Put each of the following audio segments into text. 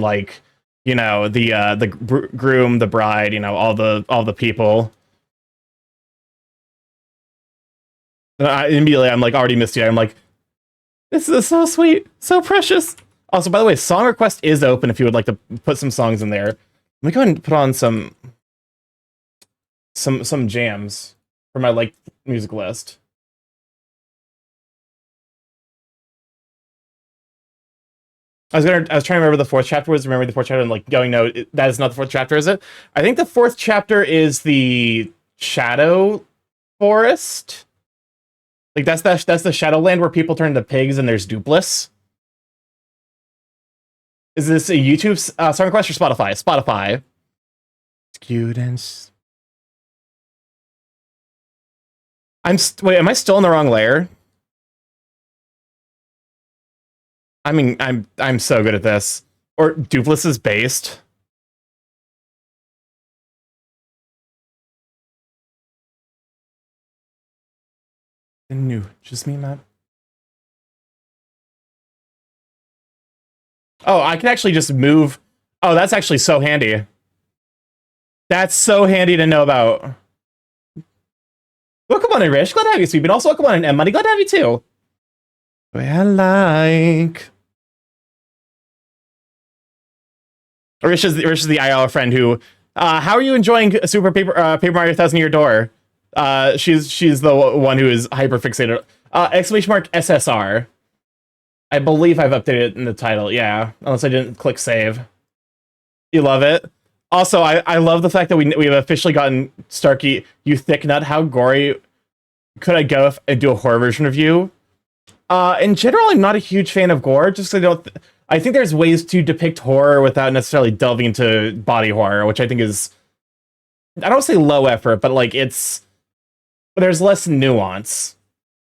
like, you know, the groom, the bride, you know, all the people. And immediately I'm like already misty. I'm like, this is so sweet, so precious. Also, by the way, song request is open if you would like to put some songs in there. Let me go ahead and put on some jams for my like music list. I was trying to remember the fourth chapter was. Remembering the fourth chapter and like going, no, that is not the fourth chapter, is it? I think the fourth chapter is the Shadow Forest. Like that's the Shadowland where people turn into pigs and there's dupless. Is this a YouTube song request or Spotify? Spotify. Students. Wait, am I still in the wrong layer? I mean, I'm so good at this. Or dupless is based. New, just me map. Oh, I can actually just move. Oh, that's actually so handy. That's so handy to know about. Welcome on in, Rich. Glad to have you, Sweet. And also welcome on in, M-Money. Glad to have you, too. I like... Rich is the IL friend who... how are you enjoying Super Paper Mario 1000 Year Door? She's the one who is hyper-fixated. Exclamation mark SSR. I believe I've updated it in the title, yeah. Unless I didn't click save. You love it? Also, I love the fact that we have officially gotten Starky, you thick nut. How gory could I go if I do a horror version review? In general, I'm not a huge fan of gore, just because I think there's ways to depict horror without necessarily delving into body horror, which I think is, I don't say low effort, but like there's less nuance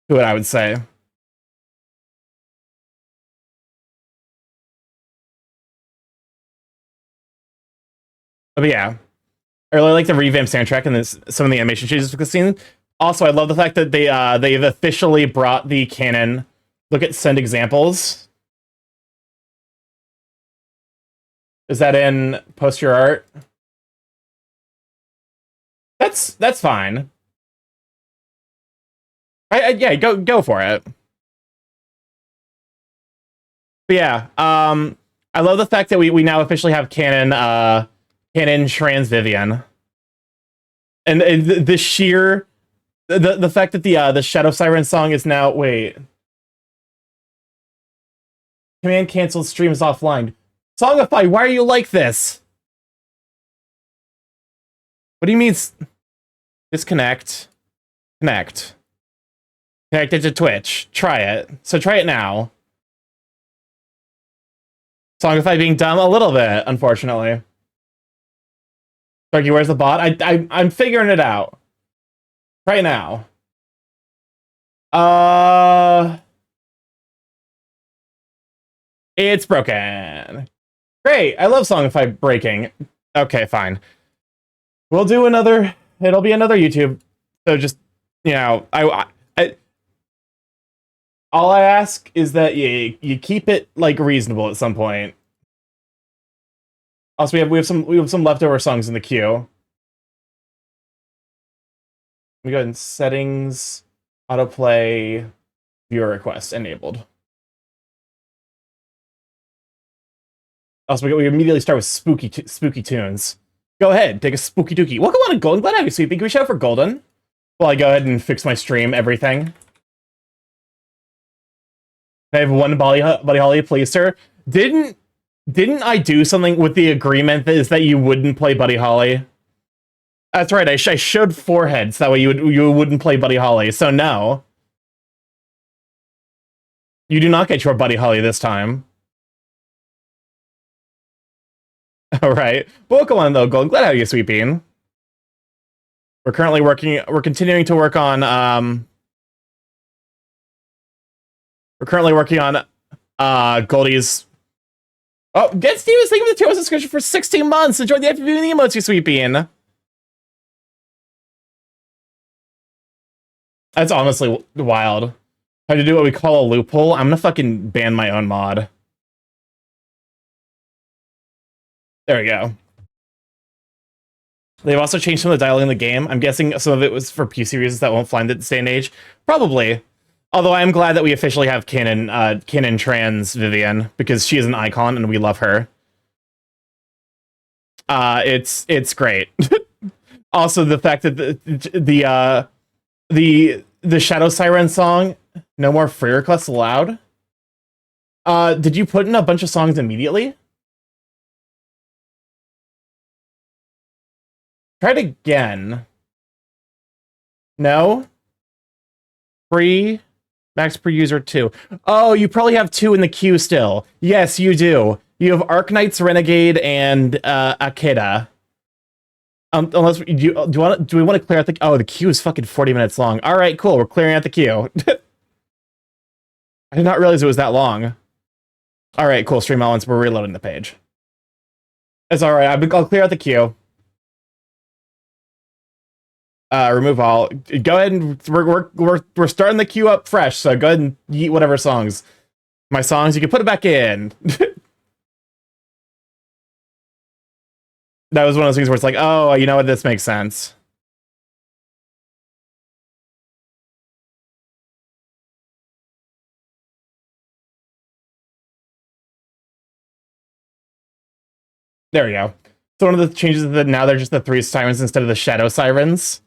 to it, I would say. But yeah, I really like the revamped soundtrack and some of the animation changes for the scene. Also, I love the fact that they've officially brought the canon. Look at send examples. Is that in post your art? That's fine. Yeah, go for it. But yeah, I love the fact that we now officially have canon Trans Vivian, and the sheer the fact that the Shadow Siren song is now command canceled, streams offline. Songify, why are you like this? What do you mean? Disconnect. Connect. Connected to Twitch. Try it. So try it now. Songify being dumb a little bit, unfortunately. Starky, where's the bot? I'm figuring it out. Right now. It's broken. Great. I love Songify breaking. Okay, fine. We'll do another. It'll be another YouTube. So just, you know, all I ask is that you keep it like reasonable at some point. Also, we have some leftover songs in the queue. We go in settings, autoplay, viewer request enabled. Also, we immediately start with spooky tunes. Go ahead, take a spooky dookie. Welcome on to Golden. Glad to have you, Sweet. Can we shout for Golden? While I go ahead and fix my stream, everything. I have one Buddy Holly, please, sir. Didn't I do something with the agreement that is that you wouldn't play Buddy Holly? That's right. I showed foreheads that way you wouldn't play Buddy Holly. So no, you do not get your Buddy Holly this time. All right. Welcome on though, Golden. Glad to have you, Sweet Bean. We're continuing to work on Goldie's. Oh, get Steven's thank you for the 2 subscription for 16 months. Enjoy the FPV and the emotes, you Sweet Bean. That's honestly wild. How to do what we call a loophole? I'm gonna fucking ban my own mod. There we go. They've also changed some of the dialogue in the game. I'm guessing some of it was for PC reasons that won't fly in this day and age. Probably. Although I am glad that we officially have canon trans Vivian, because she is an icon and we love her. It's great. Also, the fact that the Shadow Siren song, no more free requests allowed. Did you put in a bunch of songs immediately? Try it again. No? Free? Max per user 2. Oh, you probably have 2 in the queue still. Yes, you do. You have Arknights, Renegade, and Akeda. Unless do we want to clear out the the queue is fucking 40 minutes long. All right, cool. We're clearing out the queue. I did not realize it was that long. All right, cool. Stream elements. We're reloading the page. It's all right. I'll clear out the queue. Remove all. Go ahead and we're starting the queue up fresh. So go ahead and yeet whatever songs. My songs. You can put it back in. That was one of those things where it's like, oh, you know what? This makes sense. There we go. So one of the changes is that now they're just the 3 sirens instead of the shadow sirens.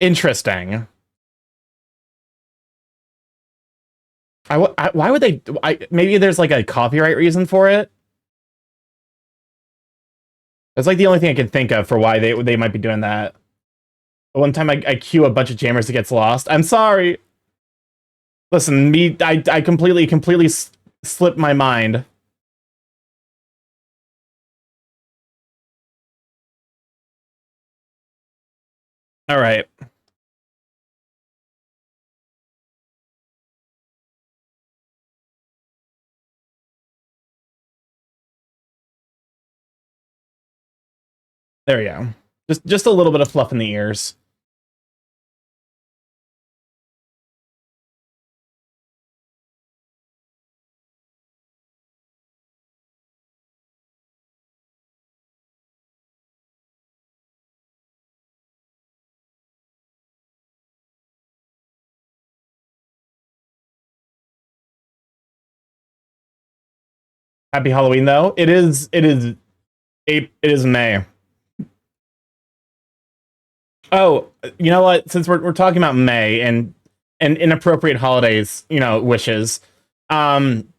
Interesting. Why would they? Maybe there's like a copyright reason for it. That's like the only thing I can think of for why they might be doing that. But one time I queue a bunch of jammers that gets lost. I'm sorry. Listen, I completely slipped my mind. All right. There we go. Just a little bit of fluff in the ears. Happy Halloween, though. It is May. Oh, you know what? Since we're talking about May and inappropriate holidays, wishes, I'm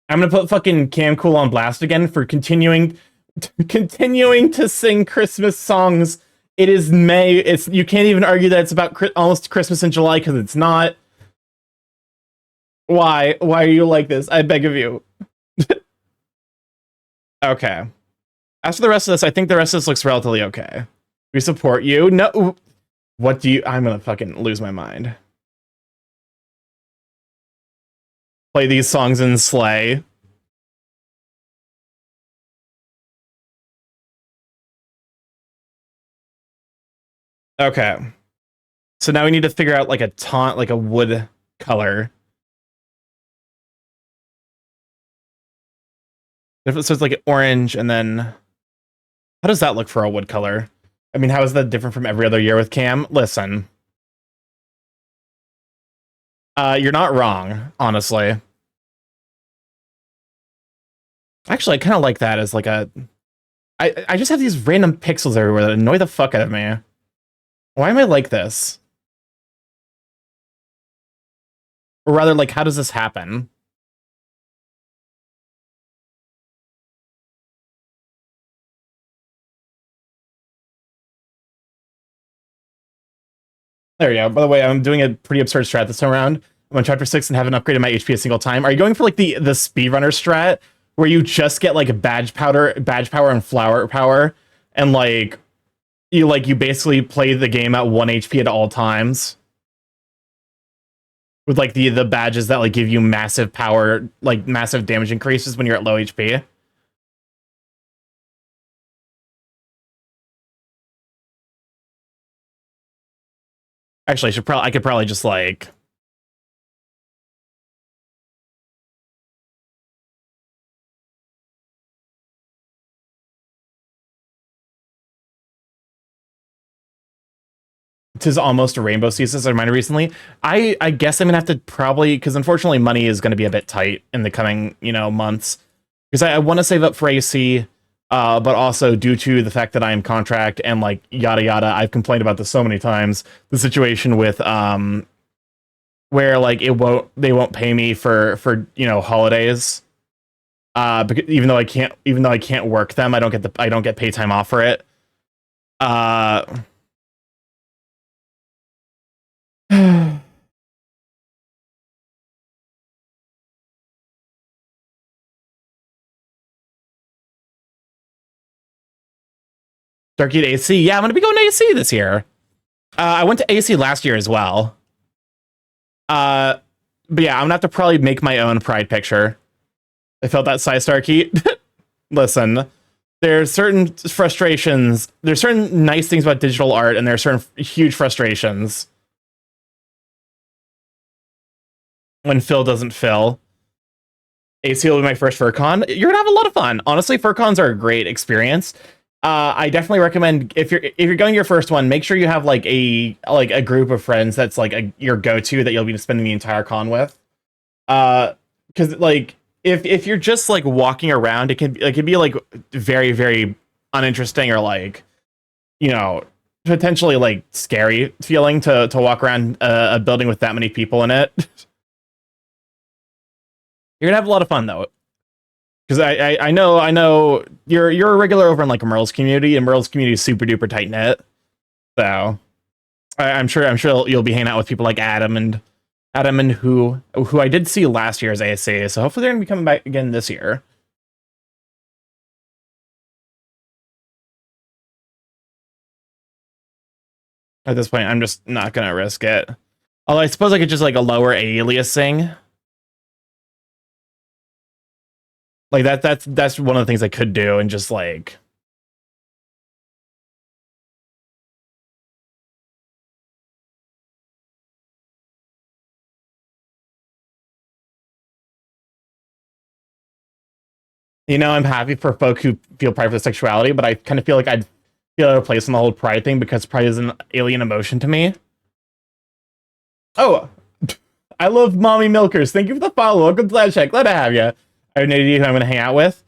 gonna put fucking Cam Cool on blast again for continuing to sing Christmas songs. It is May. You can't even argue that it's about almost Christmas in July, because it's not. Why are you like this? I beg of you. Okay. As for the rest of this, I think the rest of this looks relatively okay. We support you. No. What do you... I'm gonna fucking lose my mind. Play these songs in Slay. Okay. So now we need to figure out like a taunt, like a wood color. So it's like orange, and then... How does that look for a wood color? I mean, how is that different from every other year with Cam? Listen. You're not wrong, honestly. Actually, I kind of like that as like a... I just have these random pixels everywhere that annoy the fuck out of me. Why am I like this? Or rather, like, how does this happen? There we go. By the way, I'm doing a pretty absurd strat this time around. I'm on chapter 6 and haven't upgraded my HP a single time. Are you going for like the speedrunner strat where you just get like badge power and flower power, and like you basically play the game at 1 HP at all times? With like the badges that like give you massive power, like massive damage increases when you're at low HP. Actually, I could probably just like... 'tis almost a rainbow season as I reminded recently. I guess I'm gonna have to probably, because unfortunately money is gonna be a bit tight in the coming, months. Because I want to save up for AC, but also due to the fact that I am contract and like yada yada, I've complained about this so many times. The situation with where like they won't pay me for holidays. Because even though I can't work them, I don't get paid time off for it. Starky to AC. Yeah, I'm gonna be going to AC this year. I went to AC last year as well. But yeah, I'm gonna have to probably make my own pride picture. I felt that sigh, Starky. Listen, there's certain frustrations. There's certain nice things about digital art, and there are certain huge frustrations when Phil doesn't fill. AC will be my first FurCon. You're gonna have a lot of fun. Honestly, FurCons are a great experience. I definitely recommend if you're going to your first one, make sure you have like a group of friends that's like your go-to that you'll be spending the entire con with. Because like if you're just like walking around, it can be like very, very uninteresting or like potentially like scary feeling to walk around a building with that many people in it. You're gonna have a lot of fun though. Because I know you're a regular over in like Merle's community, and Merle's community is super duper tight knit. So I'm sure you'll be hanging out with people like Adam and who I did see last year's ASA. So hopefully they're gonna be coming back again this year. At this point, I'm just not gonna risk it. Although I suppose I could just like a lower aliasing. Like that's one of the things I could do, and just like I'm happy for folk who feel pride for sexuality, but I kind of feel like I'd feel out of place in the whole pride thing because pride is an alien emotion to me. Oh, I love mommy milkers. Thank you for the follow. Welcome to that check. Glad to have you. I have no idea who I'm going to hang out with.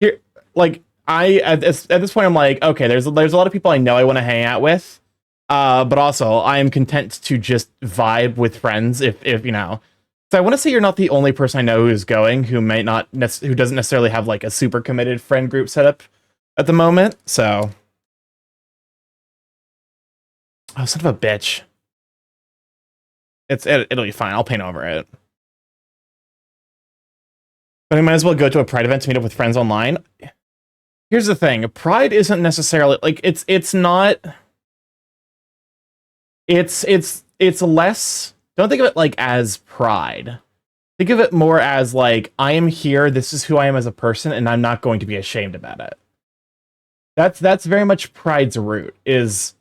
Here, like at this point, I'm like, okay, there's a lot of people I know I want to hang out with, but also I am content to just vibe with friends if So I want to say you're not the only person I know who's going who who doesn't necessarily have like a super committed friend group set up at the moment. So, oh, son of a bitch. It'll be fine. I'll paint over it. But I might as well go to a Pride event to meet up with friends online. Here's the thing. Pride isn't necessarily like it's not. It's less. Don't think of it like as pride. Think of it more as like, I am here, this is who I am as a person, and I'm not going to be ashamed about it. That's very much pride's root, is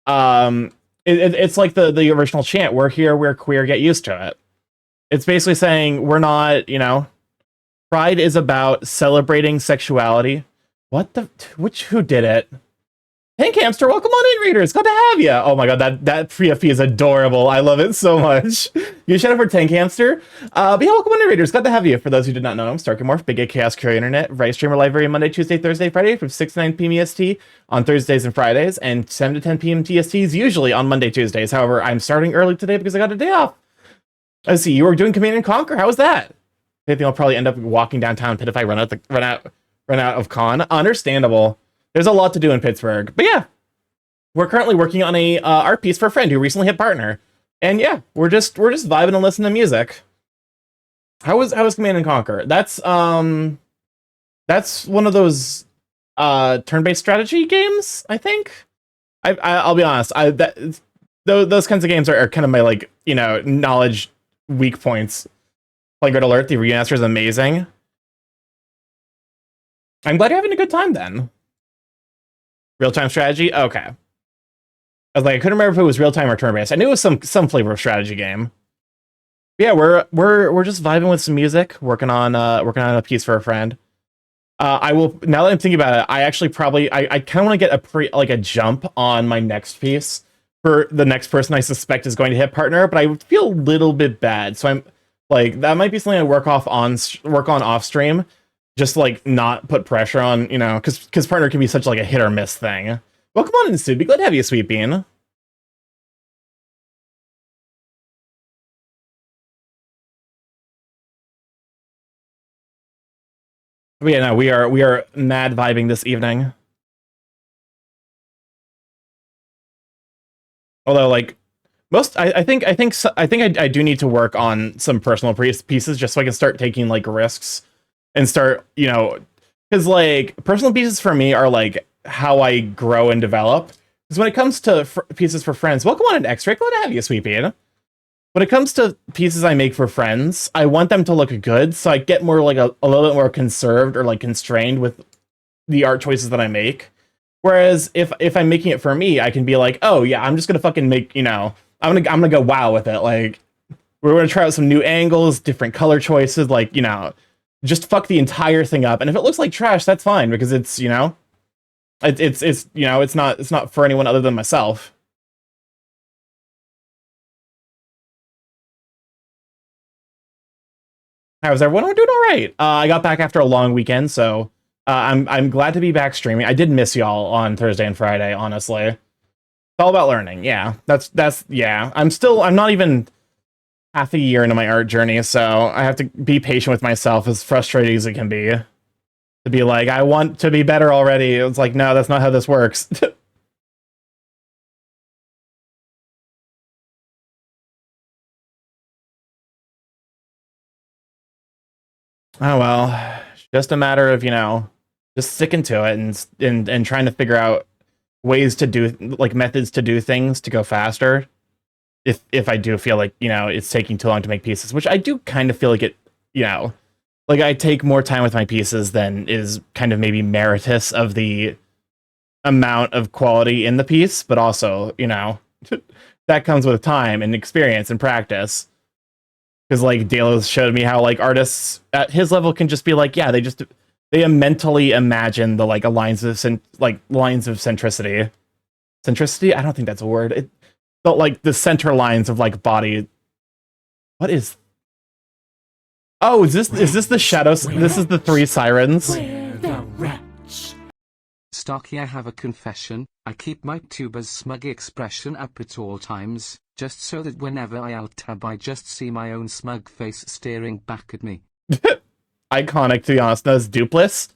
it's like the original chant, we're here, we're queer, get used to it. It's basically saying we're not, pride is about celebrating sexuality. Who did it? Tank Hamster, welcome on in, readers. Glad to have you. Oh my god, that PFP is adorable. I love it so much. You shout out for Tank Hamster. But yeah, welcome on in, readers. Glad to have you. For those who did not know, I'm StarkyMorph, Big A Chaos Courier Internet. Right streamer live every Monday, Tuesday, Thursday, Friday from 6 to 9 p.m. EST on Thursdays and Fridays, and 7 to 10 p.m. TSTs usually on Monday, Tuesdays. However, I'm starting early today because I got a day off. Let's see, you were doing Command and Conquer. How was that? I think I'll probably end up walking downtown Pitt if I run out of con. Understandable. There's a lot to do in Pittsburgh. But yeah, we're currently working on a art piece for a friend who recently hit partner. And yeah, we're just vibing and listening to music. How was Command and Conquer? That's one of those turn-based strategy games, I think. I'll be honest, those kinds of games are kind of my like, knowledge weak points. Like Red Alert, the remaster is amazing. I'm glad you're having a good time then. Real-time strategy? Okay. I was like, I couldn't remember if it was real-time or turn-based. I knew it was some flavor of strategy game. But yeah, we're just vibing with some music, working on a piece for a friend. I will, now that I'm thinking about it, I actually probably, I kind of want to get a jump on my next piece for the next person I suspect is going to hit partner, but I would feel a little bit bad. So I'm like, that might be something I work on off stream, just like not put pressure on, you know, because partner can be such like a hit or miss thing. Welcome on in, Sid. Be glad to have you, Sweet Bean. But yeah, no, we are mad vibing this evening. Although, like I do need to work on some personal pieces just so I can start taking like risks and start, you know, because like personal pieces for me are like how I grow and develop. Because when it comes to pieces for friends, welcome on an X-ray. Glad to have you, Sweet Bean. When it comes to pieces I make for friends, I want them to look good, so I get more like a little bit more conserved or like constrained with the art choices that I make. Whereas if I'm making it for me, I can be like, oh yeah, I'm just gonna fucking make, you know, I'm gonna go wow with it. Like we're gonna try out some new angles, different color choices, like, you know, just fuck the entire thing up. And if it looks like trash, that's fine because it's, you know, it's you know, it's not for anyone other than myself. How's everyone? We're doing all right. I got back after a long weekend, so I'm glad to be back streaming. I did miss y'all on Thursday and Friday, honestly. It's all about learning. Yeah, that's yeah. I'm not even half a year into my art journey, so I have to be patient with myself, as frustrating as it can be. To be like, I want to be better already. It's like, no, that's not how this works. Oh well, just a matter of, you know, just sticking to it and trying to figure out ways to do, like, methods to do things to go faster. If I do feel like, you know, it's taking too long to make pieces, which I do kind of feel like it, you know, like I take more time with my pieces than is kind of maybe meritorious of the amount of quality in the piece, but also, you know, that comes with time and experience and practice. Because like Delos showed me how like artists at his level can just be like, yeah, they mentally imagine the like lines of centricity. Centricity? I don't think that's a word. It felt like the center lines of like body. What is? Oh, is this the shadows? This is the three sirens. Starky, I have a confession. I keep my tuber's smug expression up at all times, just so that whenever I alt-tab I just see my own smug face staring back at me. Iconic, to be honest. That's Dupless.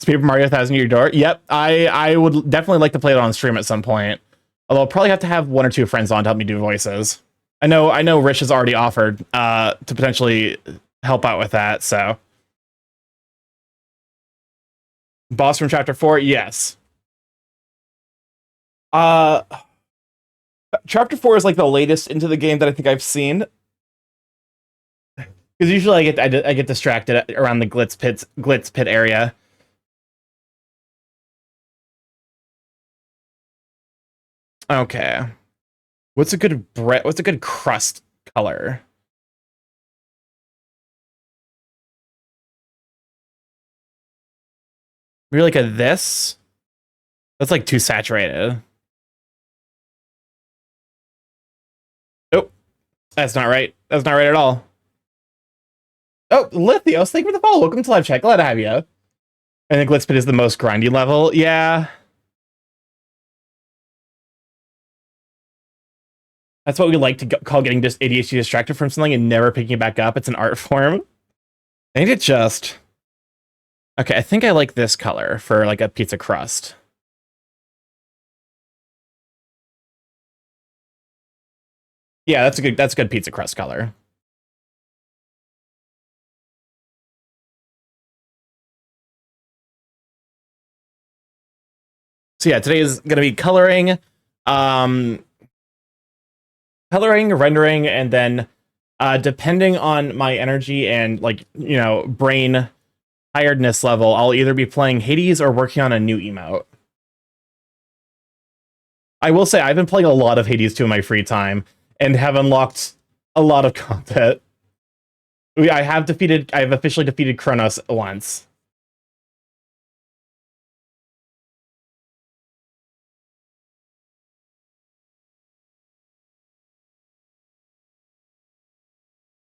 Paper Mario 1000 Year Door. Yep, I would definitely like to play it on stream at some point. Although I'll probably have to have one or two friends on to help me do voices. I know Rich has already offered to potentially help out with that, so. Boss from Chapter 4, yes. Chapter 4 is like the latest into the game that I think I've seen. Because usually I get distracted around the glitz pit area. Okay. What's a good crust color? Maybe like a this? That's like too saturated. Nope. That's not right. That's not right at all. Oh, Lithios, thank you for the follow. Welcome to live chat. Glad to have you. I think Glitz Pit is the most grindy level. Yeah. That's what we like to call getting just ADHD distracted from something and never picking it back up. It's an art form. I need to just... Okay, I think I like this color for like a pizza crust. Yeah, that's a good pizza crust color. So yeah, today is gonna be coloring, rendering, and then depending on my energy and like, you know, brain tiredness level, I'll either be playing Hades or working on a new emote. I will say I've been playing a lot of Hades 2 in my free time and have unlocked a lot of content. I have officially defeated Kronos once.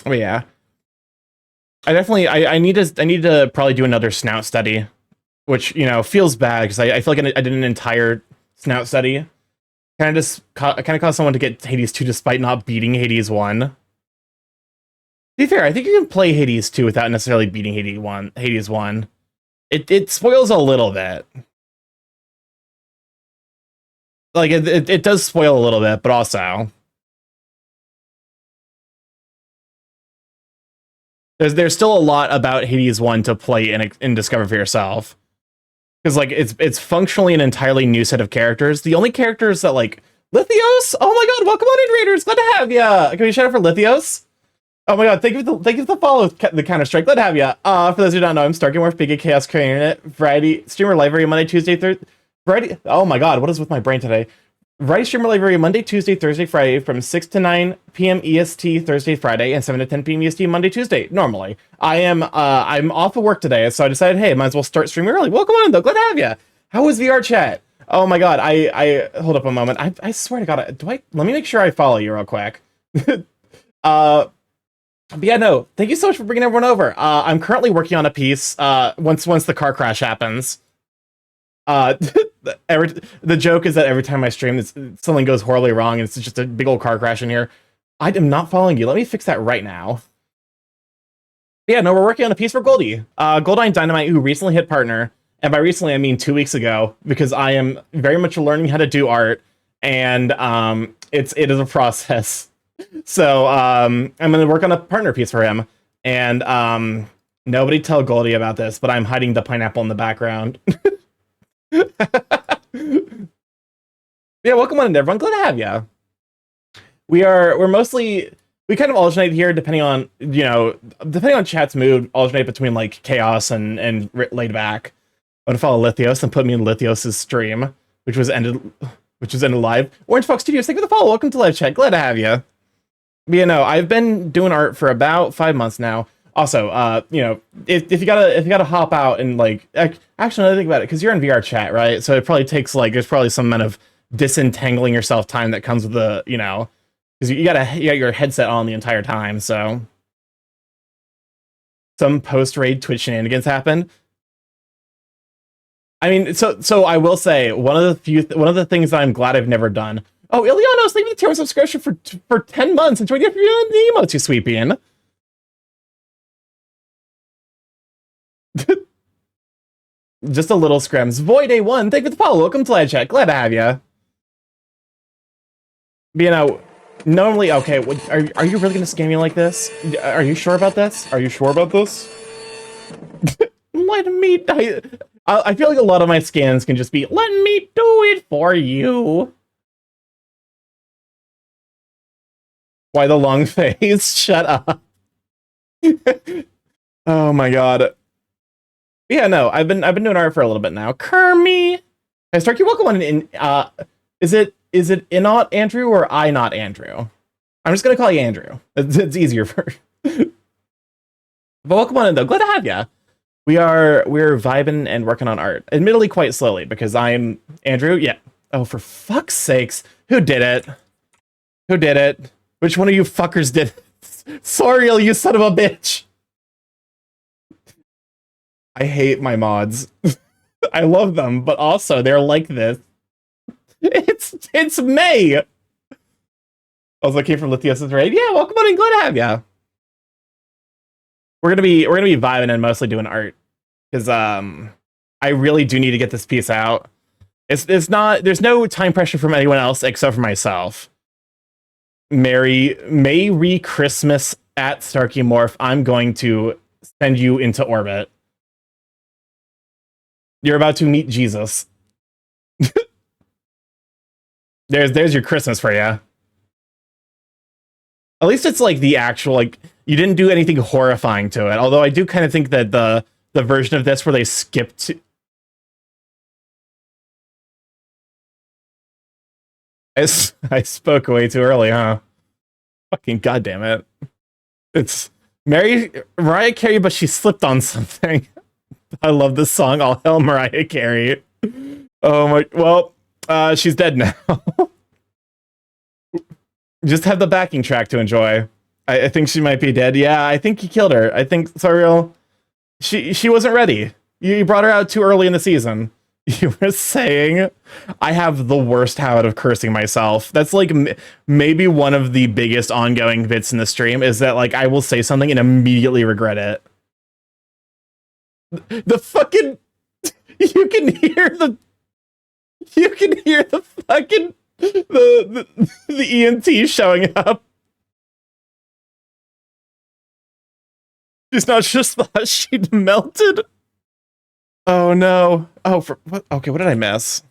Oh yeah. I need to probably do another snout study, which, you know, feels bad because I feel like I did an entire snout study. Kind of caused someone to get Hades 2 despite not beating Hades 1. To be fair, I think you can play Hades 2 without necessarily beating Hades 1. It spoils a little bit. Like it does spoil a little bit, but also there's still a lot about Hades 1 to play and discover for yourself. Because like it's functionally an entirely new set of characters. The only characters that like Lithios, oh my god, welcome on in, Raiders, glad to have ya. Can we shout out for Lithios? Oh my god, thank you for the follow, the Counter Strike. Glad to have ya. For those who don't know, I'm StarkyMorph, Big Chaos Creating Internet, Variety streamer live every Monday, Tuesday, Thursday. Variety. Oh my god, what is with my brain today? Variety streamer live every Monday, Tuesday, Thursday, Friday from 6 to 9 p.m. EST Thursday, Friday, and 7 to 10 p.m. EST Monday, Tuesday. Normally, I'm off of work today, so I decided, hey, might as well start streaming early. Welcome on, though. Glad to have ya. How was VR chat? Oh my god, I hold up a moment. I swear to god, let me make sure I follow you real quick. But yeah, no, thank you so much for bringing everyone over. I'm currently working on a piece. Once the car crash happens, the joke is that every time I stream, something goes horribly wrong, and it's just a big old car crash in here. I am not following you. Let me fix that right now. But yeah, no, we're working on a piece for Goldie, Goldine Dynamite, who recently hit partner, and by recently I mean 2 weeks ago, because I am very much learning how to do art, and it is a process. So I'm gonna work on a partner piece for him, and nobody tell Goldie about this, but I'm hiding the pineapple in the background. Yeah, welcome on, everyone. Glad to have you. We're mostly, we kind of alternate here depending on, you know, depending on chat's mood, alternate between like chaos and laid back. I'm gonna follow Lithios and put me in Lithios's stream, which was ended live. Orange Fox Studios, thank you for the follow. Welcome to live chat. Glad to have you. But, you know, I've been doing art for about 5 months now. Also, you know, if you gotta hop out and like, actually, now that I think about it, because you're in VR chat, right? So it probably takes like, there's probably some amount of disentangling yourself time that comes with the, you know, because you got your headset on the entire time. So some post raid Twitch shenanigans happen. I mean, so I will say one of the things that I'm glad I've never done. Oh, Ilianos, leave me the tier subscription for 10 months and 20 for the emotes, you sweepian. Just a little scrims. Void A1, thank you for the follow. Welcome to live chat. Glad to have you. You know, normally, okay, are you really gonna scam me like this? Are you sure about this? Are you sure about this? Let me. I feel like a lot of my scans can just be, let me do it for you. Why the long face? Shut up. Oh my god. Yeah, no, I've been doing art for a little bit now. Kermie! Hey, Starky, welcome on in. Is it Inot Andrew or I not Andrew? I'm just gonna call you Andrew. It's easier for. But welcome on in though. Glad to have ya. We're vibing and working on art. Admittedly, quite slowly because I'm Andrew. Yeah. Oh, for fuck's sakes! Who did it? Who did it? Which one of you fuckers did it? Soriel, you son of a bitch! I hate my mods. I love them, but also they're like this. It's May. I was looking for Lithios' raid. Yeah, welcome on in. Glad to have ya. We're gonna be vibing and mostly doing art because I really do need to get this piece out. It's not, there's no time pressure from anyone else except for myself. Merry Christmas at StarkyMorph. I'm going to send you into orbit. You're about to meet Jesus. There's your Christmas for you. At least it's like the actual, like, you didn't do anything horrifying to it. Although I do kind of think that the version of this where they skipped. I spoke way too early, huh? Fucking goddamn it. Mariah Carey, but she slipped on something. I love this song. All hell Mariah Carey. Oh my, well, she's dead now. Just have the backing track to enjoy. I think she might be dead. Yeah, I think he killed her. I think Soriel, she wasn't ready. You brought her out too early in the season. You were saying I have the worst habit of cursing myself. That's like maybe one of the biggest ongoing bits in the stream is that like I will say something and immediately regret it. The fucking you can hear the fucking the EMT showing up. She's not just thought she'd melted. Oh no. Oh, for what? Okay, what did I miss?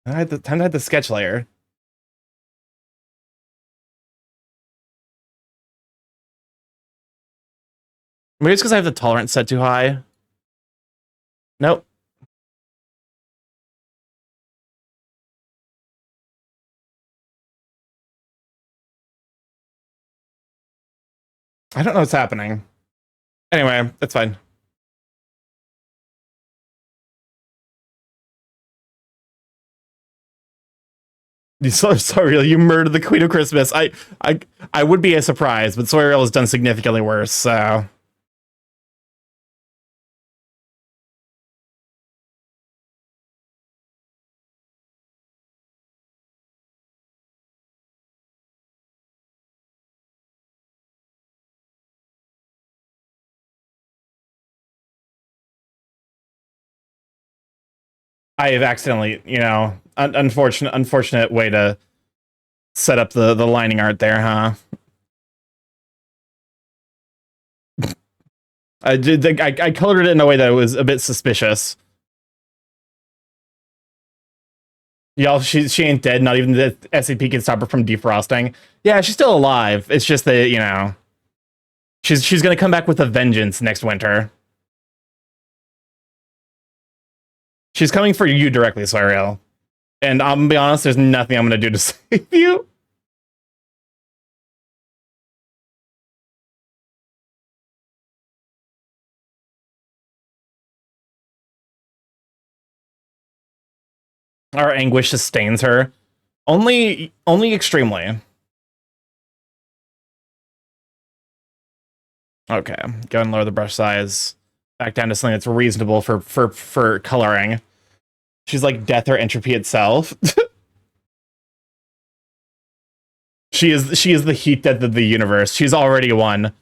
I had the sketch layer. Maybe it's because I have the tolerance set too high. Nope. I don't know what's happening. Anyway, that's fine. Sorry, you murdered the Queen of Christmas. I would be a surprise, but Soriel has done significantly worse, so. I have accidentally, you know, unfortunate way to set up the lining art there, huh? I colored it in a way that was a bit suspicious. Y'all, she ain't dead. Not even the SCP can stop her from defrosting. Yeah, she's still alive. It's just that, you know, she's gonna come back with a vengeance next winter. She's coming for you directly, Soriel. And I'm gonna be honest, there's nothing I'm gonna do to save you. Our anguish sustains her. Only extremely. Okay, go and lower the brush size back down to something that's reasonable for coloring. She's like death or entropy itself. She is the heat death of the universe. She's already won.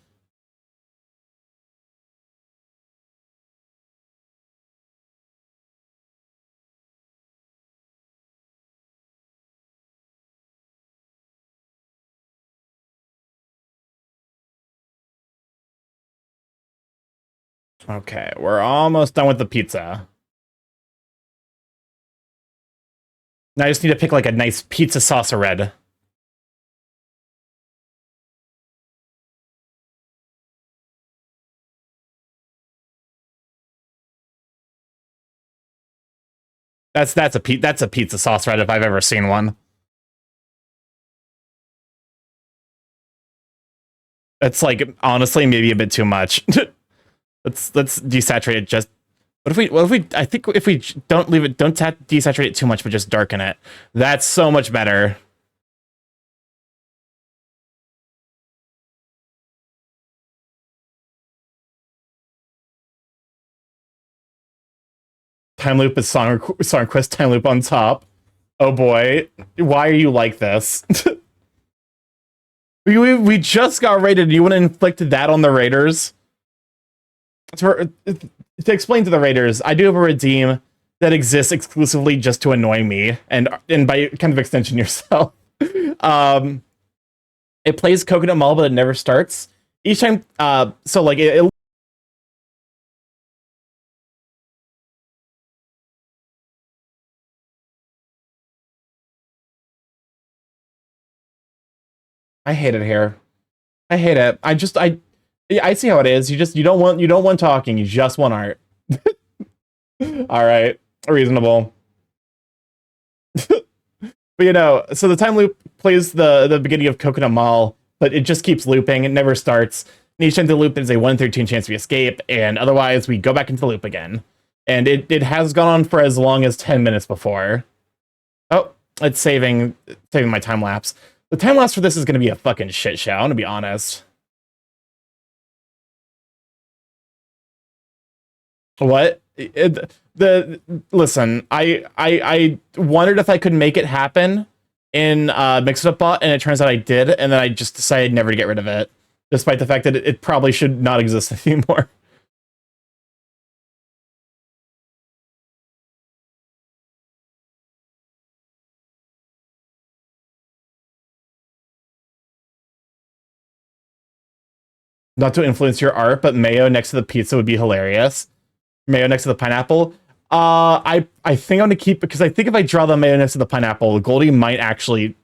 Okay, we're almost done with the pizza. Now I just need to pick like a nice pizza sauce red. That's a pizza sauce red if I've ever seen one. It's like honestly maybe a bit too much. let's desaturate it just. What if we I think if we don't leave it, don't desaturate it too much, but just darken it. That's so much better. Time loop is song quest time loop on top. Oh boy, why are you like this? we just got raided. You want to inflict that on the raiders? To explain to the raiders, I do have a redeem that exists exclusively just to annoy me, and by kind of extension yourself. It plays Coconut Mall, but it never starts. Each time, so like it I hate it here. I hate it. I see how it is. You don't want talking. You just want art. All right, reasonable. But you know, so the time loop plays the beginning of Coconut Mall, but it just keeps looping. It never starts. each time the loop is a 1 in 13 chance we escape, and otherwise we go back into the loop again. And it has gone on for as long as 10 minutes before. Oh, it's saving my time lapse. The time lapse for this is going to be a fucking shit show, I'm going to be honest. What? Listen, I wondered if I could make it happen in Mix It Up Bot, and it turns out I did, and then I just decided never to get rid of it, despite the fact that it probably should not exist anymore. Not to influence your art, but mayo next to the pizza would be hilarious. Mayo next to the pineapple. I think I'm gonna keep, because I think if I draw the mayo next to the pineapple, Goldie might actually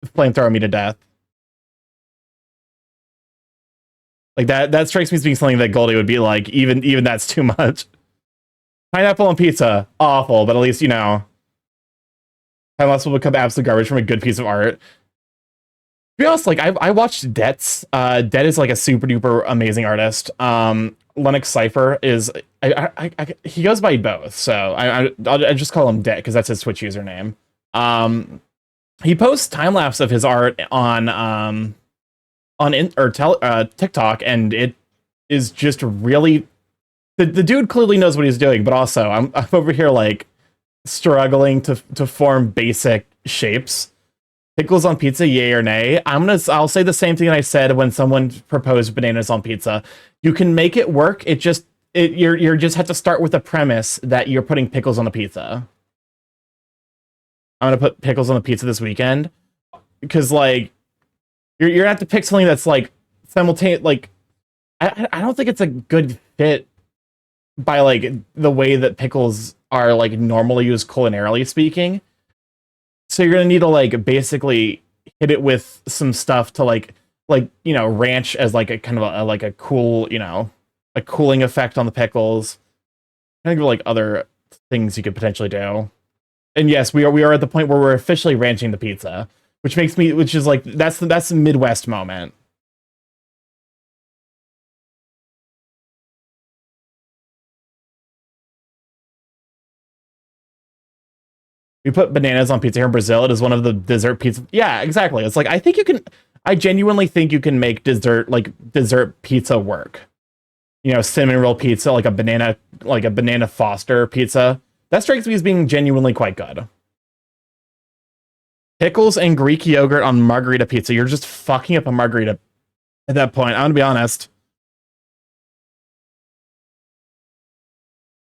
flamethrower me to death. Like that strikes me as being something that Goldie would be like, even that's too much. Pineapple on pizza, awful, but at least, you know, unless will become absolute garbage from a good piece of art. To be honest, like I watched Det's. Det is like a super duper amazing artist. Lennox Cypher is he goes by both, so I just call him Det because that's his Twitch username. He posts time lapse of his art on TikTok, and it is just really the dude clearly knows what he's doing, but also I'm over here like struggling to form basic shapes. Pickles on pizza, yay or nay? I'll say the same thing I said when someone proposed bananas on pizza. You can make it work. You're just have to start with the premise that you're putting pickles on a pizza. I'm gonna put pickles on the pizza this weekend because like you're gonna have to pick something that's like simultaneous. Like I don't think it's a good fit by like the way that pickles are like normally used culinarily speaking. So you're gonna need to like basically hit it with some stuff to like you know, ranch as like a kind of a cool, you know, a cooling effect on the pickles. I think of like other things you could potentially do. And yes, we are at the point where we're officially ranching the pizza, which is like that's the Midwest moment. We put bananas on pizza here in Brazil. It is one of the dessert pizza. Yeah, exactly. It's like I genuinely think you can make dessert pizza work. You know, cinnamon roll pizza, like a banana Foster pizza. That strikes me as being genuinely quite good. Pickles and Greek yogurt on margarita pizza. You're just fucking up a margarita at that point. I'm gonna be honest.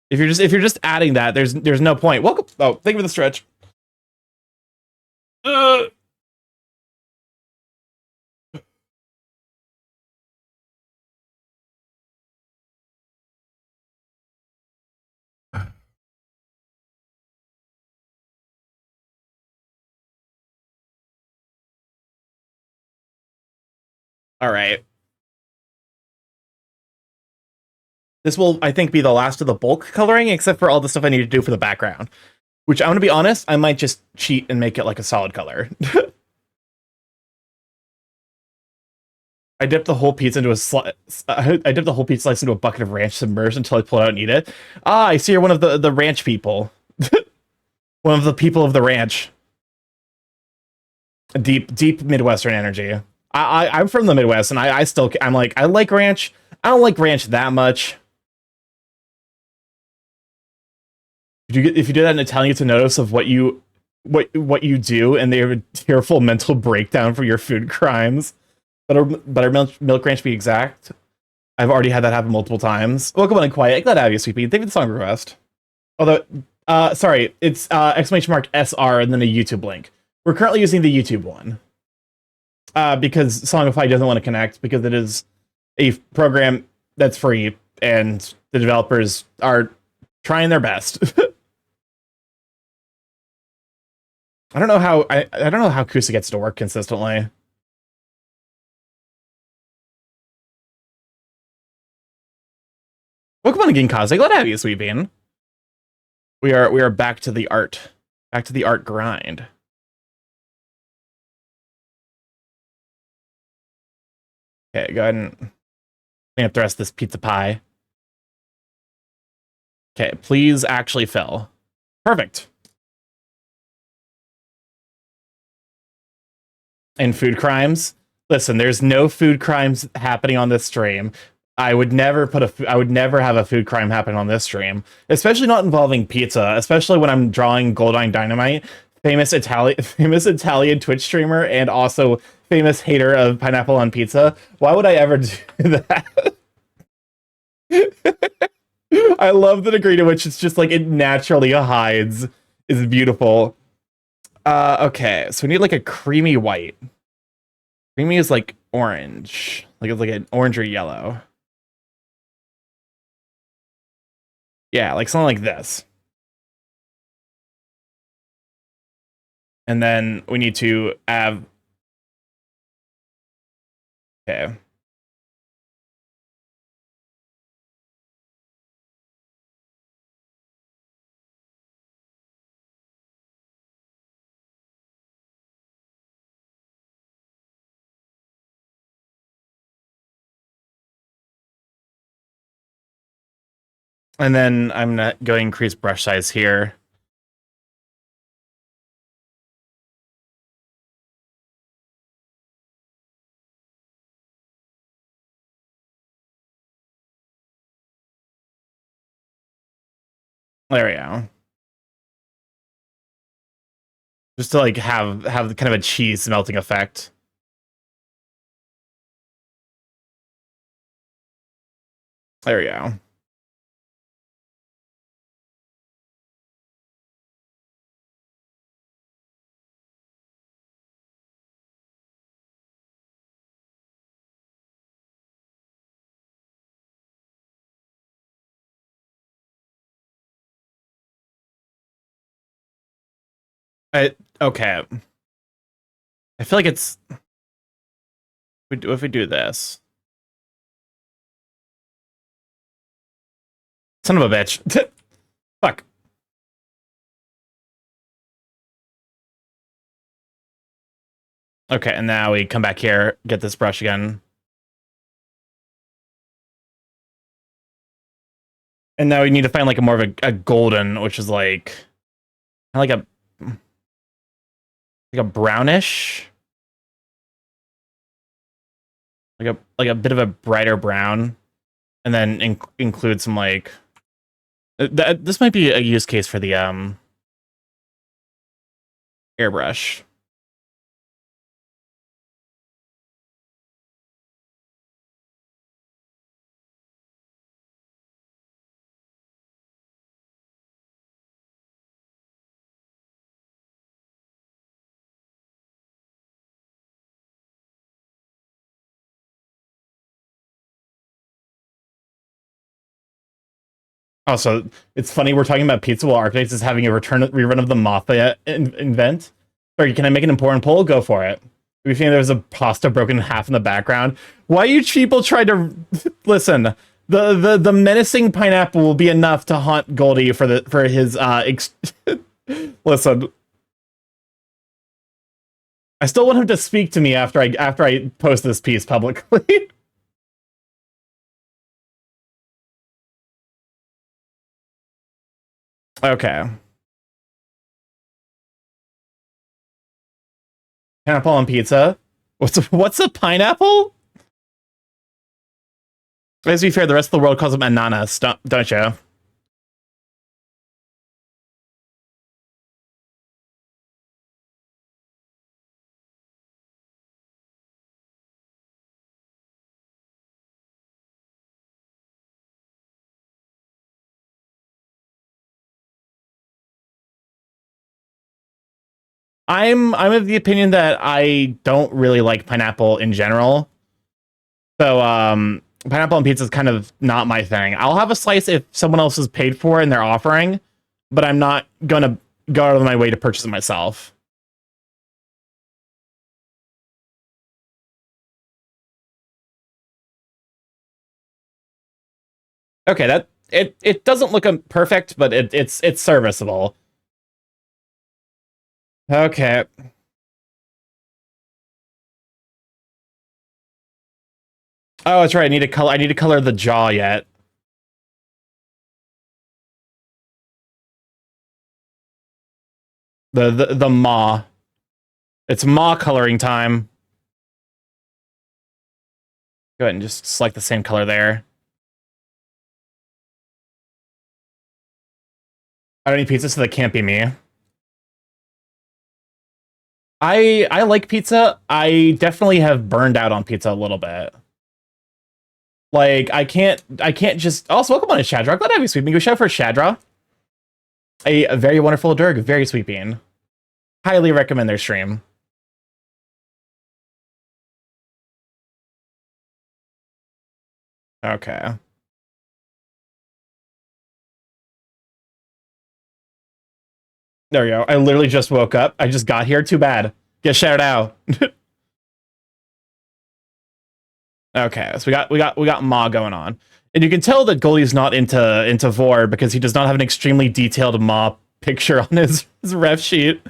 If you're just adding that, there's no point. Welcome. Oh, thank you for the stretch. All right. This will, I think, be the last of the bulk coloring, except for all the stuff I need to do for the background. Which, I'm going to be honest, I might just cheat and make it like a solid color. I dipped the whole pizza into I dipped the whole pizza slice into a bucket of ranch submerged until I pull it out and eat it. Ah, I see you're one of the ranch people. One of the people of the ranch. Deep Midwestern energy. I'm from the Midwest, and I'm like, I like ranch. I don't like ranch that much. If you do that in Italian, it's a notice of what you do, and they have a tearful mental breakdown for your food crimes. Buttermilk ranch, be exact. I've already had that happen multiple times. Welcome on and quiet. Glad to have you, Sweet Pea. Thank you for the song request. Although, sorry, it's !SR and then a YouTube link. We're currently using the YouTube one. Because Songify doesn't want to connect, because it is a program that's free, and the developers are trying their best. I don't know how Kusa gets to work consistently. Welcome on again, Kaze. Glad to have you, Sweet Bean. We are back to the art. Back to the art grind. Okay, go ahead and clean up the rest of this pizza pie. Okay, please actually fill. Perfect. And food crimes. Listen, there's no food crimes happening on this stream. I would never have a food crime happen on this stream, especially not involving pizza, especially when I'm drawing Goldine Dynamite, famous Italian Twitch streamer and also famous hater of pineapple on pizza. Why would I ever do that? I love the degree to which it's just like it naturally hides is beautiful. Okay, so we need like a creamy white. Creamy is like orange. Like it's like an orange or yellow. Yeah, like something like this. And then we need to have... Okay. And then I'm not going to increase brush size here. There we go. Just to like have kind of a cheese melting effect. There we go. Okay. I feel like it's... If we do this... Son of a bitch. Fuck. Okay, and now we come back here, get this brush again. And now we need to find like a more of a golden, which is like a brownish. Like a bit of a brighter brown. And then include some like this might be a use case for the airbrush. Also, it's funny we're talking about pizza while Architects is having a rerun of the Mothra invent. Or can I make an important poll? Go for it. We think there's a pasta broken in half in the background. Why you people try to listen? The menacing pineapple will be enough to haunt Goldie for his listen. I still want him to speak to me after I post this piece publicly. Okay. Pineapple on pizza? What's a pineapple? Let's be fair, the rest of the world calls them ananas, don't you? I'm of the opinion that I don't really like pineapple in general. So pineapple on pizza is kind of not my thing. I'll have a slice if someone else has paid for it and they're offering, but I'm not gonna go out of my way to purchase it myself. Okay, that it doesn't look perfect, but it's serviceable. Okay. Oh, that's right. I need to color the jaw yet. The maw. It's maw coloring time. Go ahead and just select the same color there. I don't eat pizza, so that can't be me. I like pizza. I definitely have burned out on pizza a little bit. Like I can't just also welcome on to Shadra. Glad to have you, Sweet Bean. Go shout out for Shadra. A very wonderful Durg, very Sweet Bean. Highly recommend their stream. Okay. There we go. I literally just woke up. I just got here. Too bad. Get shouted out. Okay, so we got Ma going on. And you can tell that Goldie's not into Vor because he does not have an extremely detailed Ma picture on his ref sheet.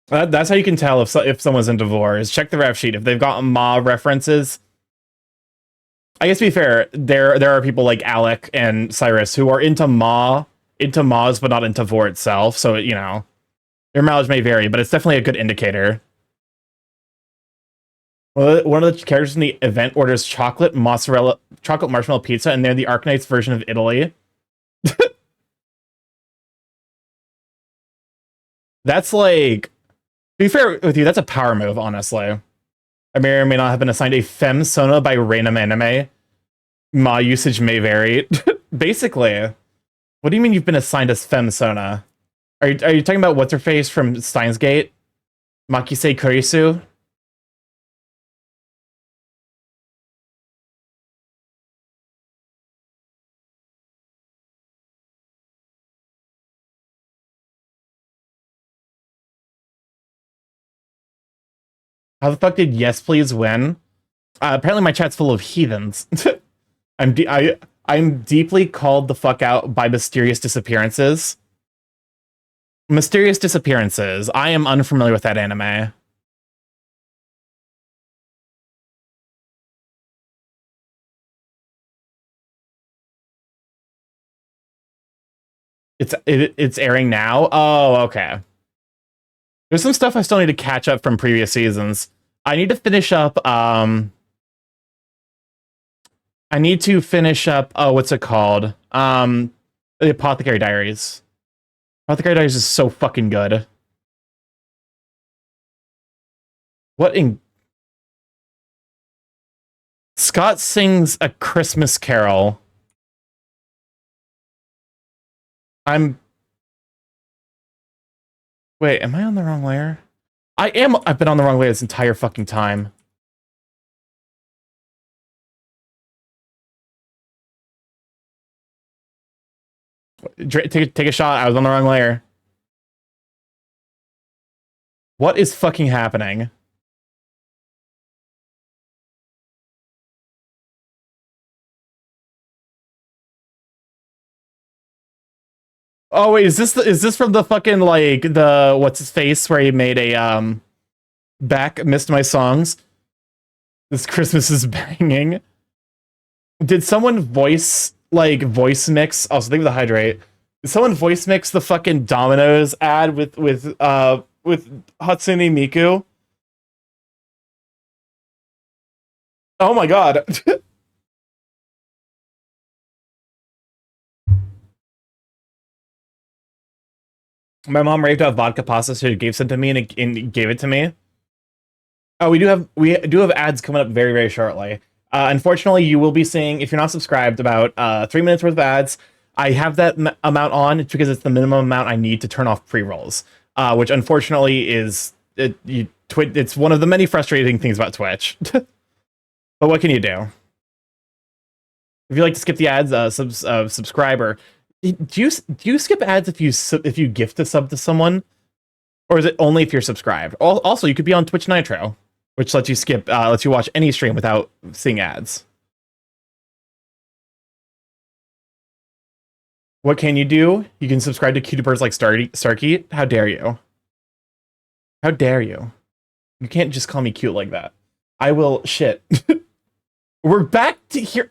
That's how you can tell if someone's into Vor, is check the ref sheet. If they've got Ma references, I guess to be fair, there are people like Alec and Cyrus who are into Ma's, but not into Vor itself. So you know, their mileage may vary, but it's definitely a good indicator. Well, one of the characters in the event orders chocolate marshmallow pizza, and they're the Arknights version of Italy. That's like, to be fair with you, that's a power move, honestly. I may or may not have been assigned a Fem Sona by random anime. Ma usage may vary. Basically, what do you mean you've been assigned as Fem Sona? Are you talking about what's her face from Steins Gate? Makise Kurisu? How the fuck did Yes Please win? Apparently my chat's full of heathens. I'm deeply called the fuck out by mysterious disappearances. Mysterious disappearances. I am unfamiliar with that anime. It's airing now? Oh, okay. There's some stuff I still need to catch up from previous seasons. I need to finish up, oh, what's it called? The Apothecary Diaries. Apothecary Diaries is so fucking good. What in... Scott sings A Christmas Carol. Wait, am I on the wrong layer? I am. I've been on the wrong layer this entire fucking time. Take a shot. I was on the wrong layer. What is fucking happening? Oh wait, is this from the fucking like the what's his face where he made a back missed my songs? This Christmas is banging. Did someone voice mix? Also, think of the hydrate. Did someone voice mix the fucking Domino's ad with Hatsune Miku? Oh my god. My mom raved out vodka pasta, so she gave some to me and gave it to me. Oh, we do have ads coming up very, very shortly. Unfortunately, you will be seeing, if you're not subscribed, about 3 minutes worth of ads. I have that amount on because it's the minimum amount I need to turn off pre-rolls, which unfortunately is it's one of the many frustrating things about Twitch. But what can you do? If you like to skip the ads, subscriber. Do you skip ads if you gift a sub to someone, or is it only if you're subscribed? Also, you could be on Twitch Nitro, which lets you watch any stream without seeing ads. What can you do? You can subscribe to YouTubers like Starky. How dare you? How dare you? You can't just call me cute like that. I will shit. We're back to here.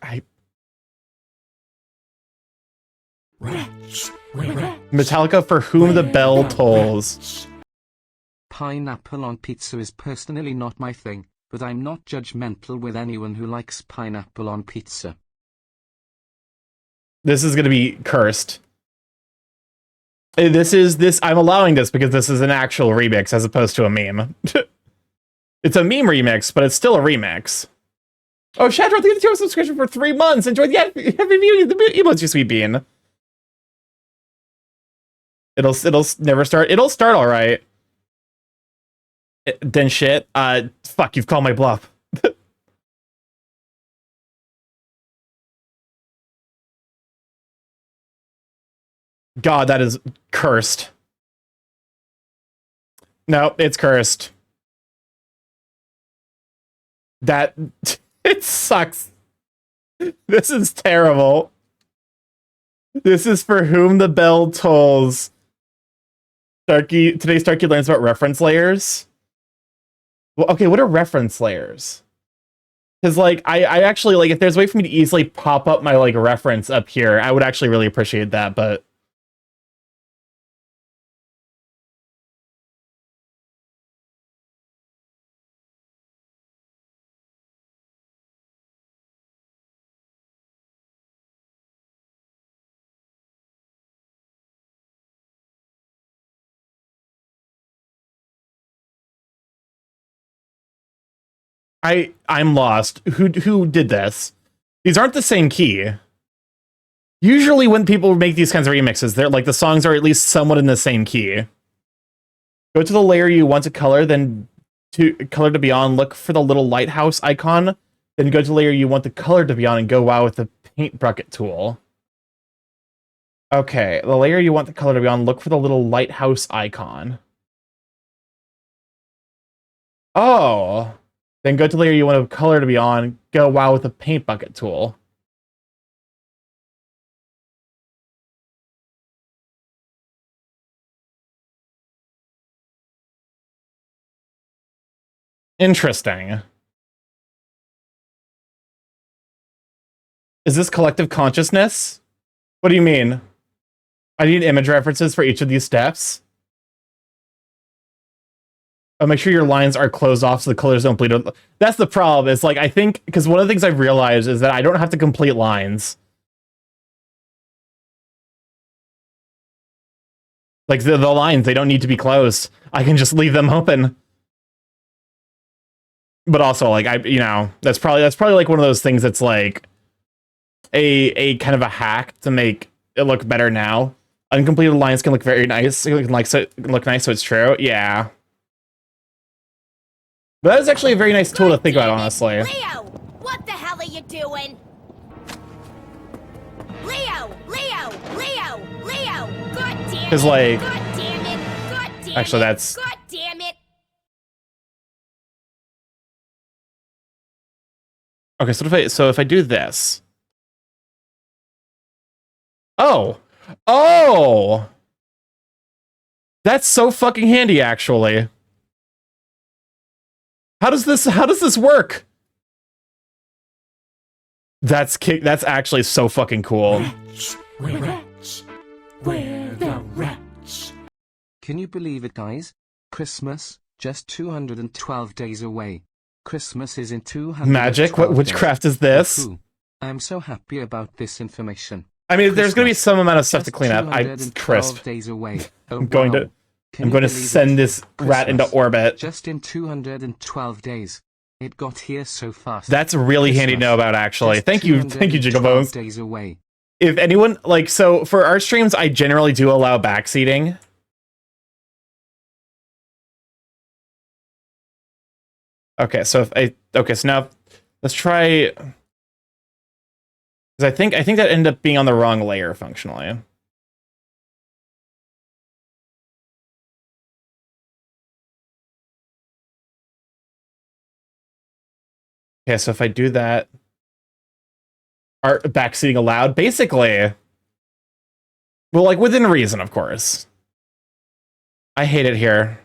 Metallica, For Whom the Bell Tolls. Pineapple on pizza is personally not my thing, but I'm not judgmental with anyone who likes pineapple on pizza. This is gonna be cursed. I'm allowing this because this is an actual remix as opposed to a meme. It's a meme remix, but it's still a remix. Oh, Shadow, thank you for the subscription for 3 months. Enjoy the emotes, you sweet bean. It'll never start. It'll start all right. Then shit. Fuck, you've called my bluff. God, that is cursed. No, it's cursed. That it sucks. This is terrible. This is For Whom the Bell Tolls. Today Starky learns about reference layers. Well, okay, what are reference layers? Because like I actually like if there's a way for me to easily pop up my like reference up here, I would actually really appreciate that, but I'm lost. Who did this? These aren't the same key. Usually when people make these kinds of remixes, they're like the songs are at least somewhat in the same key. Go to the layer you want to color, then to color to be on, look for the little lighthouse icon, then go to the layer you want the color to be on and go wow with the paint bucket tool. Okay, the layer you want the color to be on, look for the little lighthouse icon. Oh. Then go to the layer you want the color to be on, go wow with the paint bucket tool. Interesting. Is this collective consciousness? What do you mean? I need image references for each of these steps. Oh, make sure your lines are closed off so the colors don't bleed. That's the problem. It's like, I think, because one of the things I've realized is that I don't have to complete lines. Like, the lines, they don't need to be closed. I can just leave them open. But also, like, that's probably like one of those things that's like a kind of a hack to make it look better now. Uncompleted lines can look very nice. Look nice, so it's true. Yeah. But that is actually a very nice tool to think about, honestly. Leo, what the hell are you doing? Leo! God damn it! Because, like, God damn it! God damn actually, it! that's... God damn it! Okay, so if I do this... Oh! Oh! That's so fucking handy, actually. How does this work? That's actually so fucking cool. Rats, where the rats? Can you believe it, guys? Christmas, just 212 days away. Christmas is in 212 Magic? What witchcraft is this? Ooh, I'm so happy about this information. I mean, there's going to be some amount of stuff to Just clean up. 212 days away. Oh, I'm going wow. to Can I'm you going to believe send it? this rat into Christmas, orbit. Just in 212 days. It got here so fast. That's really handy to know about, actually. Just Thank you, Jiggle 212 Bones. days away. If anyone, like, so for our streams, I generally do allow backseating. Okay, so so now let's try, because I think that ended up being on the wrong layer functionally. Okay, so if I do that, art backseating allowed, basically. Well, like within reason, of course. I hate it here.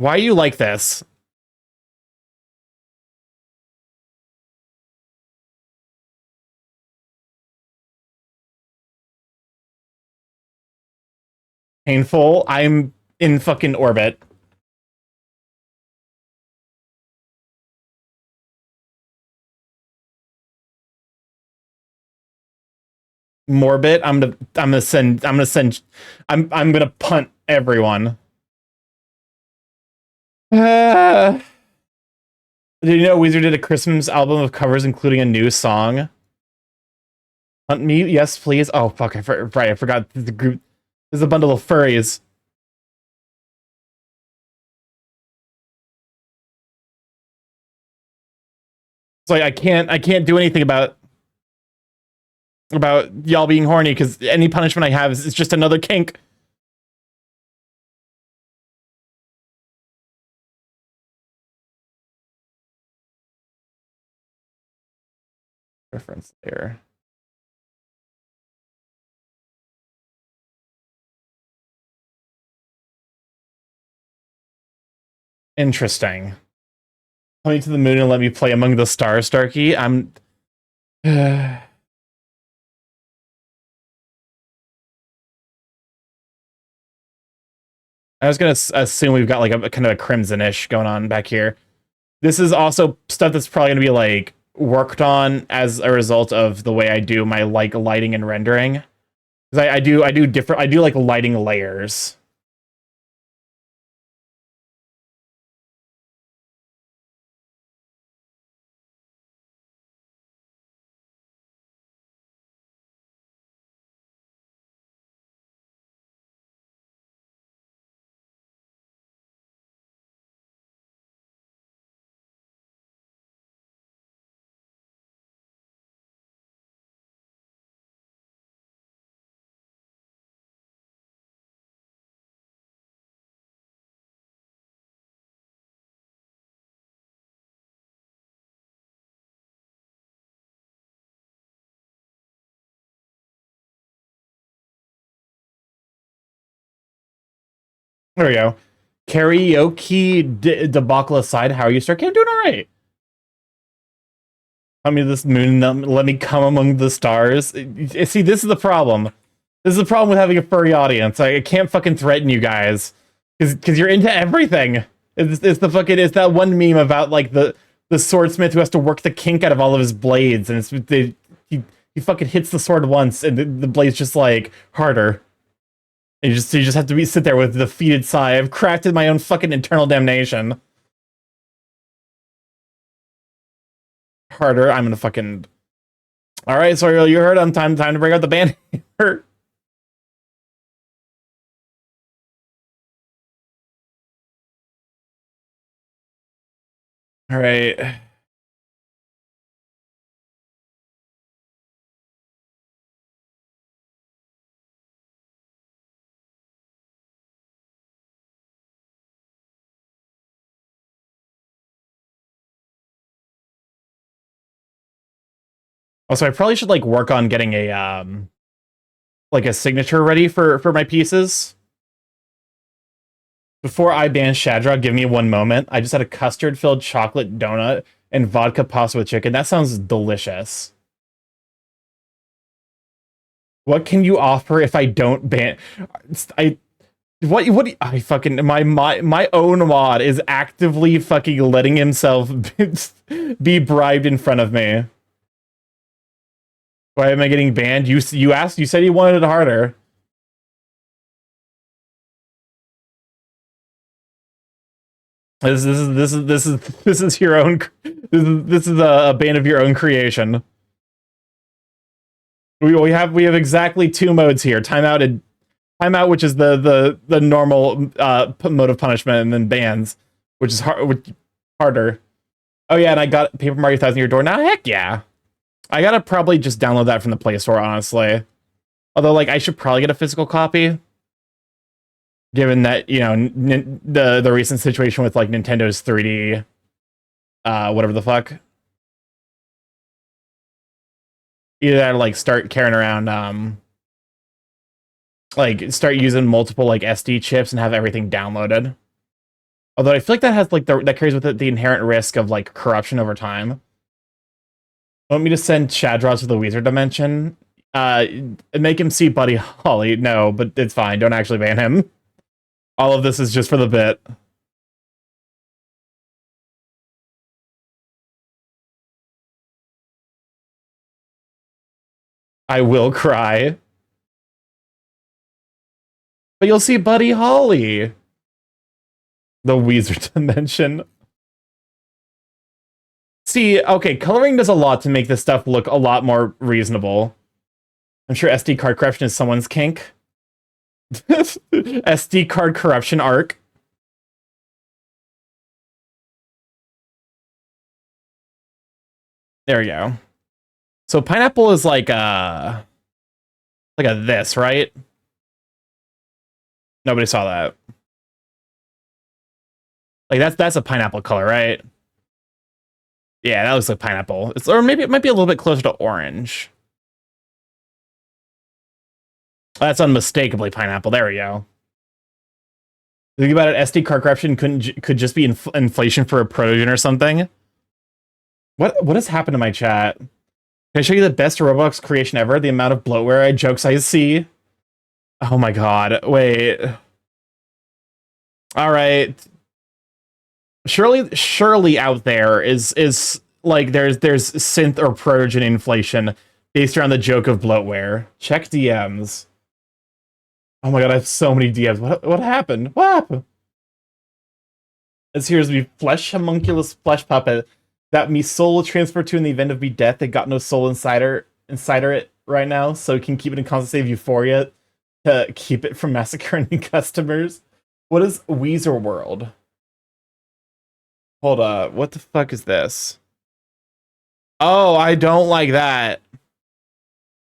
Why are you like this? Painful. I'm in fucking orbit. Morbid. I'm gonna punt everyone. Did you know Weezer did a Christmas album of covers including a new song? Hunt me? Yes, please. Oh fuck! I forgot the group. There's a bundle of furries. So I can't do anything about y'all being horny because any punishment I have is just another kink. Reference there. Interesting. Coming to the moon and let me play among the stars, Starky. I'm. I was gonna assume we've got like a kind of a crimson-ish going on back here. This is also stuff that's probably gonna be like worked on as a result of the way I do my like lighting and rendering. Because I do like lighting layers. There we go. Karaoke debacle aside, how are you, Starky? I'm doing all right. I mean, this moon, let me come among the stars. See, this is the problem. This is the problem with having a furry audience. I can't fucking threaten you guys because you're into everything. It's that one meme about like the swordsmith who has to work the kink out of all of his blades, and he fucking hits the sword once, and the blade's just like harder. And you just have to sit there with the defeated sigh. I've crafted my own fucking internal damnation. Harder. I'm gonna fucking. All right, so you heard. I'm time to bring out the band. All right. Also, I probably should like work on getting a like a signature ready for my pieces. Before I ban Shadrach, give me one moment. I just had a custard-filled chocolate donut and vodka pasta with chicken. That sounds delicious. What can you offer if I don't ban? I fucking my own mod is actively fucking letting himself be bribed in front of me. Why am I getting banned? You asked. You said you wanted it harder. This is your own. This is a ban of your own creation. We have exactly two modes here: timeout, which is the normal mode of punishment, and then bans, which is harder. Oh yeah, and I got Paper Mario 1000 Year Door now. Heck yeah, I gotta probably just download that from the Play Store, honestly. Although, like, I should probably get a physical copy, given that, you know, the recent situation with like Nintendo's 3D, whatever the fuck. Either that or like start carrying around, like start using multiple like SD chips and have everything downloaded. Although I feel like that has like that carries with it the inherent risk of like corruption over time. Want me to send Shadraw to the Weezer dimension? Make him see Buddy Holly. No, but it's fine. Don't actually ban him. All of this is just for the bit. I will cry. But you'll see Buddy Holly. The Weezer dimension. See, okay, coloring does a lot to make this stuff look a lot more reasonable. I'm sure SD card corruption is someone's kink. SD card corruption arc. There we go. So pineapple is like a this, right? Nobody saw that. Like that's a pineapple color, right? Yeah, that looks like pineapple. Or maybe it might be a little bit closer to orange. That's unmistakably pineapple. There we go. Think about it, SD card corruption could just be inflation for a protogen or something. What has happened to my chat? Can I show you the best Roblox creation ever? The amount of bloatware jokes I see. Oh my god. Wait. All right. Surely out there is like there's synth or protogen inflation based around the joke of bloatware. Check DMs. Oh my god, I have so many DMs. What happened? What happened? As here's me flesh homunculus flesh puppet that me soul transfer to in the event of me death. They got no soul insider it right now, so we can keep it in constant state of euphoria to keep it from massacring customers. What is Weezer World? Hold up, what the fuck is this? Oh, I don't like that.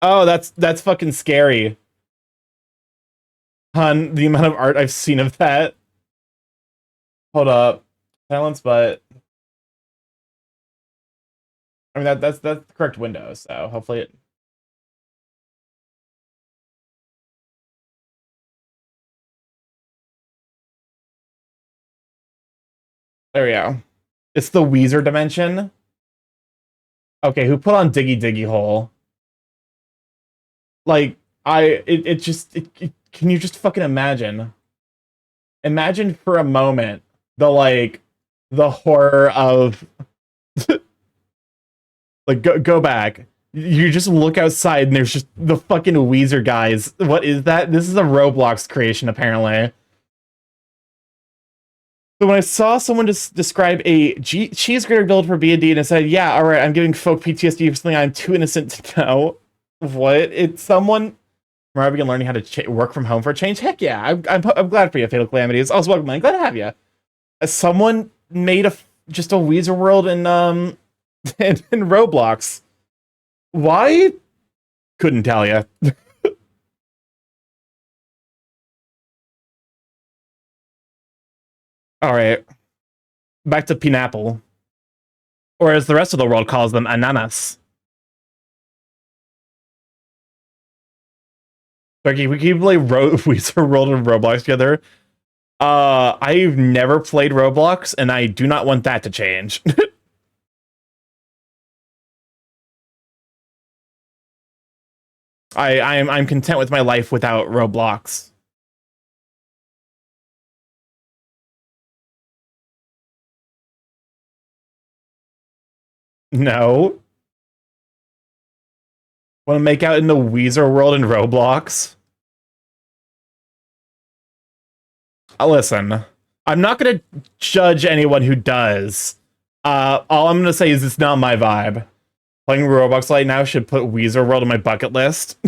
Oh, that's fucking scary. Hun, the amount of art I've seen of that. Hold up. Silence, but I mean that's the correct window, so hopefully it. There we go. It's the Weezer dimension. Okay, who put on Diggy Diggy Hole? Like, can you just fucking imagine? Imagine for a moment the horror of like go back. You just look outside and there's just the fucking Weezer guys. What is that? This is a Roblox creation apparently. So when I saw someone just describe a cheese grater build for B&D and I said, yeah, all right, I'm giving folk PTSD for something I'm too innocent to know. What? It's someone from and learning how to work from home for a change. Heck yeah, I'm glad for you, Fatal Calamities. Also, welcome, man. Glad to have you. Someone made just a Weezer world in in Roblox. Why? Couldn't tell you. All right, back to pineapple, or as the rest of the world calls them, ananas. Okay, we can play Weezer World and Roblox together. I've never played Roblox, and I do not want that to change. I'm content with my life without Roblox. No. Want to make out in the Weezer World in Roblox? Listen, I'm not going to judge anyone who does. All I'm going to say is it's not my vibe. Playing Roblox right now should put Weezer World on my bucket list.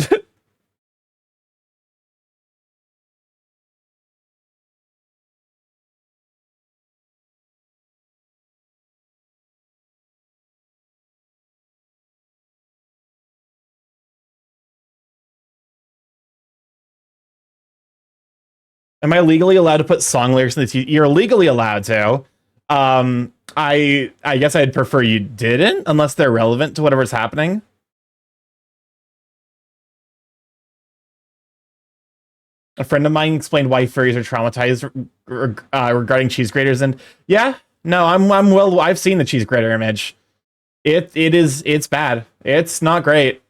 Am I legally allowed to put song lyrics in the TV? You're legally allowed to. I guess I'd prefer you didn't, unless they're relevant to whatever's happening. A friend of mine explained why furries are traumatized regarding cheese graters, and yeah, no, I'm well. I've seen the cheese grater image. It's bad. It's not great.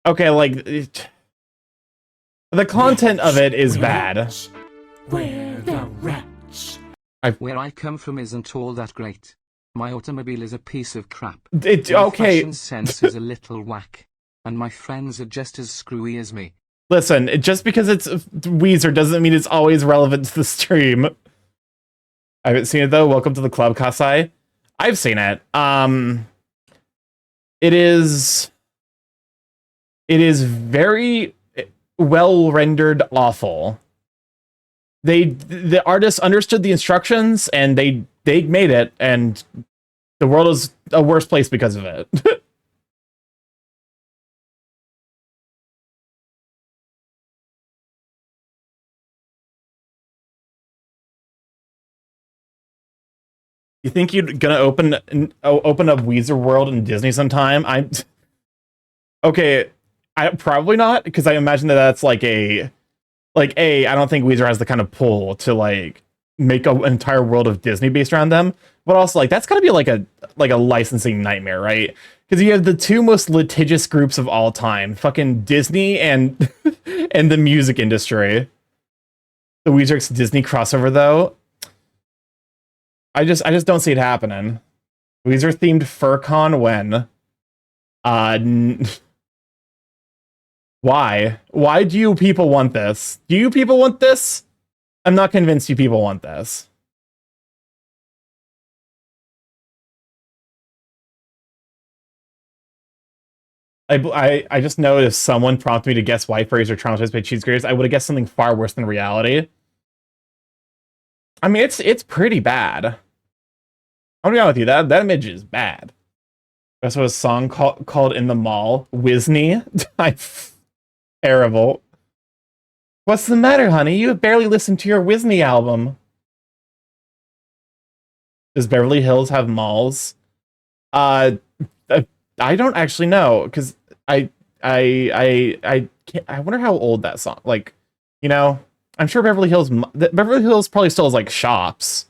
Okay, like the content of it is bad. We're the wretch. Where I come from isn't all that great. My automobile is a piece of crap. It My okay. fashion sense is a little whack. And my friends are just as screwy as me. Listen, just because it's Weezer doesn't mean it's always relevant to the stream. I haven't seen it though. Welcome to the club, Kasai. I've seen it. It is very well rendered awful. The artists understood the instructions and they made it, and the world is a worse place because of it. You think you're gonna open up Weezer World in Disney sometime? Okay. I probably not, because I imagine that's like I don't think Weezer has the kind of pull to like make an entire world of Disney based around them. But also, like, that's gotta be like a licensing nightmare, right? Because you have the two most litigious groups of all time, fucking Disney and and the music industry. The Weezer x Disney crossover, though. I just don't see it happening. Weezer themed FurCon when? Why? Why do you people want this? Do you people want this? I'm not convinced you people want this. I just know if someone prompted me to guess why furries are traumatized by cheese graters, I would have guessed something far worse than reality. I mean, it's pretty bad. I'm gonna be honest with you, that image is bad. There's also a song called "In the Mall." Wisney. Terrible. What's the matter, honey? You barely listened to your Wisney album. Does Beverly Hills have malls? I don't actually know, because I wonder how old that song. Like, you know, I'm sure Beverly Hills probably still has like shops.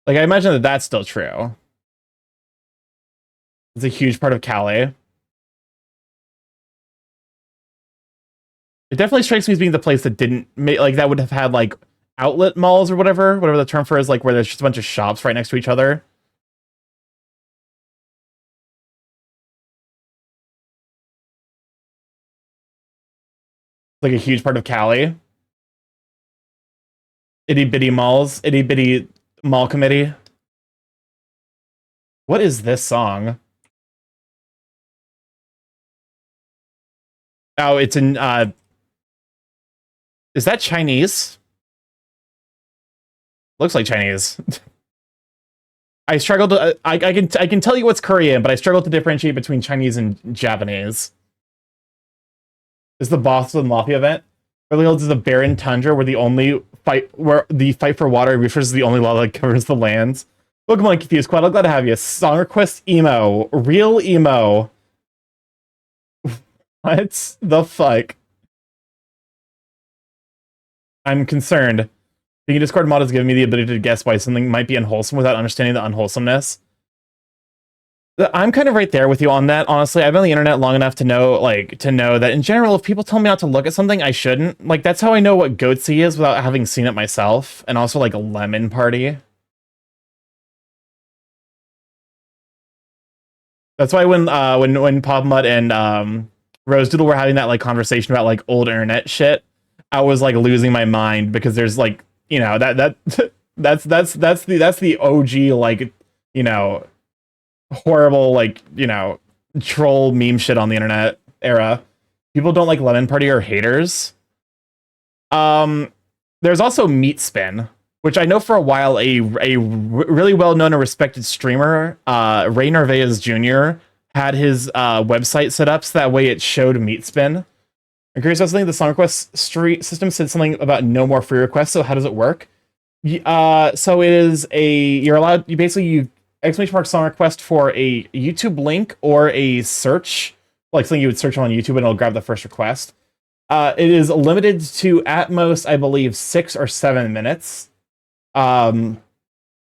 Like, I imagine that that's still true. It's a huge part of Cali. It definitely strikes me as being the place that didn't make, like, that would have had like outlet malls or whatever the term for is, like, where there's just a bunch of shops right next to each other. Like a huge part of Cali. Itty bitty malls, itty bitty mall committee. What is this song? Oh, it's in is that Chinese? Looks like Chinese. I struggle to I can tell you what's Korean, but I struggle to differentiate between Chinese and Japanese. This is the Boston Mafia event. Beverly Hills is a barren tundra where the fight for water is the only law that covers the lands. Welcome on Confused Squad. I'm glad to have you. Song request emo. Real emo. What the fuck? I'm concerned. The Discord mod has given me the ability to guess why something might be unwholesome without understanding the unwholesomeness. I'm kind of right there with you on that, honestly. I've been on the internet long enough to know that in general, if people tell me not to look at something, I shouldn't. Like, that's how I know what goatse is without having seen it myself. And also, like, a lemon party. That's why when Pop Mud and Rose Doodle were having that like conversation about like old internet shit, I was like losing my mind, because there's like, you know, that's the OG, like, you know, horrible, like, you know, troll meme shit on the internet era. People don't like Lemon Party or haters. There's also Meat Spin, which I know for a while a really well-known and respected streamer, Ray Narvaez Jr., had his website set up so that way it showed Meat Spin. I'm curious about something. The song request street system said something about no more free requests, so how does it work? So it is you exclamation mark song request for a YouTube link or a search, like something you would search on YouTube and it'll grab the first request. It is limited to at most, I believe, 6 or 7 minutes. And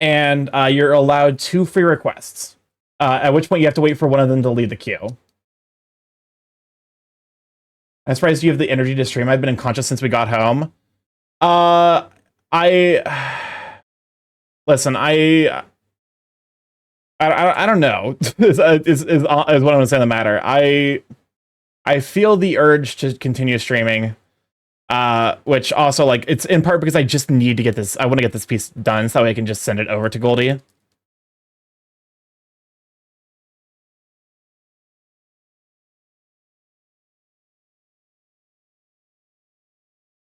you're allowed 2 free requests. At which point you have to wait for one of them to leave the queue. I'm surprised you have the energy to stream. I've been unconscious since we got home. Listen, I don't know. is what I'm gonna say on the matter. I feel the urge to continue streaming, which also, like, it's in part because I just need to get this. I want to get this piece done so I can just send it over to Goldie.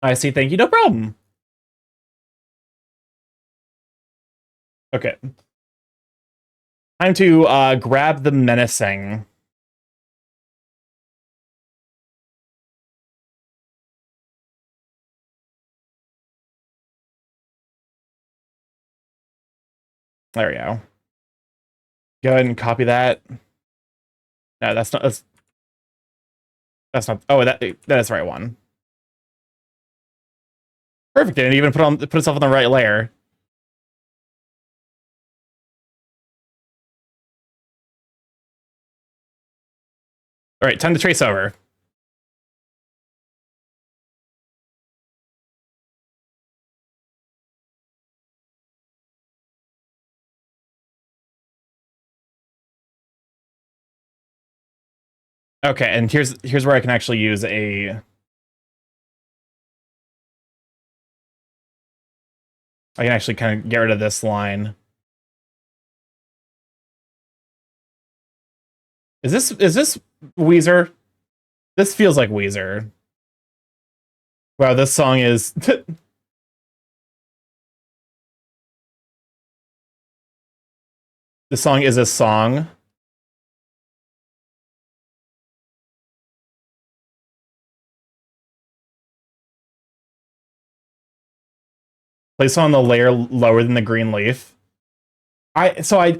I see. Thank you. No problem. Okay. Time to grab the menacing. There we go. Go ahead and copy that. No, that's not. That's not. Oh, that is the right one. Perfect. Didn't even put itself on the right layer. All right, time to trace over. Okay, and here's where I can actually use a. I can actually kind of get rid of this line. Is this Weezer? This feels like Weezer. Wow, this song is. The song is a song. Place on the layer lower than the green leaf. I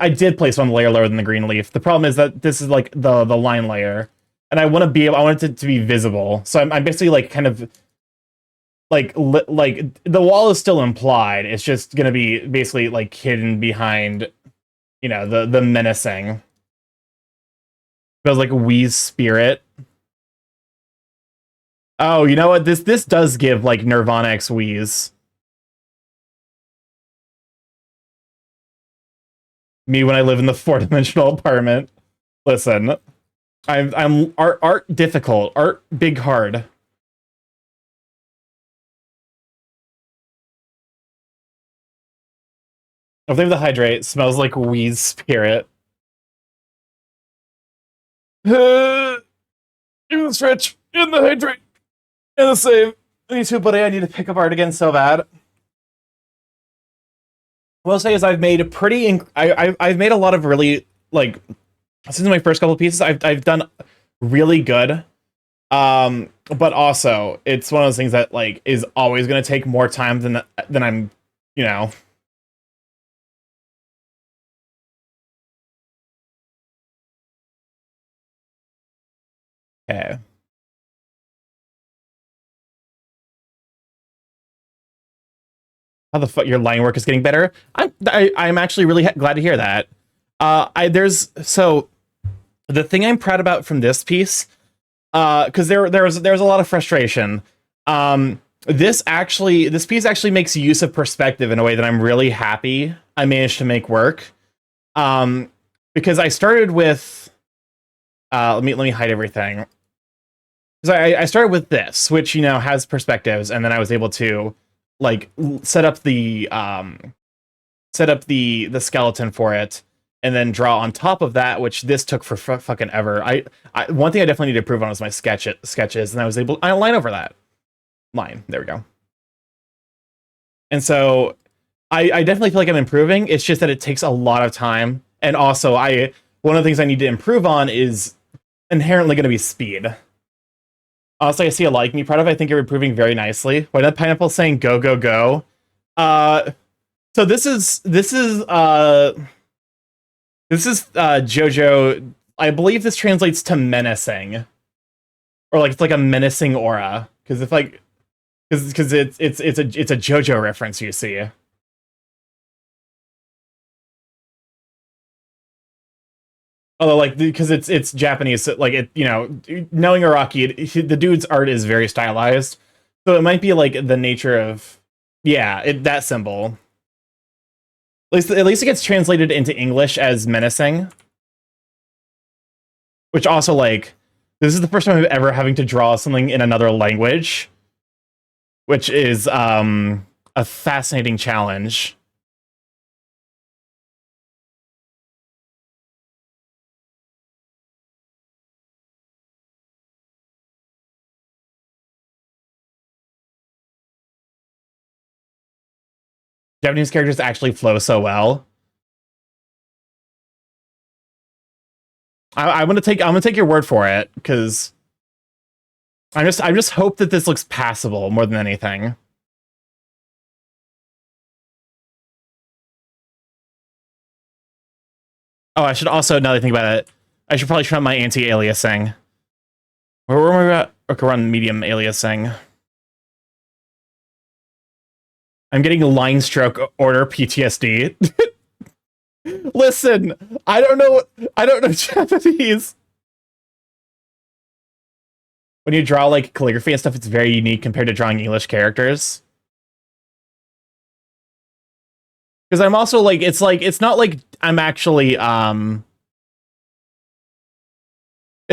did place on the layer lower than the green leaf. The problem is that this is like the line layer, and I want it to be visible. So I'm basically like kind of like the wall is still implied. It's just gonna be basically like hidden behind, you know, the menacing. Feels like Wheeze spirit. Oh, you know what? This does give like Nirvana X Wheeze. Me when I live in the 4-dimensional apartment. Listen, I'm art difficult, art big hard. I believe the hydrate smells like Wheeze spirit. In the stretch, in the hydrate, in the save. Me too, buddy. I need to pick up art again so bad. What I'll say is I've made a pretty. I've made a lot of really, like, since my first couple of pieces. I've done really good. But also it's one of those things that like is always going to take more time than I'm, you know. Okay. How the fuck your line work is getting better? I'm actually really glad to hear that. So the thing I'm proud about from this piece, because there's a lot of frustration. This piece actually makes use of perspective in a way that I'm really happy I managed to make work. Because I started with, let me hide everything. Because I started with this, which, you know, has perspectives, and then I was able to like set up the skeleton for it, and then draw on top of that, which this took for fucking ever. One thing I definitely need to improve on was my sketches, and I line over that line. There we go. And so I definitely feel like I'm improving. It's just that it takes a lot of time, and also one of the things I need to improve on is inherently going to be speed. Honestly, I see a like me proud of. I think you're improving very nicely. Why that pineapple saying go go go? So this is Jojo. I believe this translates to menacing, or like it's like a menacing aura. Because if like, because it's a JoJo reference, you see. Although, like, because it's Japanese, so, like it, knowing Araki, the dude's art is very stylized, so it might be like the nature of, yeah, that symbol. At least it gets translated into English as menacing, which also like this is the first time I'm ever having to draw something in another language, which is a fascinating challenge. Japanese characters actually flow so well. I'm gonna take your word for it, because I just hope that this looks passable more than anything. Oh, I should also, now that I think about it, I should probably try my anti-aliasing. Where were we at? Okay, we're on medium aliasing. I'm getting line stroke order PTSD. Listen, I don't know Japanese. When you draw like calligraphy and stuff, it's very unique compared to drawing English characters. Because I'm also like, it's not like I'm actually it's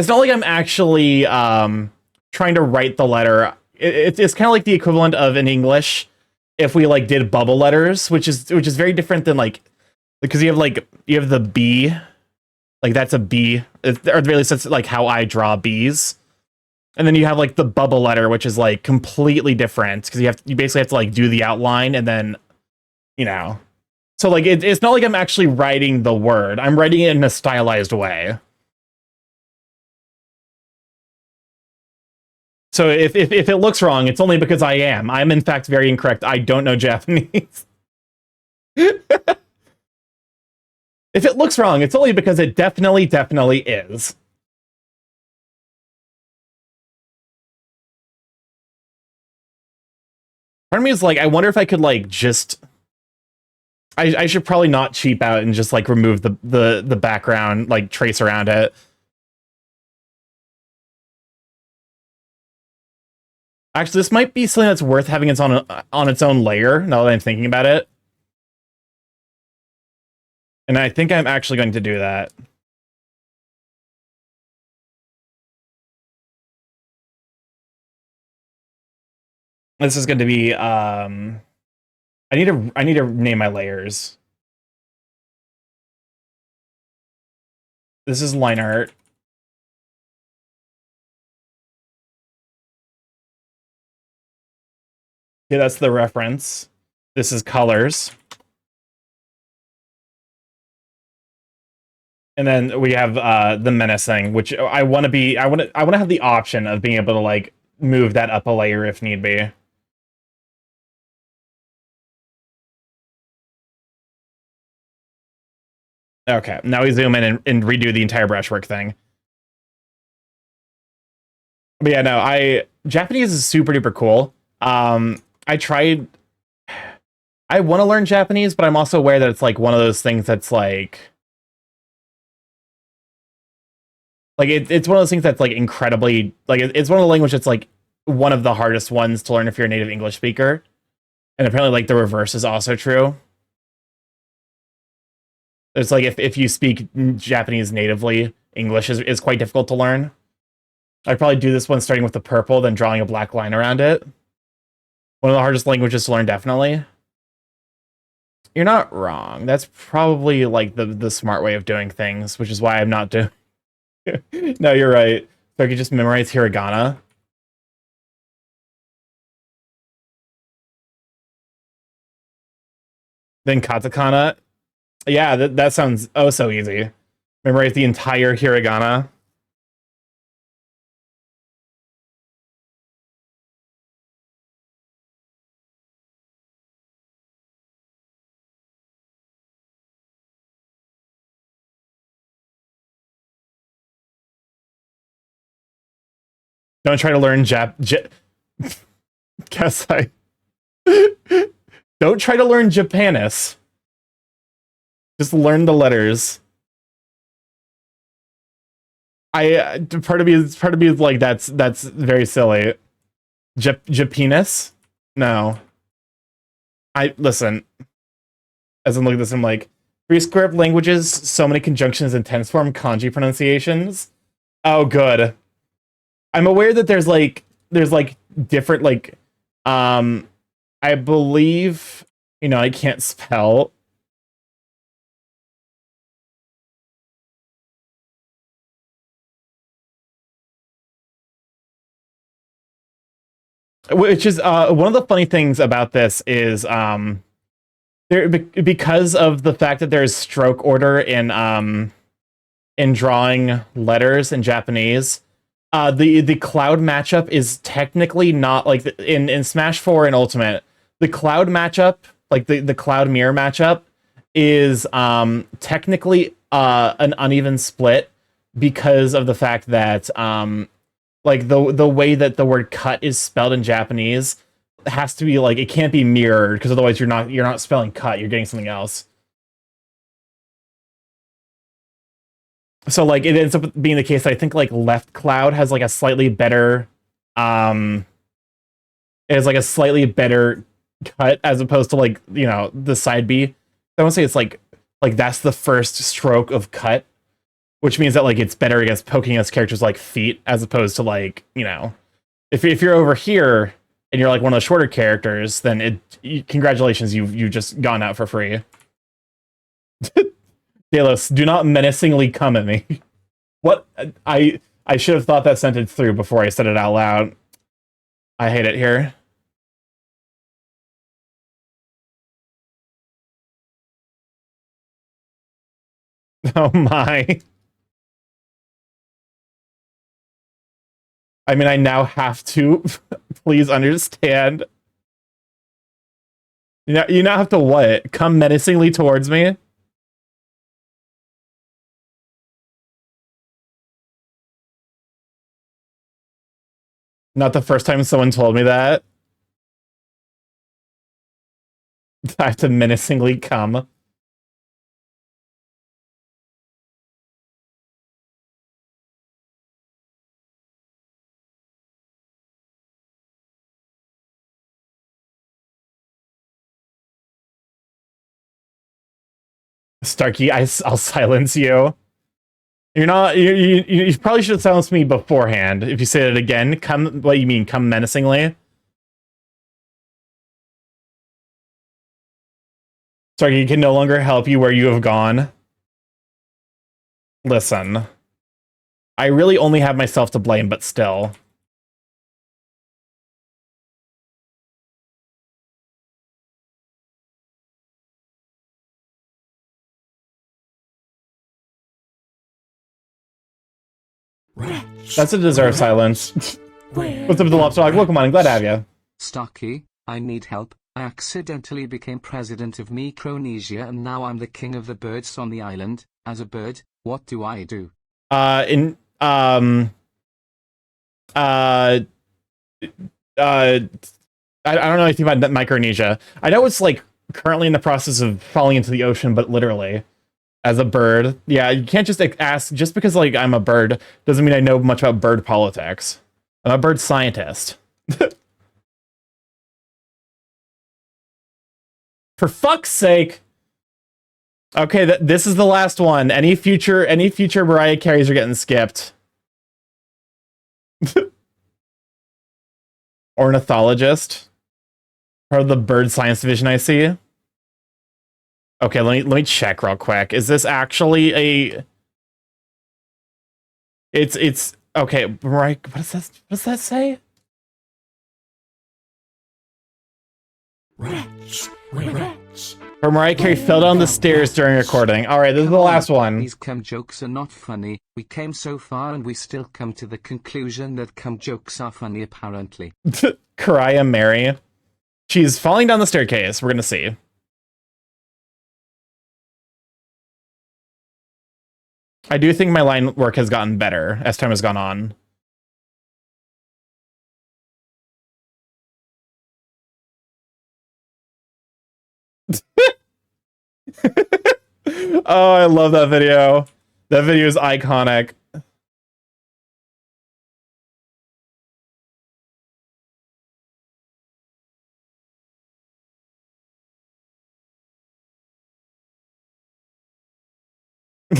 not like I'm actually trying to write the letter. It's kind of like the equivalent of in English if we like did bubble letters, which is very different than like, because you have the B, like that's a B, or at the very least that's like how I draw B's. And then you have like the bubble letter, which is like completely different because you basically have to like do the outline and then, so like it's not like I'm actually writing the word. I'm writing it in a stylized way. So if it looks wrong, it's only because I am. I'm in fact very incorrect. I don't know Japanese. If it looks wrong, it's only because it definitely is. Part of me is like, I wonder if I could like just. I should probably not cheap out and just like remove the background, like trace around it. Actually, this might be something that's worth having on its own layer, now that I'm thinking about it. And I think I'm actually going to do that. This is going to be I need to name my layers. This is line art. Okay, that's the reference. This is colors. And then we have the menacing, which I want to have the option of being able to like move that up a layer if need be. Okay, now we zoom in and redo the entire brushwork thing. But yeah, no, Japanese is super duper cool. I tried. I want to learn Japanese, but I'm also aware that it's like one of those things that's like it's one of those things that's like incredibly like it's one of the languages that's like one of the hardest ones to learn if you're a native English speaker, and apparently like the reverse is also true. It's like if you speak Japanese natively, English is quite difficult to learn. I'd probably do this one starting with the purple, then drawing a black line around it. One of the hardest languages to learn, definitely. You're not wrong. That's probably like the smart way of doing things, which is why I'm not doing. No, you're right. So I could just memorize hiragana. Then katakana. Yeah, that sounds oh so easy. Memorize the entire hiragana. Don't try to learn guess I. Don't try to learn Japanese. Just learn the letters. Part of me is like that's very silly. Japanese? No. Listen. As I'm looking at this, I'm like, free script languages, so many conjunctions and tense form kanji pronunciations. Oh, good. I'm aware that there's different I believe, I can't spell. Which is one of the funny things about this is because of the fact that there's stroke order in drawing letters in Japanese. The cloud matchup is technically not like in Smash 4 and Ultimate. The cloud matchup, like the cloud mirror matchup, is technically an uneven split because of the fact that like the way that the word cut is spelled in Japanese has to be like, it can't be mirrored because otherwise you're not spelling cut, you're getting something else. So like it ends up being the case that I think like left cloud has like a slightly better it has like a slightly better cut as opposed to like, the side B. I won't say it's like that's the first stroke of cut, which means that like it's better against poking against characters like feet as opposed to like, if you're over here and you're like one of the shorter characters, then congratulations, you've just gone out for free. Delos, do not menacingly come at me. What? I should have thought that sentence through before I said it out loud. I hate it here. Oh my. I mean, I now have to. Please understand. You now have to what? Come menacingly towards me? Not the first time someone told me that. I have to menacingly come. Starky, I'll silence you. You're not. You probably should have silenced me beforehand. If you say it again, come. What you mean? Come menacingly. Starky can no longer help you where you have gone. Listen, I really only have myself to blame, but still. That's a deserved silence. What's up with the lobster dog? Welcome on, glad to have you. Starky, I need help. I accidentally became president of Micronesia and now I'm the king of the birds on the island. As a bird, what do I do? I don't know anything about Micronesia. I know it's like currently in the process of falling into the ocean, but literally. As a bird. Yeah, you can't just ask, just because like I'm a bird doesn't mean I know much about bird politics. I'm a bird scientist. For fuck's sake. Okay, this is the last one. Any future Mariah Careys are getting skipped. Ornithologist. Part of the bird science division, I see. Okay, let me check real quick. Is this actually a? It's okay. Right? What does that say? Wretch. Or Mariah Carey fell down the stairs during recording. All right, this is the last one. These cum jokes are not funny. We came so far and we still come to the conclusion that cum jokes are funny apparently. Karaya Mary. She's falling down the staircase. We're gonna see. I do think my line work has gotten better as time has gone on. Oh, I love that video. That video is iconic.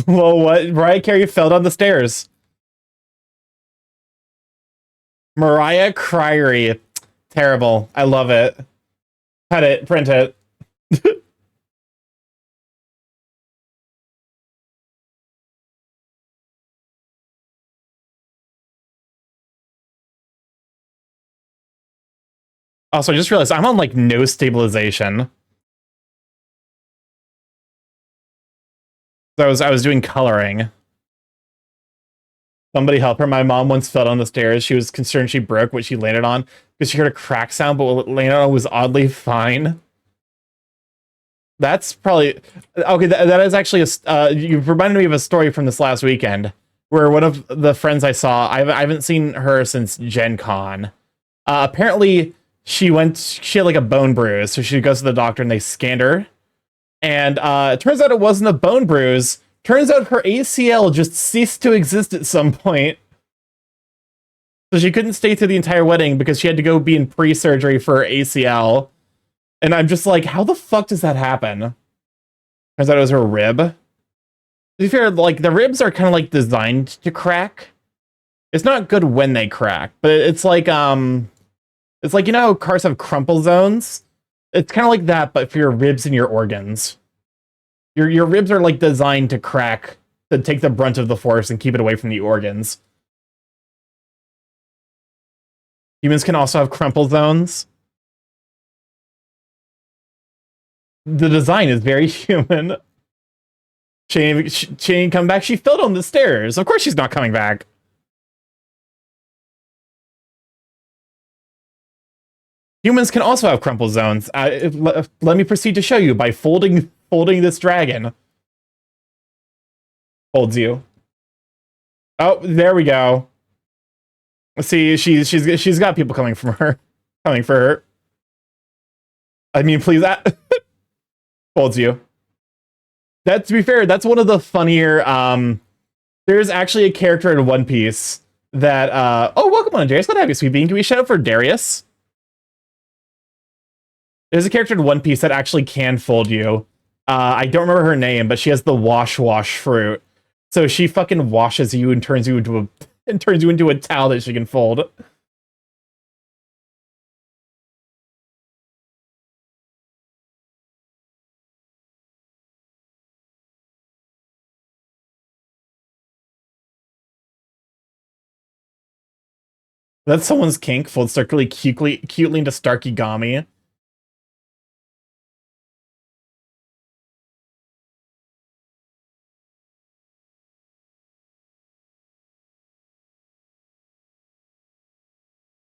Well, what? Mariah Carey fell down the stairs. Mariah Criery. Terrible. I love it. Cut it. Print it. Also, I just realized I'm on, like, no stabilization. So I was doing coloring. Somebody help her. My mom once fell down the stairs. She was concerned she broke what she landed on because she heard a crack sound, but what landed on was oddly fine. That's probably... Okay, that is actually you reminded me of a story from this last weekend where one of the friends I saw, I haven't seen her since Gen Con. Apparently, she had like a bone bruise, so she goes to the doctor and they scanned her. And it turns out it wasn't a bone bruise. Turns out her ACL just ceased to exist at some point. So she couldn't stay through the entire wedding because she had to go be in pre-surgery for her ACL. And I'm just like, how the fuck does that happen? Turns out it was her rib. To be fair, like, the ribs are kind of like designed to crack. It's not good when they crack, but it's like, you know how cars have crumple zones? It's kind of like that, but for your ribs and your organs. Your ribs are, like, designed to crack, to take the brunt of the force and keep it away from the organs. Humans can also have crumple zones. The design is very human. She ain't come back. She fell down the stairs. Of course she's not coming back. Humans can also have crumple zones. Let me proceed to show you by folding this dragon. Holds you. Oh, there we go. See, she's got people coming for her. I mean, please, that holds you. That, to be fair, that's one of the funnier. There's actually a character in One Piece that. Oh, welcome on, Darius. Glad to have you, sweet bean. Can we shout out for Darius? There's a character in One Piece that actually can fold you. I don't remember her name, but she has the wash fruit. So she fucking washes you and turns you into a towel that she can fold. That's someone's kink. Fold circularly cutely into StarkyGami.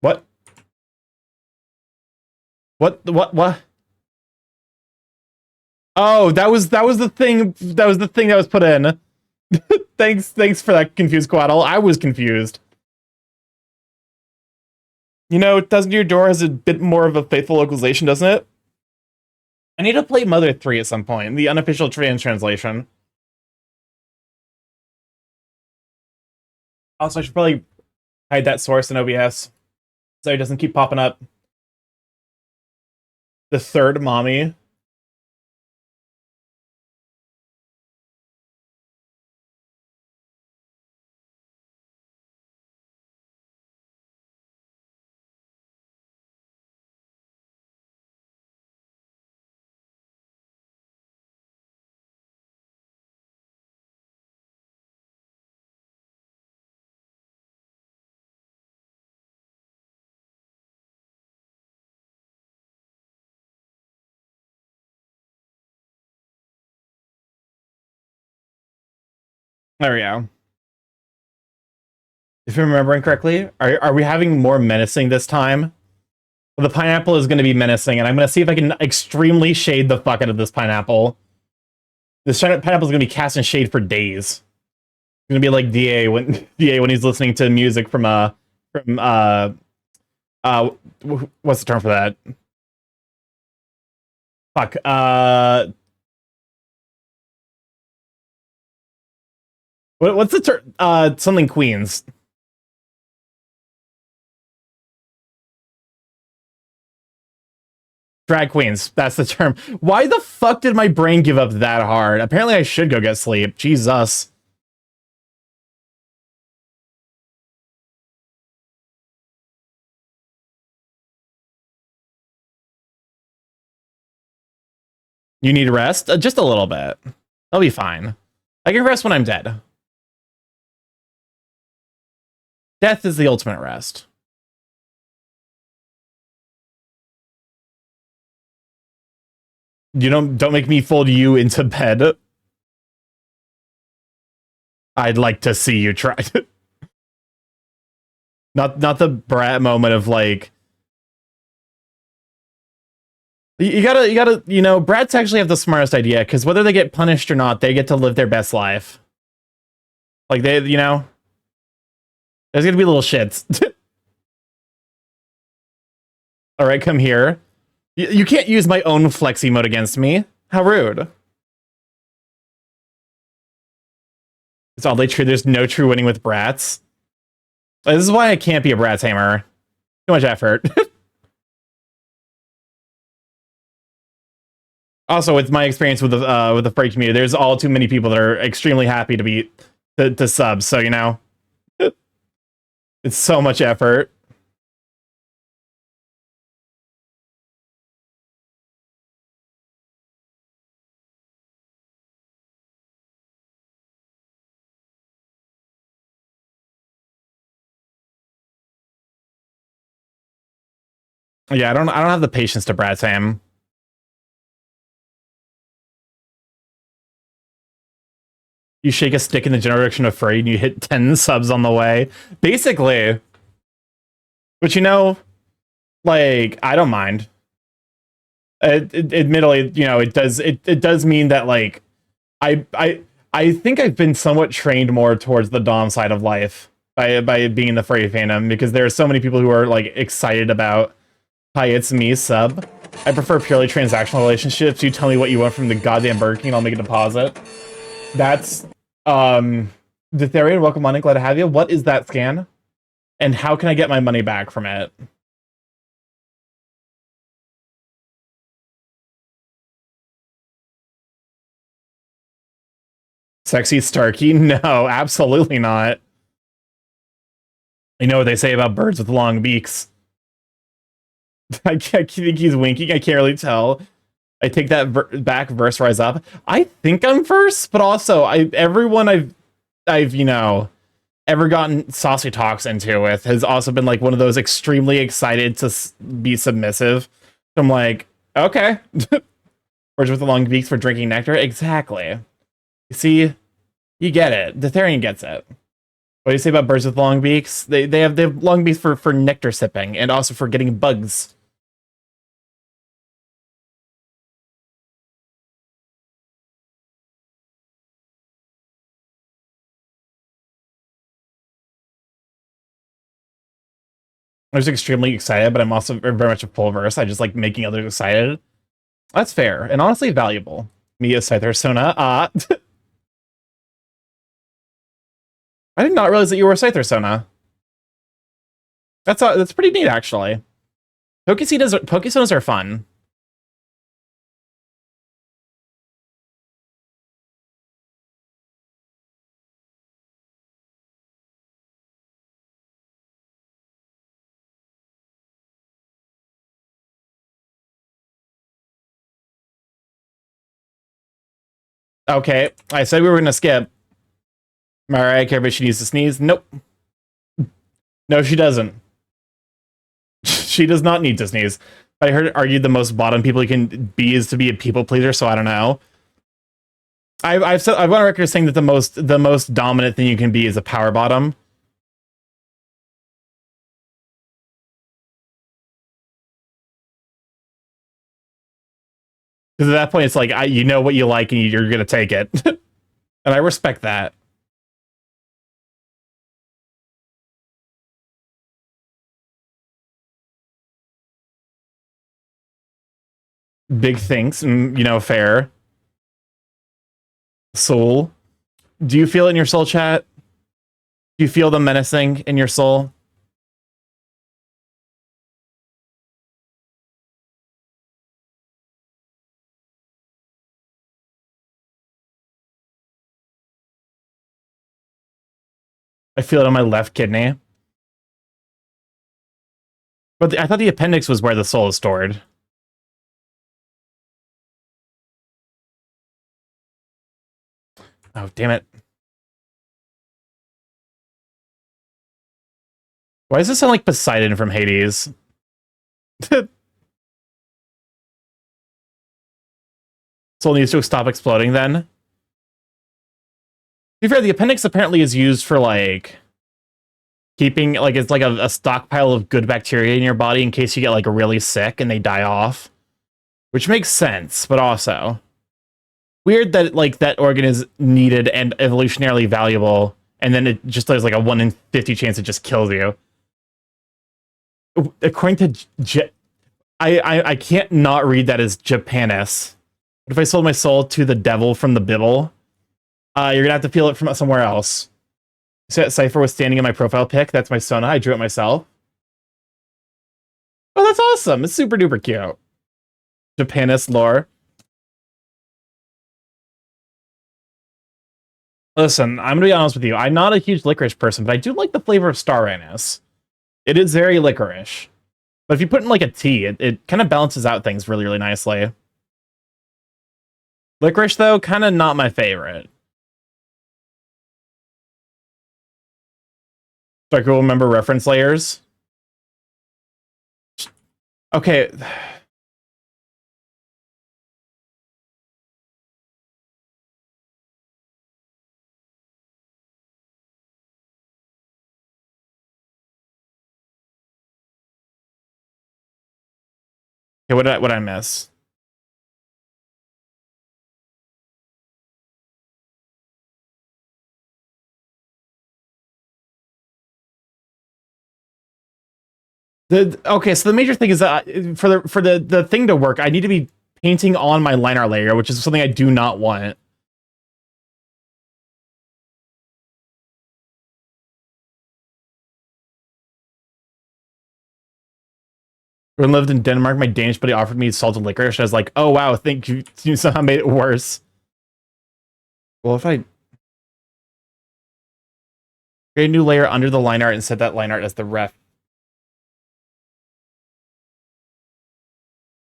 What? What? Oh, that was the thing. That was the thing that was put in. Thanks for that, confused Quaddle. I was confused. You know, Doesn't Your Door has a bit more of a faithful localization, doesn't it? I need to play Mother 3 at some point, the unofficial translation. Also, I should probably hide that source in OBS so it doesn't keep popping up. The third mommy. There we go. If I'm remembering correctly, are we having more menacing this time? The pineapple is going to be menacing, and I'm going to see if I can extremely shade the fuck out of this pineapple. This pineapple is going to be casting shade for days. It's going to be like DA when he's listening to music from what's the term for that? Fuck. What's the term? Something queens. Drag queens. That's the term. Why the fuck did my brain give up that hard? Apparently I should go get sleep. Jesus. You need rest? Just a little bit. I'll be fine. I can rest when I'm dead. Death is the ultimate rest. You don't make me fold you into bed. I'd like to see you try. not the brat moment of like, you gotta, you know, brats actually have the smartest idea, because whether they get punished or not, they get to live their best life. Like they, you know, there's gonna be little shits. All right, come here. You can't use my own flex emote against me. How rude. It's oddly true. There's no true winning with brats. This is why I can't be a brat tamer. Too much effort. Also, with my experience with the furry community, there's all too many people that are extremely happy to be to sub. So you know, it's so much effort. Yeah, I don't have the patience to brat tame. You shake a stick in the general direction of furry and you hit 10 subs on the way. Basically. But you know, like, I don't mind. Admittedly, you know, it does mean that, like, I think I've been somewhat trained more towards the dom side of life by being in the furry fandom, because there are so many people who are like excited about hi, it's me, sub. I prefer purely transactional relationships. You tell me what you want from the goddamn Burger King, I'll make a deposit. That's Ditherian, welcome on and glad to have you. What is that scan? And how can I get my money back from it? Sexy Starky? No, absolutely not. You know what they say about birds with long beaks. I think he's winking. I can't really tell. I take that back. Verse rise up. I think I'm first, but also everyone I've you know ever gotten saucy talks into with has also been like one of those extremely excited to be submissive. So I'm like, okay, birds with the long beaks for drinking nectar. Exactly. You see, you get it. The Therian gets it. What do you say about birds with long beaks? They have long beaks for nectar sipping and also for getting bugs. I was extremely excited, but I'm also very much a pulverse. I just like making others excited. That's fair and honestly valuable. Me as Scythersona. I did not realize that you were a Scythersona. That's pretty neat, actually. Pokesonas are fun. Okay, I said we were gonna skip. Mariah Carey, she needs to sneeze. Nope. No, she doesn't. She does not need to sneeze. I heard it argued the most bottom people you can be is to be a people pleaser, so I don't know. I've said I've on record saying that the most dominant thing you can be is a power bottom. Because at that point, it's like you know what you like and you're gonna take it, and I respect that. Big thanks, and you know, fair. Soul. Do you feel it in your soul, chat? Do you feel the menacing in your soul? I feel it on my left kidney. But I thought the appendix was where the soul is stored. Oh, damn it. Why does this sound like Poseidon from Hades? Soul needs to stop exploding then. To be fair, the appendix apparently is used for, like, keeping, like, it's like a stockpile of good bacteria in your body in case you get, like, really sick and they die off. Which makes sense, but also weird that, like, that organ is needed and evolutionarily valuable, and then it just has, like, a 1 in 50 chance it just kills you. According to I can't not read that as Japanese. What if I sold my soul to the devil from the Bible? You're gonna have to feel it from somewhere else. Cypher was standing in my profile pic. That's my Sona. I drew it myself. Oh, that's awesome. It's super duper cute. Japanese lore. Listen, I'm gonna be honest with you. I'm not a huge licorice person, but I do like the flavor of star anise. It is very licorice. But if you put in like a tea, it kind of balances out things really, really nicely. Licorice, though, kind of not my favorite. Starky will remember reference layers. Okay. Okay, what did I miss? Okay, so the major thing is that for the thing to work, I need to be painting on my liner layer, which is something I do not want. When I lived in Denmark, my Danish buddy offered me salted licorice. I was like, oh wow, thank you. You somehow made it worse. Well, if I create a new layer under the line art and set that line art as the ref.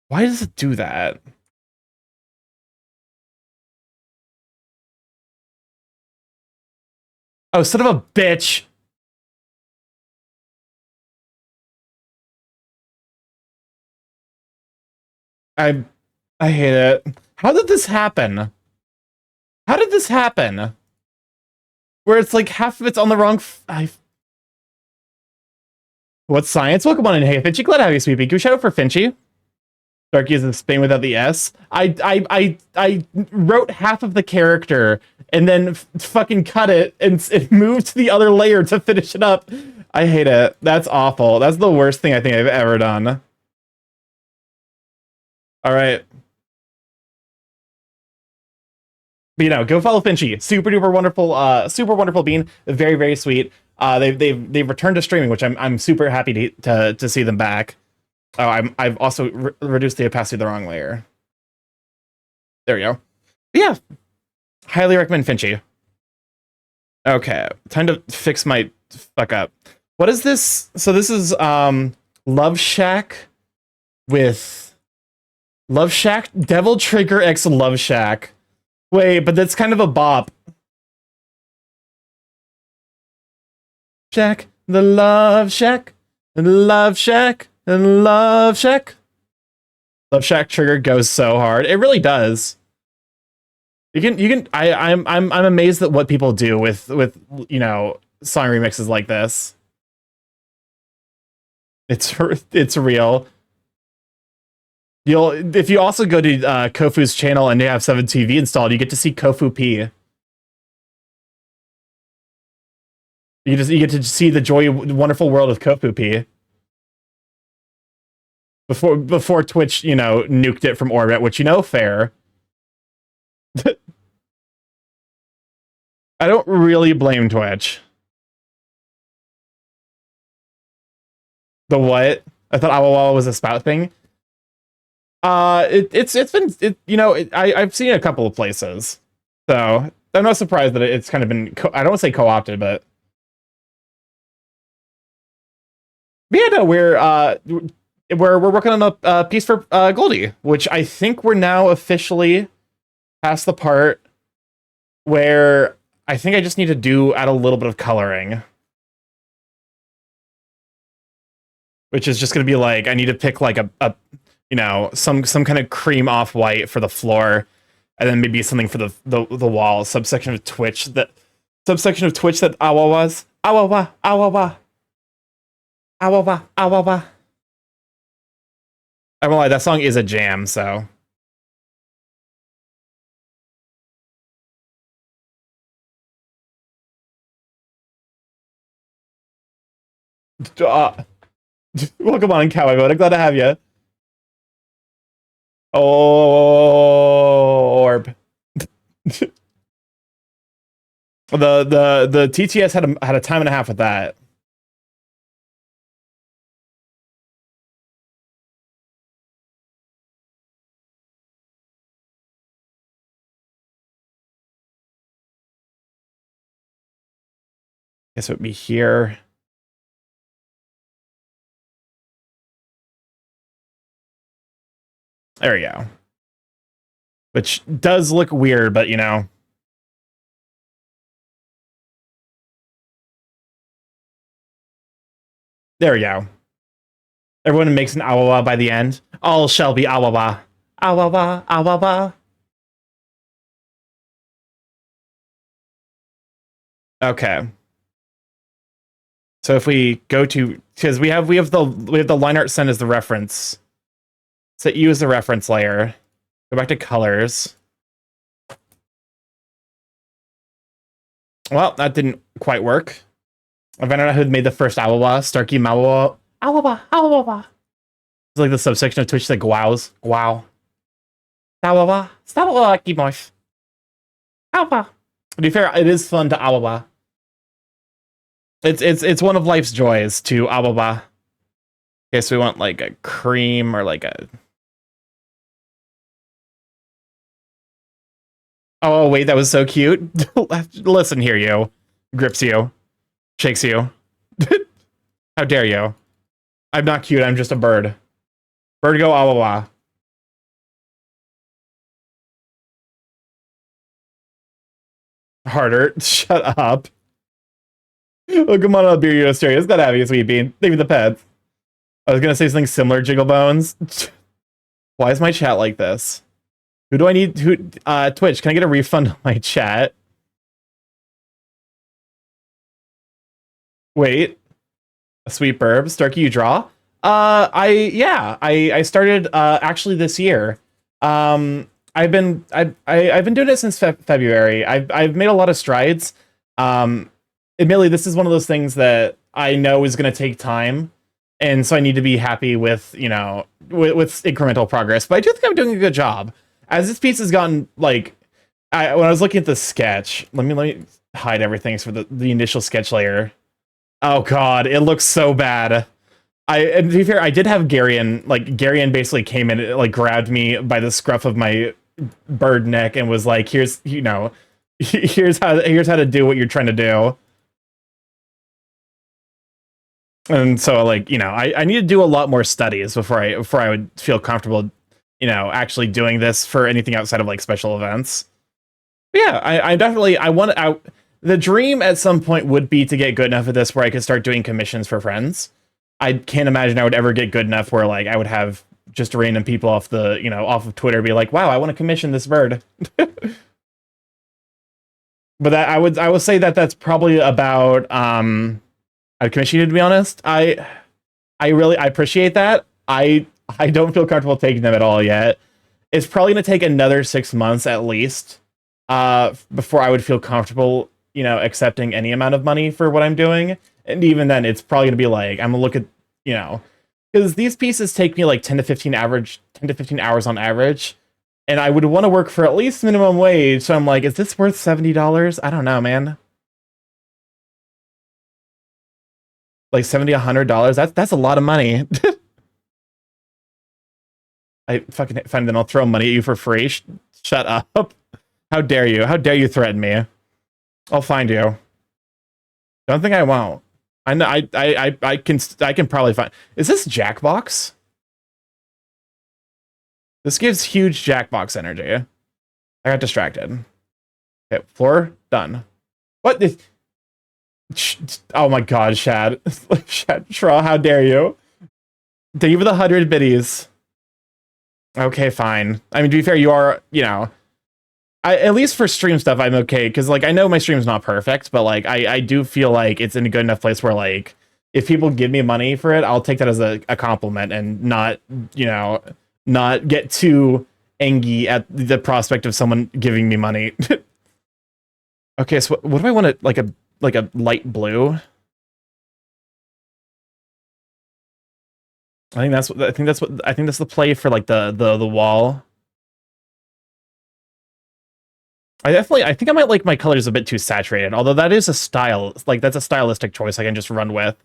Why does it do that? Oh, son of a bitch. I hate it. How did this happen? How did this happen? Where it's like half of it's on the wrong. What's science? Welcome on in. Hey, Finchy. Glad to have you, Sweepy. Can we shout out for Finchy? Starky is in Spain without the S. I wrote half of the character and then fucking cut it and it moved to the other layer to finish it up. I hate it. That's awful. That's the worst thing I think I've ever done. All right. But, you know, go follow Finchy. Super duper wonderful bean. Very, very sweet. They've returned to streaming, which I'm super happy to see them back. Oh, I've also reduced the opacity of the wrong layer. There we go. But yeah, highly recommend Finchy. Okay, time to fix my fuck up. What is this? So this is Love Shack with Love Shack Devil Trigger X Love Shack. Wait, but that's kind of a bop. Shack, the Love Shack, the Love Shack. And Love Shack. Love Shack trigger goes so hard. It really does. I'm amazed at what people do with you know, song remixes like this. It's real. If you also go to Kofu's channel and they have 7TV installed, you get to see Kofu P. You get to see the wonderful world of Kofu P. Before Twitch, you know, nuked it from orbit, which, you know, fair. I don't really blame Twitch. The what? I thought Awawa was a spout thing. It's been I've seen it a couple of places, so I'm not surprised that it's kind of been I don't want to say co-opted, but yeah, no, we're working on a piece for Goldie, which I think we're now officially past the part where I think I just need to add a little bit of coloring. Which is just going to be like, I need to pick like a some kind of cream off white for the floor, and then maybe something for the wall. Subsection of Twitch that Awawa. I won't lie, that song is a jam, so. Welcome on, Cowboy Mode. I'm glad to have you. Orb. the TTS had a time and a half with that. Guess it would be here. There we go. Which does look weird, but you know. There we go. Everyone makes an Awawa by the end. All shall be Awawa. Awawa, Awawa. Okay. So if we go to, because we have the line art send as the reference. Set U as the reference layer. Go back to colors. Well, that didn't quite work. I found out who made the first Awawa. Starky Mawawa. Awawa, Awawa. It's like the subsection of Twitch that wows. Wow. Awawa. StarkyMorph. Awawa. To be fair, it is fun to Awawa. It's one of life's joys to Awawa. Okay, so we want like a cream or like a... Oh, wait, that was so cute. Listen here, you. Grips you. Shakes you. How dare you? I'm not cute, I'm just a bird. Bird go Awawa. Harder. Shut up. Oh, come on, Beer Stereo. It's not having a sweet bean. Maybe the pets. I was gonna say something similar, Jiggle Bones. Why is my chat like this? Who do I need? Twitch, can I get a refund on my chat? Wait. A sweet burb. Starky, you draw? I started actually this year. I've been doing it since February. I've made a lot of strides. Admittedly, this is one of those things that I know is going to take time, and so I need to be happy with with incremental progress. But I do think I'm doing a good job. As this piece has gotten when I was looking at the sketch, let me hide everything for the initial sketch layer. Oh god, it looks so bad. And to be fair, I did have Garion. Garion basically came in and grabbed me by the scruff of my bird neck and was like, "Here's here's how to do what you're trying to do." And so I need to do a lot more studies before I would feel comfortable, actually doing this for anything outside of special events. But yeah, I definitely the dream at some point would be to get good enough at this where I could start doing commissions for friends. I can't imagine I would ever get good enough where I would have just random people off off of Twitter be like, "Wow, I want to commission this bird." But that I would say that's probably about I'd commission you, to be honest. I appreciate that. I don't feel comfortable taking them at all yet. It's probably gonna take another 6 months at least before I would feel comfortable, accepting any amount of money for what I'm doing. And even then, it's probably gonna be I'm gonna look at, because these pieces take me 10 to 15 hours on average. and I would want to work for at least minimum wage. So I'm like, is this worth $70? I don't know, man. Like $70, $100. That's a lot of money. I fucking find then I'll throw money at you for free. Shut up. How dare you? How dare you threaten me? I'll find you. Don't think I won't. I know I can probably find. Is this Jackbox? This gives huge Jackbox energy. I got distracted. Okay, floor done. What? Oh my god, Shad. Shad, Shra, how dare you? Thank you for the 100 biddies. Okay, fine. I mean, to be fair, you are, you know, at least for stream stuff, I'm okay, because, like, I know my stream's not perfect, but, like, I do feel like it's in a good enough place where, like, if people give me money for it, I'll take that as a compliment and not, you know, not get too angry at the prospect of someone giving me money. Okay, so what do I want to, like a light blue? I think that's the play for like the wall. I think I might like my colors a bit too saturated, although that is a style, like that's a stylistic choice I can just run with.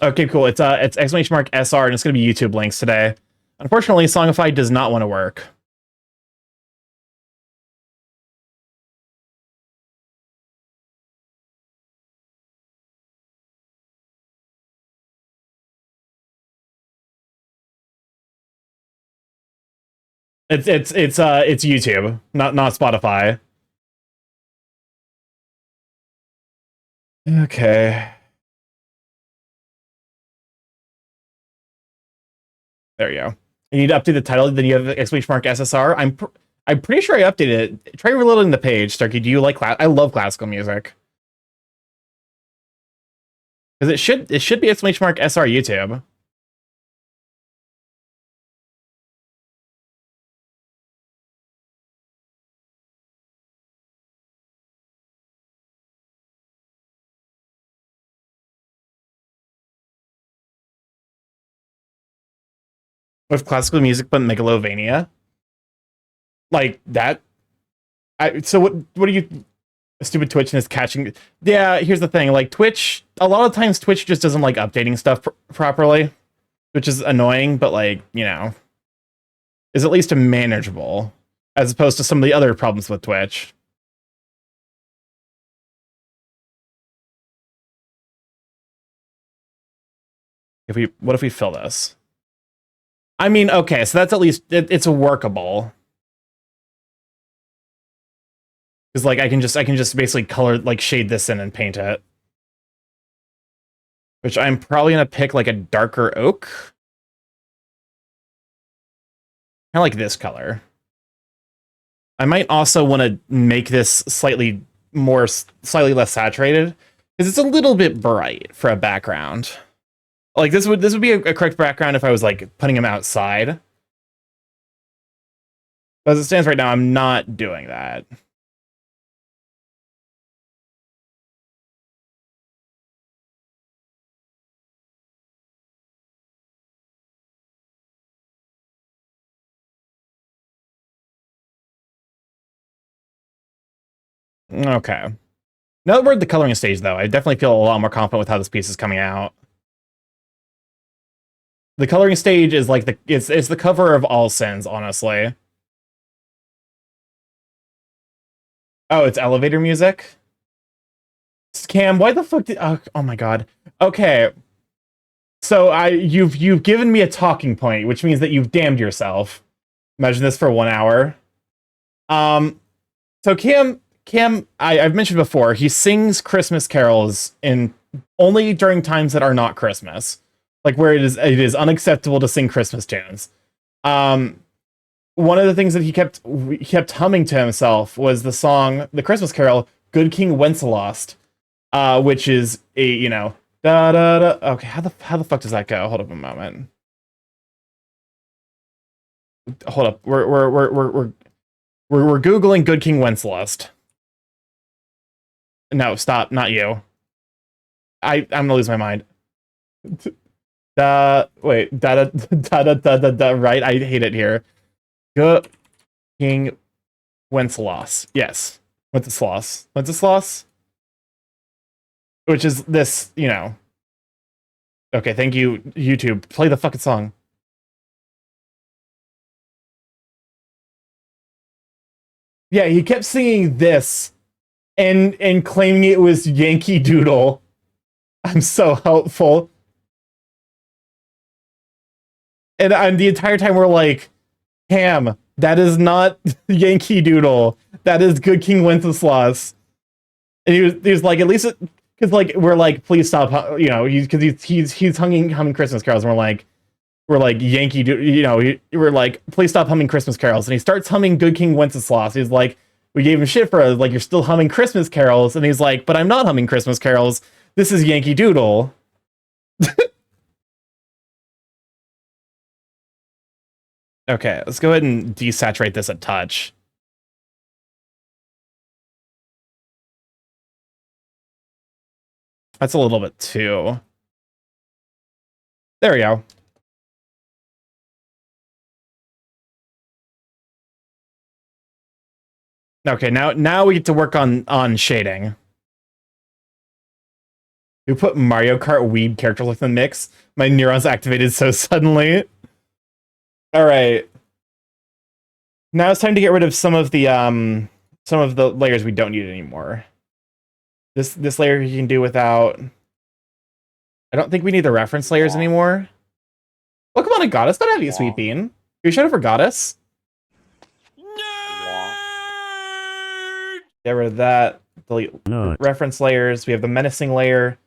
Okay, cool. It's !SR and it's gonna be YouTube links today. Unfortunately, Songify does not want to work. It's YouTube, not Spotify. Okay. There you go. You need to update the title, then you have !SSR. I'm pretty sure I updated it. Try reloading the page, Starky. Do you like I love classical music. Because it should be !SR YouTube. With classical music but Megalovania. Like that. So what are you stupid Twitch and is catching? Yeah, here's the thing, like Twitch, a lot of times Twitch just doesn't like updating stuff properly, which is annoying, but like, you know, is at least manageable as opposed to some of the other problems with Twitch. What if we fill this? I mean, okay, so that's at least it's workable. Because like I can just basically color, like shade this in and paint it. Which I'm probably gonna pick like a darker oak. I like this color. I might also want to make this slightly less saturated because it's a little bit bright for a background. Like this would be a correct background if I was like putting him outside. But as it stands right now, I'm not doing that. Okay. Now that we're at the coloring stage, though, I definitely feel a lot more confident with how this piece is coming out. The coloring stage is like it's the cover of All Sins, honestly. Oh, it's elevator music? Cam, why the fuck did... Oh my god. Okay. So you've given me a talking point, which means that you've damned yourself. Imagine this for 1 hour. So Cam, I've mentioned before, he sings Christmas carols only during times that are not Christmas. Like where it is unacceptable to sing Christmas tunes. One of the things that he kept humming to himself was the Christmas carol, Good King Wenceslaus, which is a, you know, da da da. Okay, how the fuck does that go? Hold up a moment. Hold up. We're googling Good King Wenceslaus. No, stop, not you. I'm gonna lose my mind. Wait, right? I hate it here. Good King Wenceslas. Yes. Wenceslas. Wenceslas? Which is this, you know. Okay, thank you, YouTube. Play the fucking song. Yeah, he kept singing this and claiming it was Yankee Doodle. I'm so helpful. And the entire time we're like, Cam, that is not Yankee Doodle. That is Good King Wenceslas. And he was like, at least because like we're like, please stop, you know, he's humming Christmas carols, and we're like Yankee Doodle, you know, we're like, please stop humming Christmas carols, and he starts humming Good King Wenceslas. He's like, we gave him shit for like, you're still humming Christmas carols, and he's like, but I'm not humming Christmas carols. This is Yankee Doodle. Okay, let's go ahead and desaturate this a touch. That's a little bit too. There we go. Okay, now we get to work on shading. We put Mario Kart weed characters with the mix. My neurons activated so suddenly. All right. Now it's time to get rid of some of the layers we don't need anymore. This layer you can do without. I don't think we need the reference layers anymore. Welcome on to Goddess. Don't have you, Sweet Bean. You shut up for Goddess. Get rid of that. Delete reference layers. We have the menacing layer.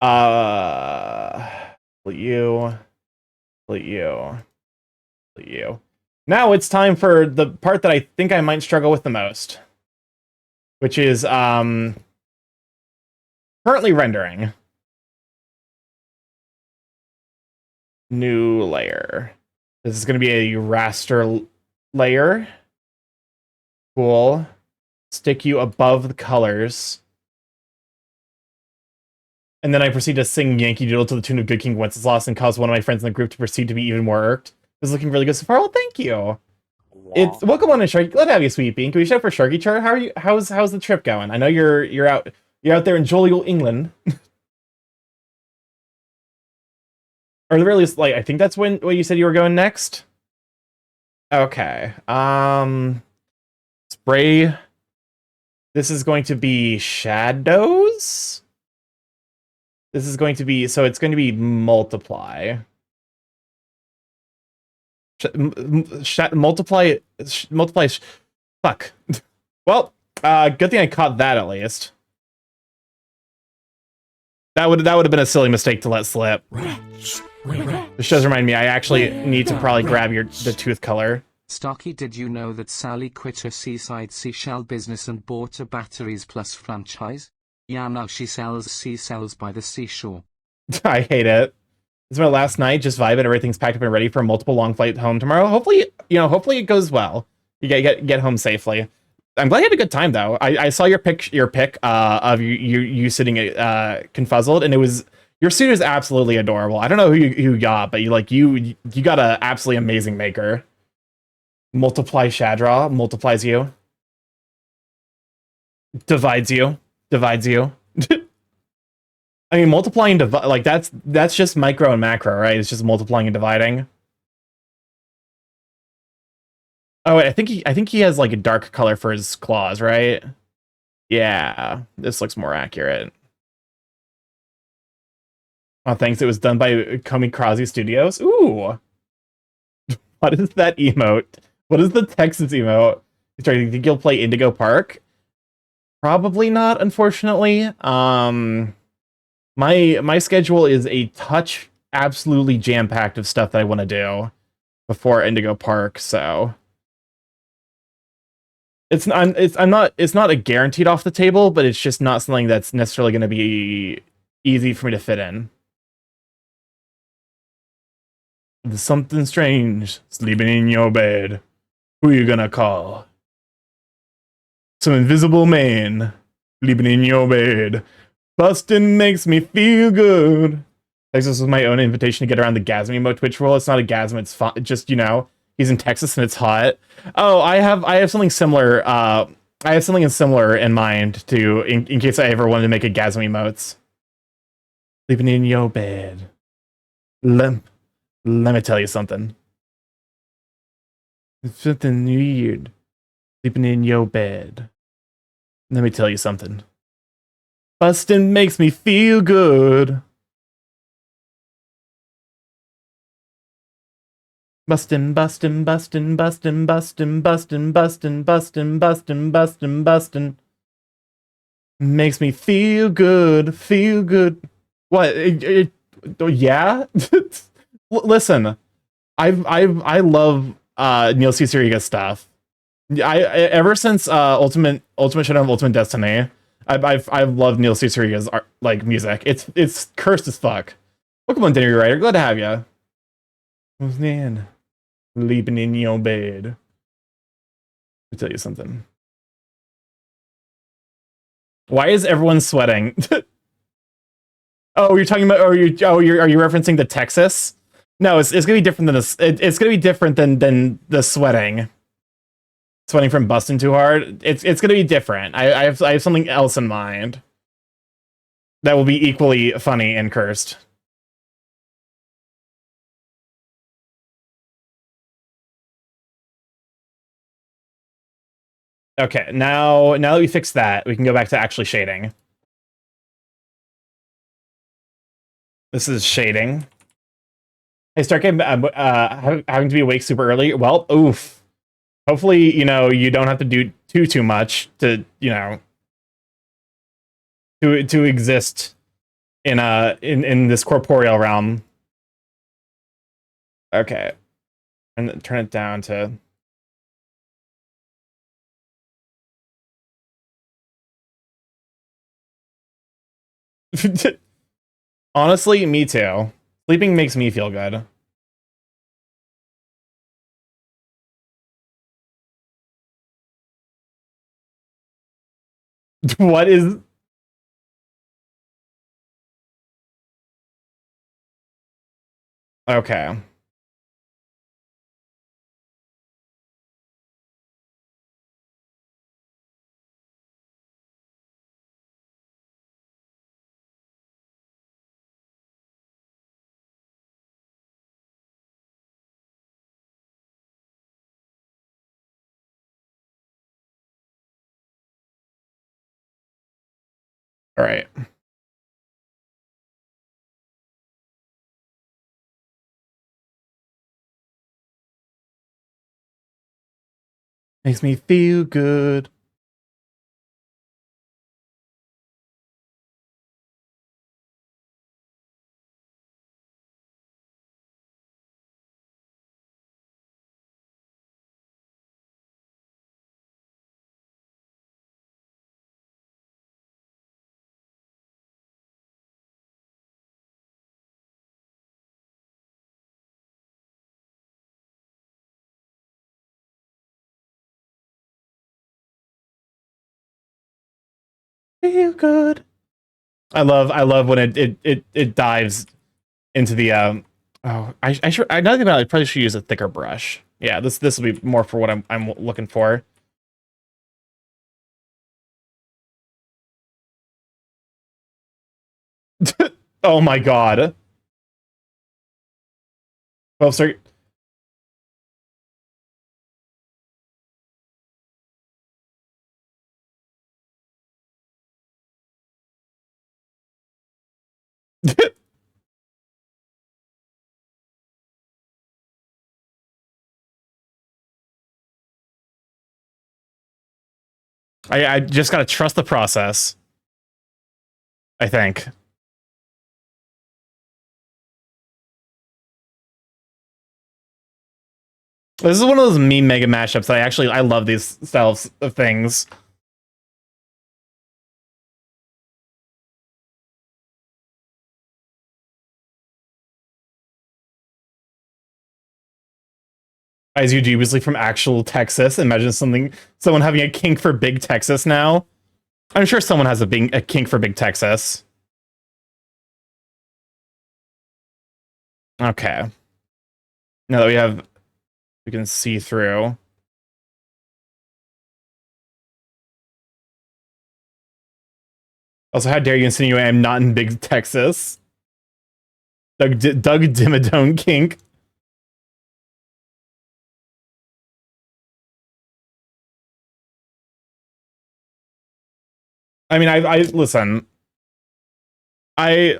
Delete you. Delete you. Delete you. Now it's time for the part that I think I might struggle with the most, which is currently rendering. New layer. This is going to be a raster layer. Cool. Stick you above the colors. And then I proceed to sing Yankee Doodle to the tune of Good King Wenceslas and cause one of my friends in the group to proceed to be even more irked. This is looking really good so far. Well, thank you. It's welcome on to Sharky. Glad to have you, Sweet Bean. Can we shout for Sharky Chart? How are you? How's the trip going? I know you're out there in jolly old England. Or the very least, like, I think that's when you said you were going next. Okay. Spray. This is going to be shadows. This is going to be, so it's going to be multiply. Multiply. Fuck. Well, good thing I caught that at least. That would have been a silly mistake to let slip. This does remind me, I actually need to probably grab the tooth color. Starky, did you know that Sally quit her seaside seashell business and bought a Batteries Plus franchise? Yeah, now she sells seashells by the seashore. I hate it. This is my last night, just vibing. Everything's packed up and ready for a multiple long flight home tomorrow. Hopefully it goes well. You get home safely. I'm glad you had a good time though. I saw your pic of you sitting confuzzled, and your suit is absolutely adorable. I don't know who you got, but you got a absolutely amazing maker. Multiply Shadraw multiplies you. Divides you. I mean, multiplying like that's just micro and macro, right? It's just multiplying and dividing. Oh wait, I think he has like a dark color for his claws, right? Yeah, this looks more accurate. Oh, thanks. It was done by Kamikaze Studios. Ooh, what is that emote? What is the Texas emote? Sorry, you think you'll play Indigo Park? Probably not, unfortunately. My schedule is a touch absolutely jam-packed of stuff that I want to do before Indigo Park, so it's not a guaranteed off the table, but it's just not something that's necessarily going to be easy for me to fit in. There's something strange sleeping in your bed. Who you gonna call? Some invisible man sleeping in your bed. Bustin' makes me feel good. Texas was my own invitation to get around the Gasm emote Twitch rule. It's not a Gasm, it's fun. Just, you know, he's in Texas and it's hot. Oh, I have something similar. I have something similar in mind to in case I ever wanted to make a Gasm emotes. Sleeping in your bed. Let me tell you something. It's something weird. Sleeping in your bed. Let me tell you something. Bustin' makes me feel good. Bustin', bustin', bustin', bustin', bustin', bustin', bustin', bustin', bustin', bustin', bustin'. Makes me feel good, feel good. What? Yeah? Listen, I love Neil C. Siriga stuff. I ever since Ultimate Showdown, Ultimate Destiny, I've loved Neil C. Siriga's art, like music. It's cursed as fuck. Welcome on Dinner Writer. Glad to have you. Who's man? Sleeping in your bed. Let me tell you something. Why is everyone sweating? Oh, you're talking about? Are you referencing the Texas? No, it's gonna be different than this. It's gonna be different than the sweating. Sweating from busting too hard. It's gonna be different. I have something else in mind that will be equally funny and cursed. Okay, now that we fixed that, we can go back to actually shading. This is shading. Hey, Starky, having to be awake super early. Well, oof. Hopefully, you know, you don't have to do too much to, you know, to exist in this corporeal realm. Okay, and turn it down to. Honestly, me too. Sleeping makes me feel good. What is... Okay. All right. Makes me feel good. Feel good. I love when it dives into the oh, I now think about it, I probably should use a thicker brush. Yeah, this will be more for what I'm looking for. Oh my god. Well, sorry. I just gotta trust the process. I think. This is one of those meme mega mashups that I love these styles of things. As you dubiously from actual Texas. Imagine someone having a kink for Big Texas now. I'm sure someone has a kink for Big Texas. Okay. Now that we can see through. Also, how dare you insinuate I'm not in Big Texas? Doug Dimmadome Kink. I mean, I listen. I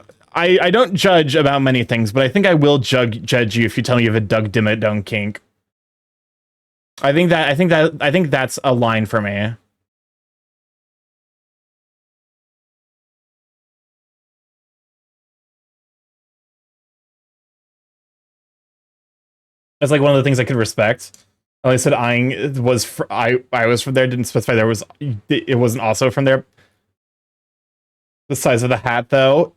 don't judge about many things, but I think I will judge you if you tell me you have a Doug Dimmadome kink. I think that's a line for me. That's like one of the things I could respect. At least said eyeing was I was from there, didn't specify it wasn't also from there. The size of the hat, though.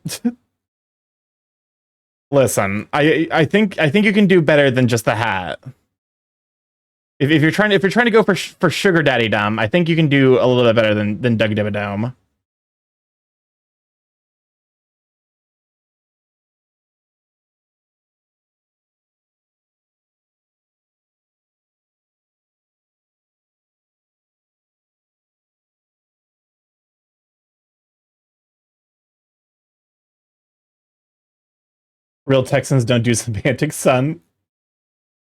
Listen, I think you can do better than just the hat. If you're trying to go for sugar daddy dumb, I think you can do a little bit better than Doug Dimmadome. Real Texans don't do semantic, son.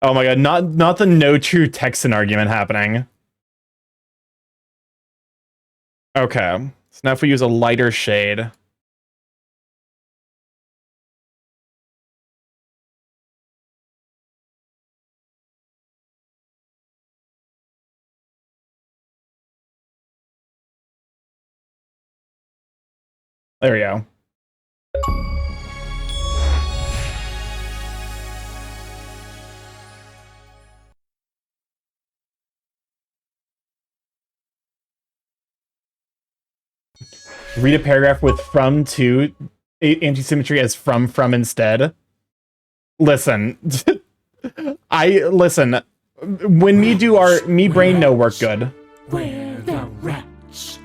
Oh my god, not the no true Texan argument happening. Okay, so now if we use a lighter shade. There we go. Read a paragraph with from to anti-symmetry as from instead. Listen. Listen. When me brain no work good. We're the rats.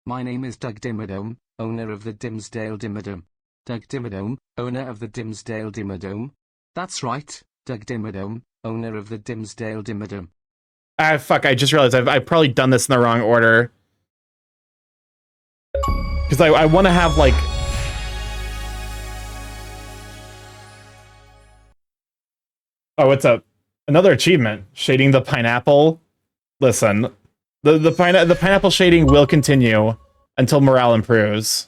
My name is Doug Dimmadome, owner of the Dimsdale Dimmadome. Doug Dimmadome, owner of the Dimsdale Dimmadome. That's right, Doug Dimmadome, owner of the Dimsdale Dimmadome. Ah, fuck, I just realized I've probably done this in the wrong order. Because I want to have, like... Oh, what's up? Another achievement. Shading the pineapple. Listen. The pineapple shading will continue until morale improves.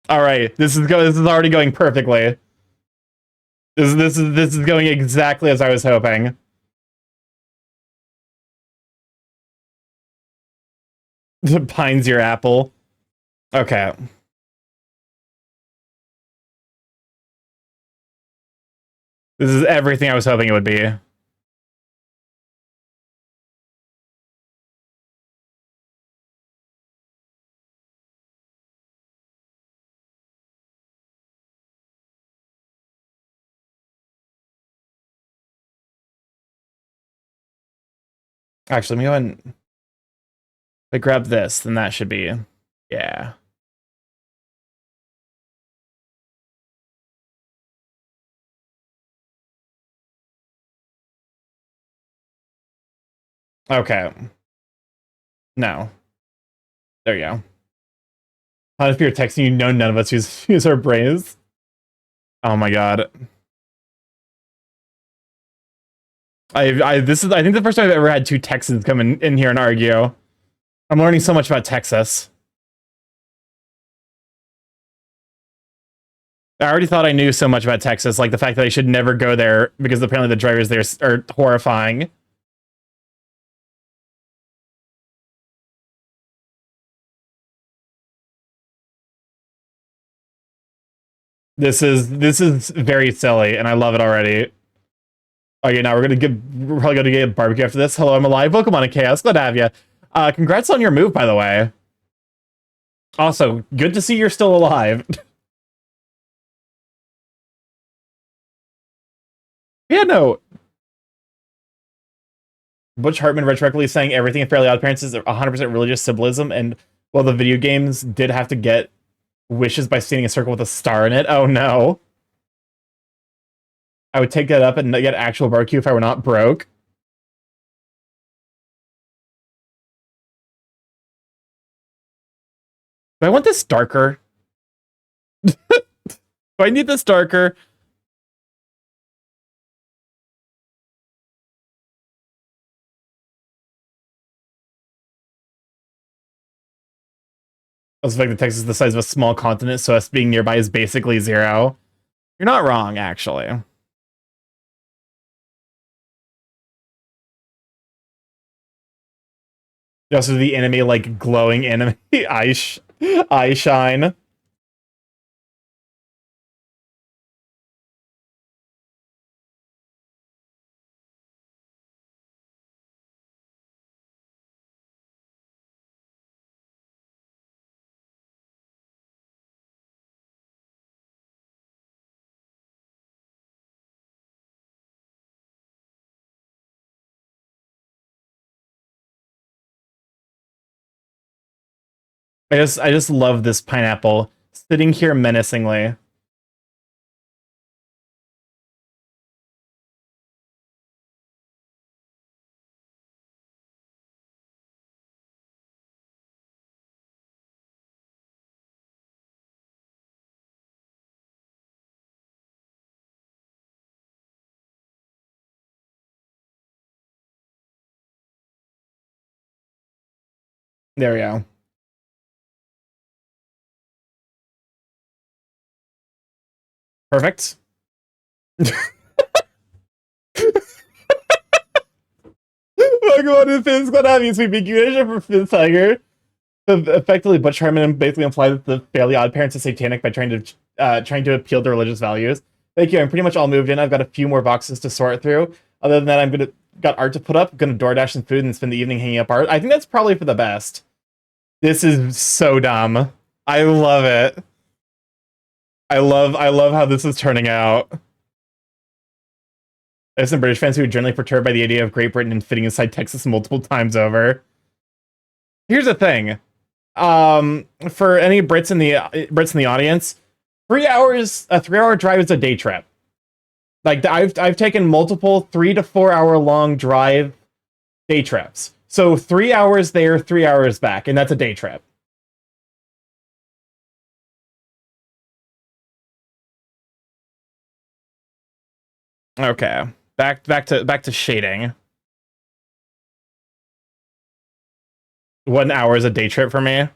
All right, this is already going perfectly. This is going exactly as I was hoping. Pine's your apple. Okay. This is everything I was hoping it would be. Actually, let me go ahead and... If I grab this, then that should be... Yeah. Okay. No. There you go. How if you're texting, you know none of us use our brains. Oh my god. This is, I think, the first time I've ever had two Texans come in here and argue. I'm learning so much about Texas. I already thought I knew so much about Texas, like the fact that I should never go there because apparently the drivers there are horrifying. This is very silly, and I love it already. Okay, now we're probably gonna get a barbecue after this. Hello, I'm alive. Pokemon and Chaos. Glad to have you. Congrats on your move, by the way. Also, good to see you're still alive. Yeah, no. Butch Hartman retroactively saying everything in Fairly Odd Parents is 100% religious symbolism, and well, the video games did have to get wishes by stating a circle with a star in it. Oh no. I would take that up and get actual barbecue if I were not broke. Do I want this darker? Do I need this darker? I was like the text is the size of a small continent, so us being nearby is basically 0. You're not wrong, actually. Also, the enemy like glowing enemy eye shine. I just love this pineapple sitting here menacingly. There we go. Perfect. Pokemon and Finn's gonna have you sweeping Q for Finn's Tiger. So effectively, Butch Hartman basically implied that the Fairly Odd Parents are satanic by trying to appeal to religious values. Thank you. I'm pretty much all moved in. I've got a few more boxes to sort through. Other than that, got art to put up. I'm gonna DoorDash some food and spend the evening hanging up art. I think that's probably for the best. This is so dumb. I love it. I love how this is turning out. There's some British fans who are generally perturbed by the idea of Great Britain and fitting inside Texas multiple times over. Here's the thing. For any Brits in the audience, 3 hours, a 3-hour drive is a day trip. Like I've taken multiple 3 to 4 hour long drive day trips. So 3 hours there, 3 hours back, and that's a day trip. Okay. Back to shading. 1 hour is a day trip for me.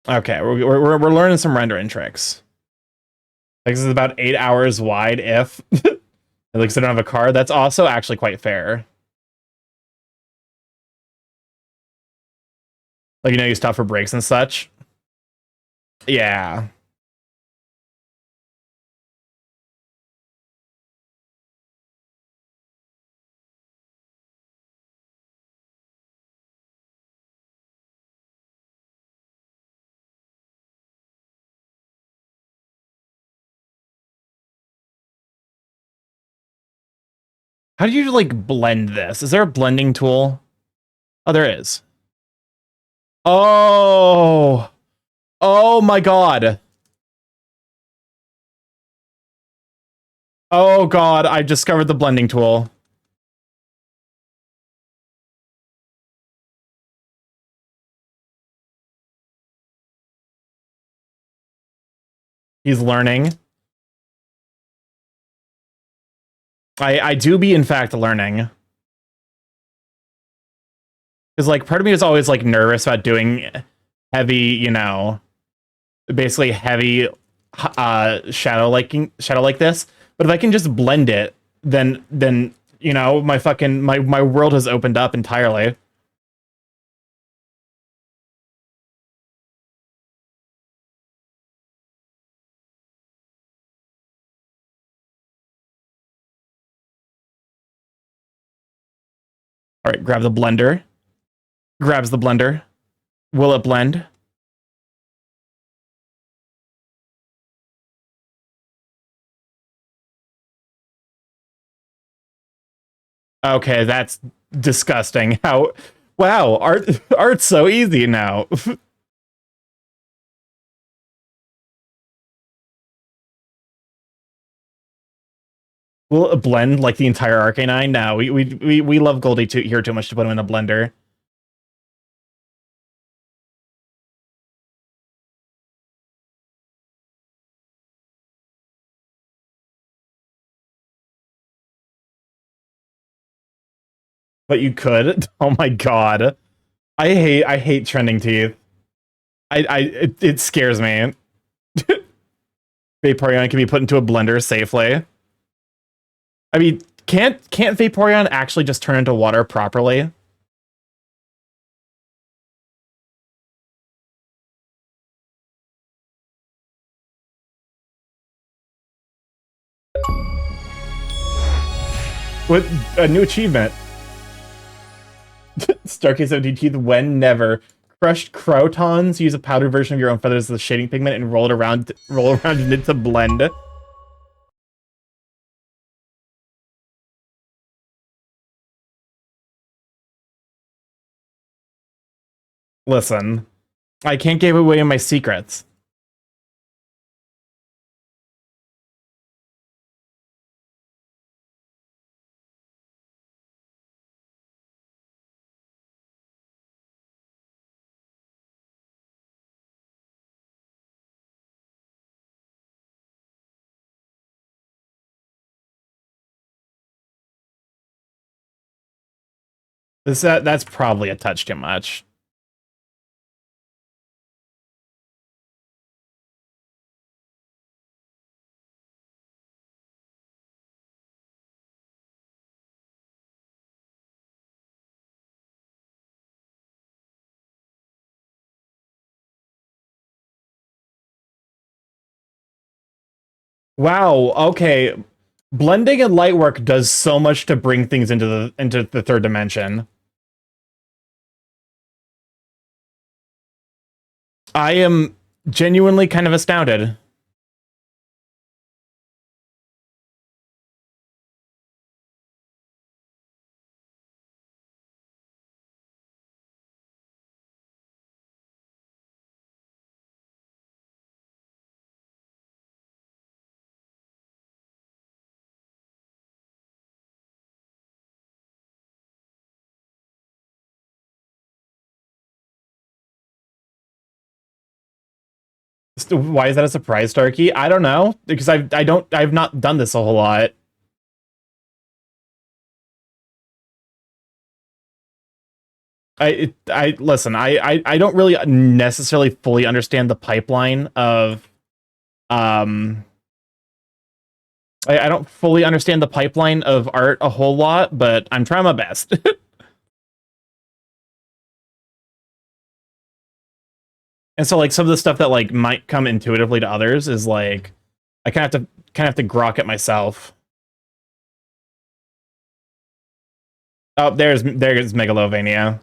Okay, we're learning some rendering tricks. Like this is about 8 hours wide if like I don't have a car. That's also actually quite fair. Like you stop for breaks and such. Yeah. How do you like blend this? Is there a blending tool? Oh, there is. Oh. Oh my god. Oh god, I discovered the blending tool. He's learning. I do be in fact learning. Because like part of me is always like nervous about doing heavy, basically heavy shadow like this. But if I can just blend it, then my world has opened up entirely. All right, grab the blender. Grabs the blender. Will it blend? Okay, that's disgusting. How? Wow, art's so easy now. Will it blend like the entire Arcanine? No, we love Goldie here too much to put him in a blender. But you could. Oh my god, I hate trending teeth. It scares me. Vaporeon can be put into a blender safely. I mean, can't Vaporeon actually just turn into water properly? With a new achievement. Starky 17 teeth when never. Crushed crotons, use a powdered version of your own feathers as the shading pigment and roll around in it to blend. Listen, I can't give away my secrets. That's probably a touch too much. Wow, okay. Blending and light work does so much to bring things into the third dimension. I am genuinely kind of astounded. Why is that a surprise, Starkey? I don't know, because I've not done this a whole lot. I listen, I don't really necessarily fully understand the pipeline of I don't fully understand the pipeline of art a whole lot, but I'm trying my best. And so like some of the stuff that like might come intuitively to others is like I kind of have to grok it myself. Oh, there's Megalovania.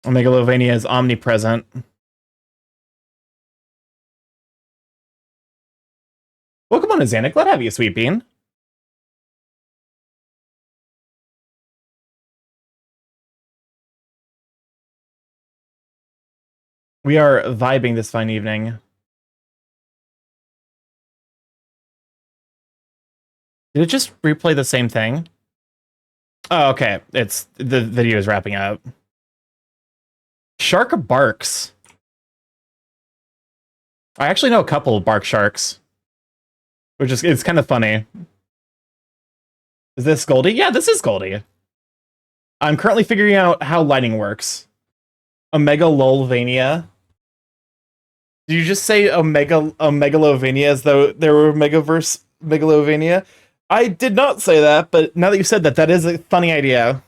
Megalovania is omnipresent. Welcome on, Zanik. Glad to have you, Sweet Bean. We are vibing this fine evening. Did it just replay the same thing? Oh, okay. It's the video is wrapping up. Shark barks. I actually know a couple of bark sharks, which is it's kind of funny. Is this Goldie? Yeah, this is Goldie. I'm currently figuring out how lighting works. Lolvania. Did you just say Megalovania as though there were Megaverse Megalovania? I did not say that, but now that you said that, that is a funny idea.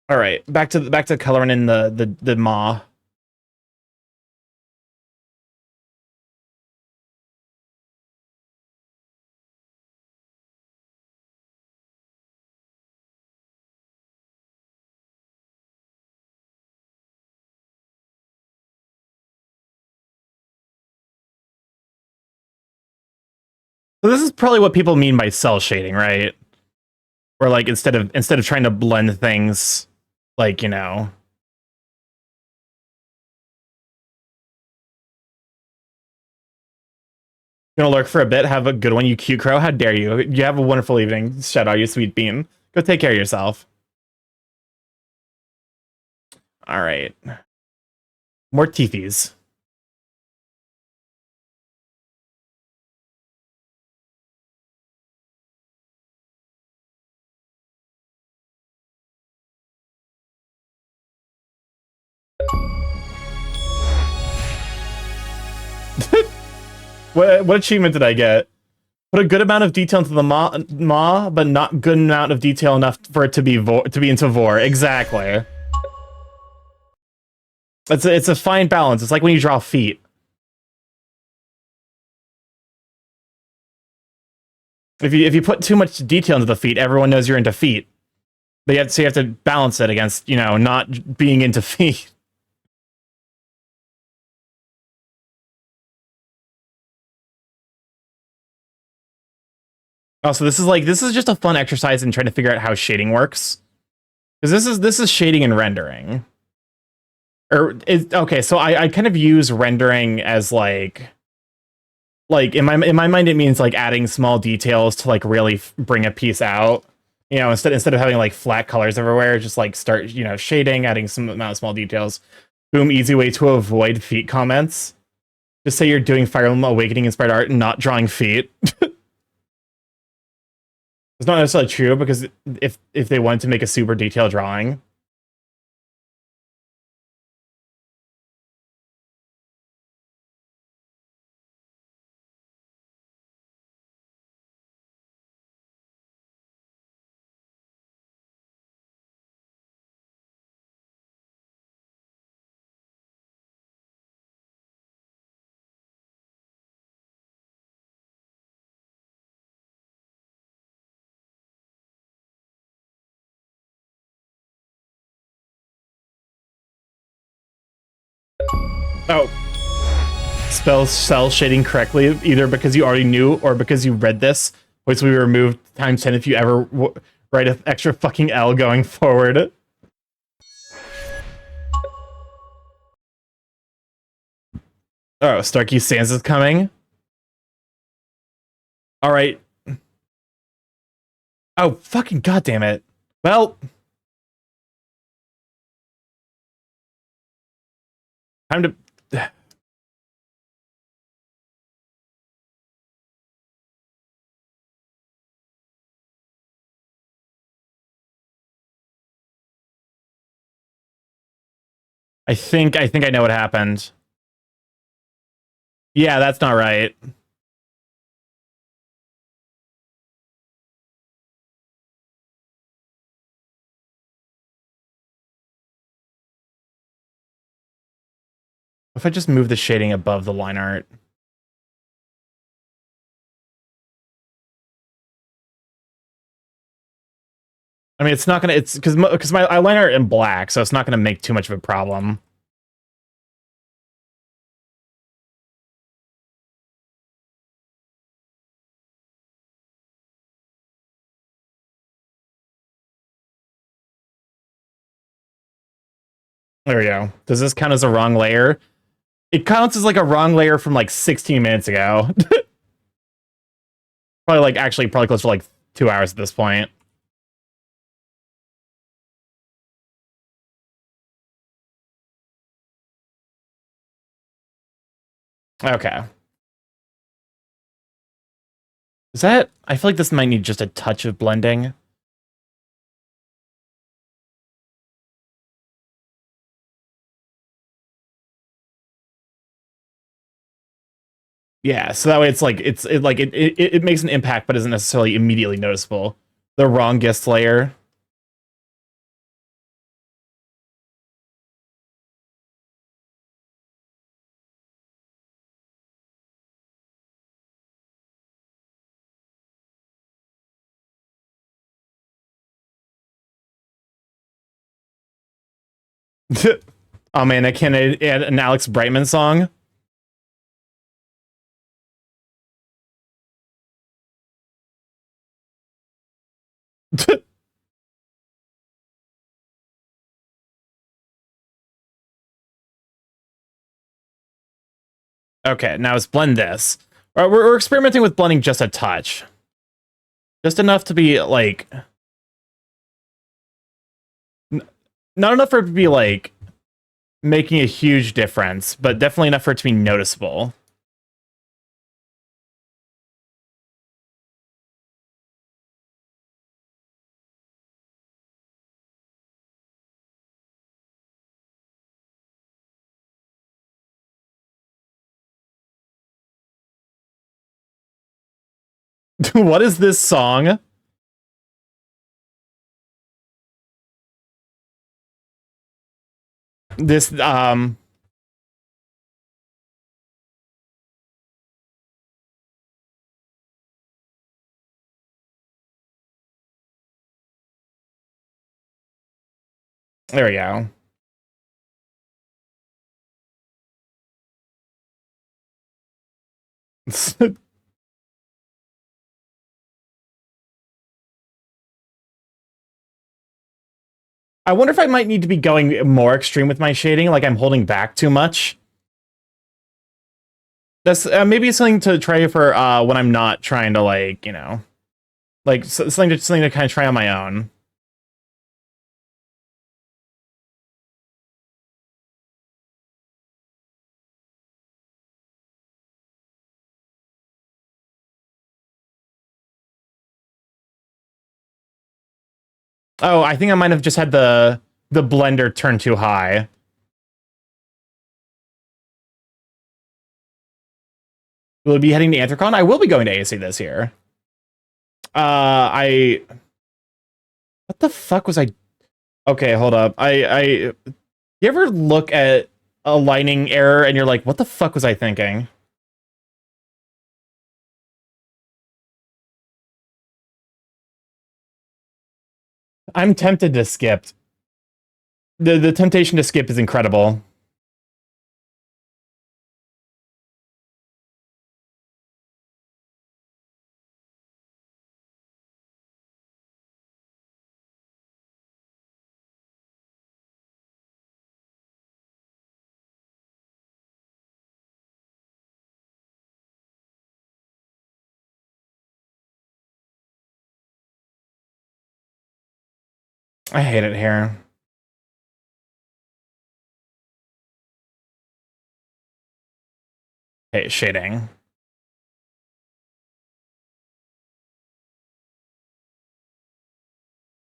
All right, back to coloring in the maw. So this is probably what people mean by cell shading, right? Or like instead of trying to blend things, like, you know. Gonna lurk for a bit. Have a good one, you cute crow. How dare you? You have a wonderful evening, Shadow, you sweet bean. Go take care of yourself. All right. More teethies. What achievement did I get? Put a good amount of detail into the maw, but not good amount of detail enough for it to be into vor. Exactly. It's a fine balance. It's like when you draw feet. If you put too much detail into the feet, everyone knows you're into feet. But you have to balance it against, you know, not being into feet. Also, this is just a fun exercise in trying to figure out how shading works. Because this is shading and rendering. Okay, so I kind of use rendering as like in my mind it means like adding small details to like really bring a piece out. You know, instead of having like flat colors everywhere, just like start, you know, shading, adding some amount of small details. Boom, easy way to avoid feet comments. Just say you're doing Fire Emblem Awakening inspired art and not drawing feet. It's not necessarily true, because if they wanted to make a super detailed drawing. Oh. Spell cell shading correctly, either because you already knew or because you read this, which we remove times 10 if you ever write an extra fucking L going forward. Oh, Starky Sans is coming. All right. Oh, fucking goddamn it. Well, time to. I think I know what happened. Yeah, that's not right. If I just move the shading above the line art. I mean, it's not gonna. It's because my line art in black, so it's not gonna make too much of a problem. There we go. Does this count as a wrong layer? It counts as like a wrong layer from like 16 minutes ago. Probably like probably close to like 2 hours at this point. Okay. Is that... I feel like this might need just a touch of blending. Yeah, so that way it's like it makes an impact but isn't necessarily immediately noticeable. The wrongest layer. Oh man, I can't add an Alex Brightman song. Okay, now let's blend this. All right, we're experimenting with blending just a touch. Just enough to be, like... Not enough for it to be, like, making a huge difference, but definitely enough for it to be noticeable. What is this song? This, there we go. I wonder if I might need to be going more extreme with my shading, like I'm holding back too much. That's maybe something to try for when I'm not trying to, like, you know, like something to kind of try on my own. Oh, I think I might have just had the blender turn too high. Will it be heading to Anthrocon? I will be going to AC this year. What the fuck was I? Okay, hold up. You ever look at a lighting error and you're like, what the fuck was I thinking? I'm tempted to skip. The temptation to skip is incredible. I hate it here. Hey, shading.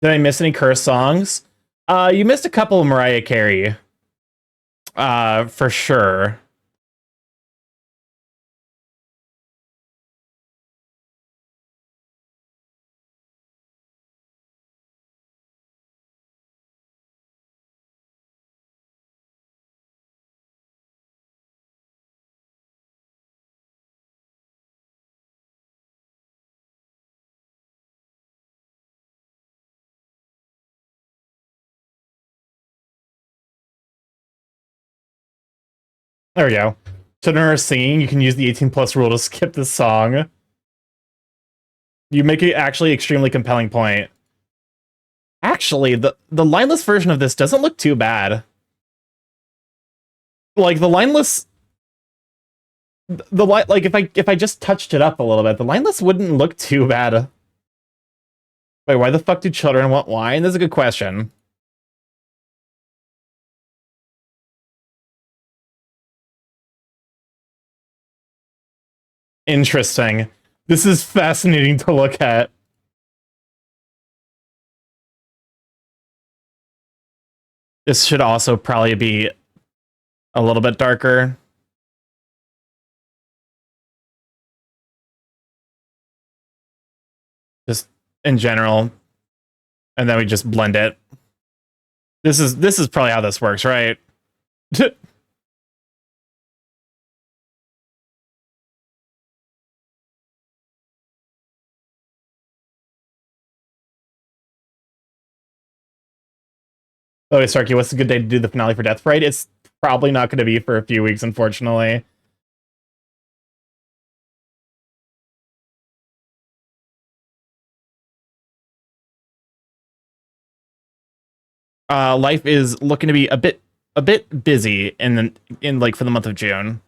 Did I miss any curse songs? You missed a couple of Mariah Carey. For sure. There we go. To her singing, you can use the 18 plus rule to skip the song. You make it actually extremely compelling point. Actually, the lineless version of this doesn't look too bad. Like the lineless, like if I just touched it up a little bit, the lineless wouldn't look too bad. Wait, why the fuck do children want wine? That's a good question. Interesting. This is fascinating to look at. This should also probably be a little bit darker. Just in general. And then we just blend it. This is probably how this works, right? Oh, Starky, what's a good day to do the finale for Death Parade? It's probably not going to be for a few weeks, unfortunately. Life is looking to be a bit busy in like for the month of June.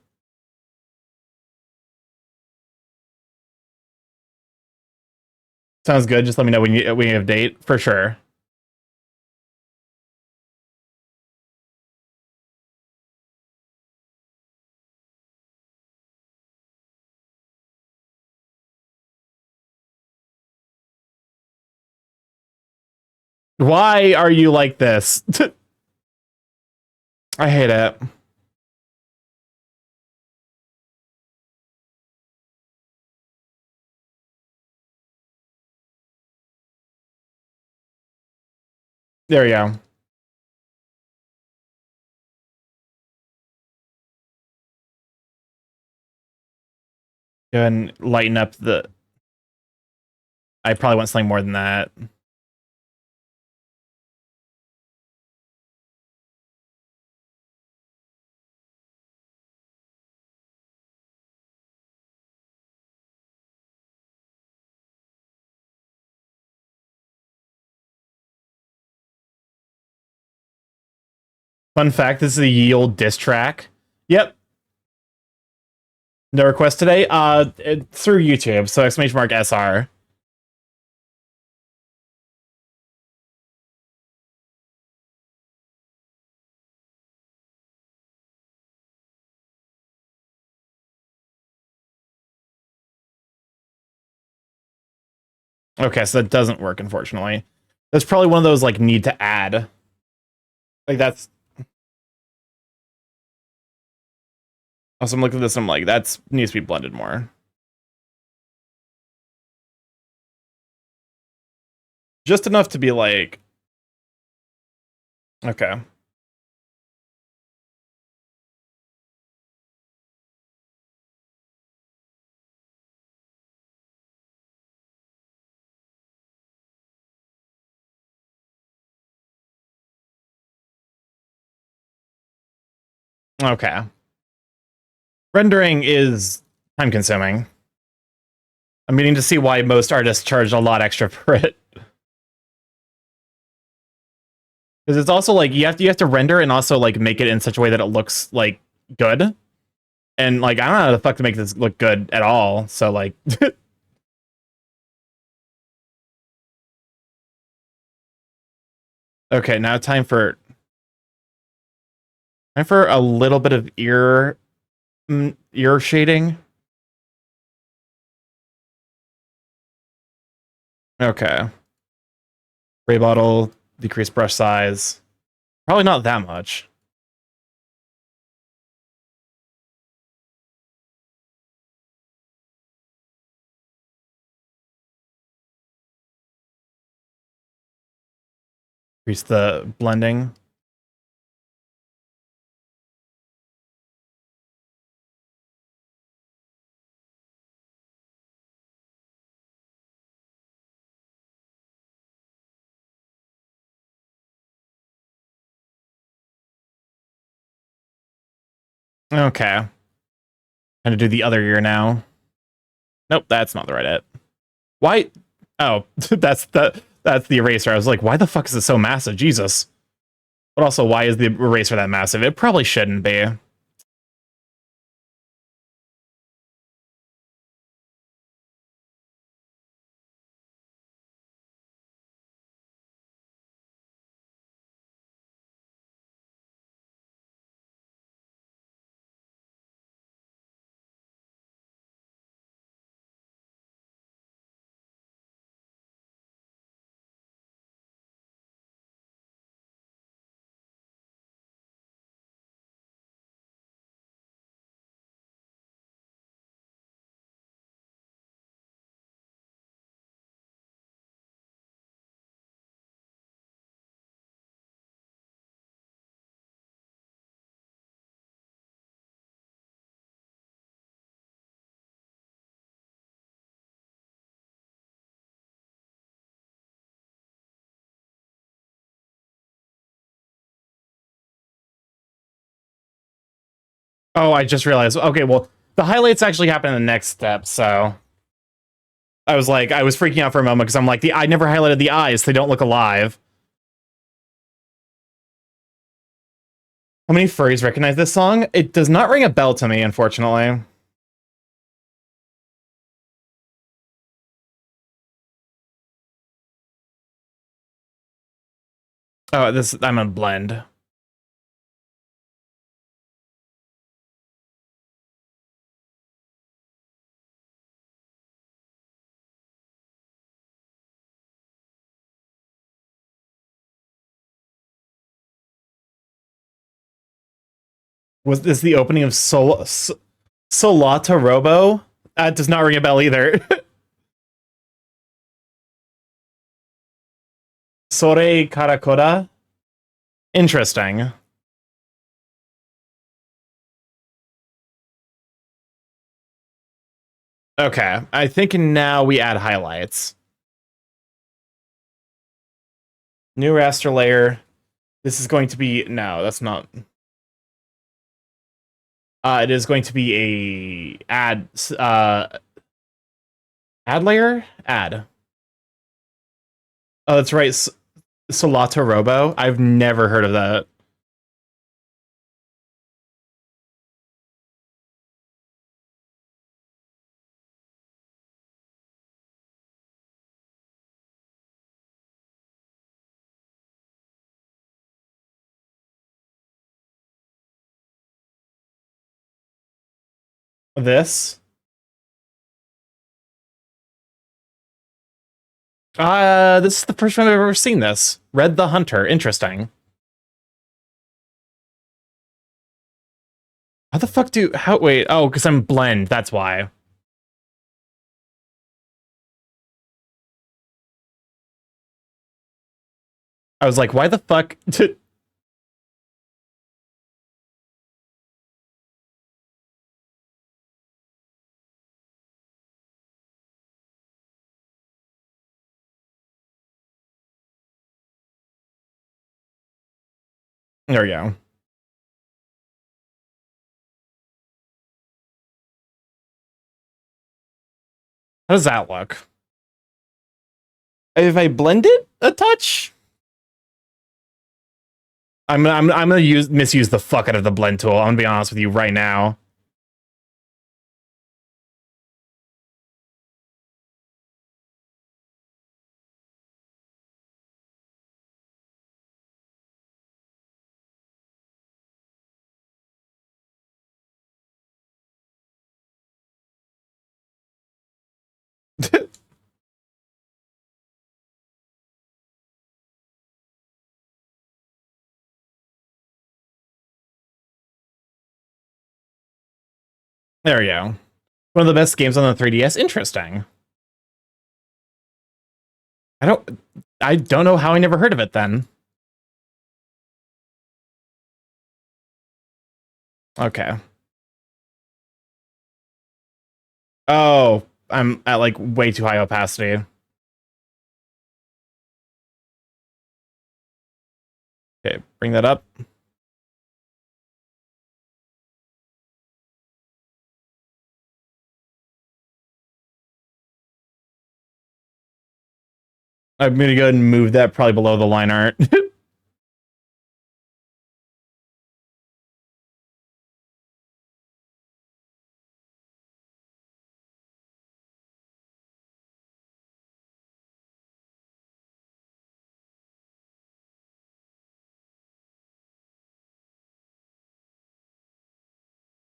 Sounds good. Just let me know when you have a date for sure. Why are you like this? I hate it. There we go. Go ahead and lighten up the... I probably want something more than that. Fun fact, this is a ye old diss track. Yep. No request today? Through YouTube, so !SR. Okay, so that doesn't work, unfortunately. That's probably one of those, like, need to add. Like, that's... Also, I'm looking at this and I'm like, that needs to be blended more. Just enough to be like... Okay. Okay. Rendering is time consuming. I'm beginning to see why most artists charge a lot extra for it. Because it's also like you have to render and also like make it in such a way that it looks like good. And like I don't know how the fuck to make this look good at all. So like okay, now time for a little bit of ear shading. Okay. Spray bottle, decrease brush size. Probably not that much. Increase the blending. Okay. Gonna do the other ear now. Nope, that's not the right it. Why? Oh, that's the eraser. I was like, why the fuck is it so massive? Jesus. But also, why is the eraser that massive? It probably shouldn't be. Oh, I just realized. Okay, well, the highlights actually happen in the next step, so... I was like, I was freaking out for a moment because I'm like, I never highlighted the eyes. They don't look alive. How many furries recognize this song? It does not ring a bell to me, unfortunately. Oh, this I'm a blend. Was this the opening of Solata Robo? That does not ring a bell either. Sore Karakoda? Interesting. Okay, I think now we add highlights. New raster layer. This is going to be... No, that's not... it is going to be a ad layer? Ad. Oh, that's right. Solata Robo. I've never heard of that. This? This is the first time I've ever seen this. Red the Hunter. Interesting. How the fuck wait, oh, because I'm blend, that's why. I was like, why the fuck? There we go. How does that look? If I blend it a touch, I'm gonna misuse the fuck out of the blend tool. I'm gonna be honest with you right now. There we go. One of the best games on the 3DS. Interesting. I don't know how I never heard of it then. Okay. Oh, I'm at like way too high opacity. Okay, bring that up. I'm gonna go ahead and move that probably below the line art.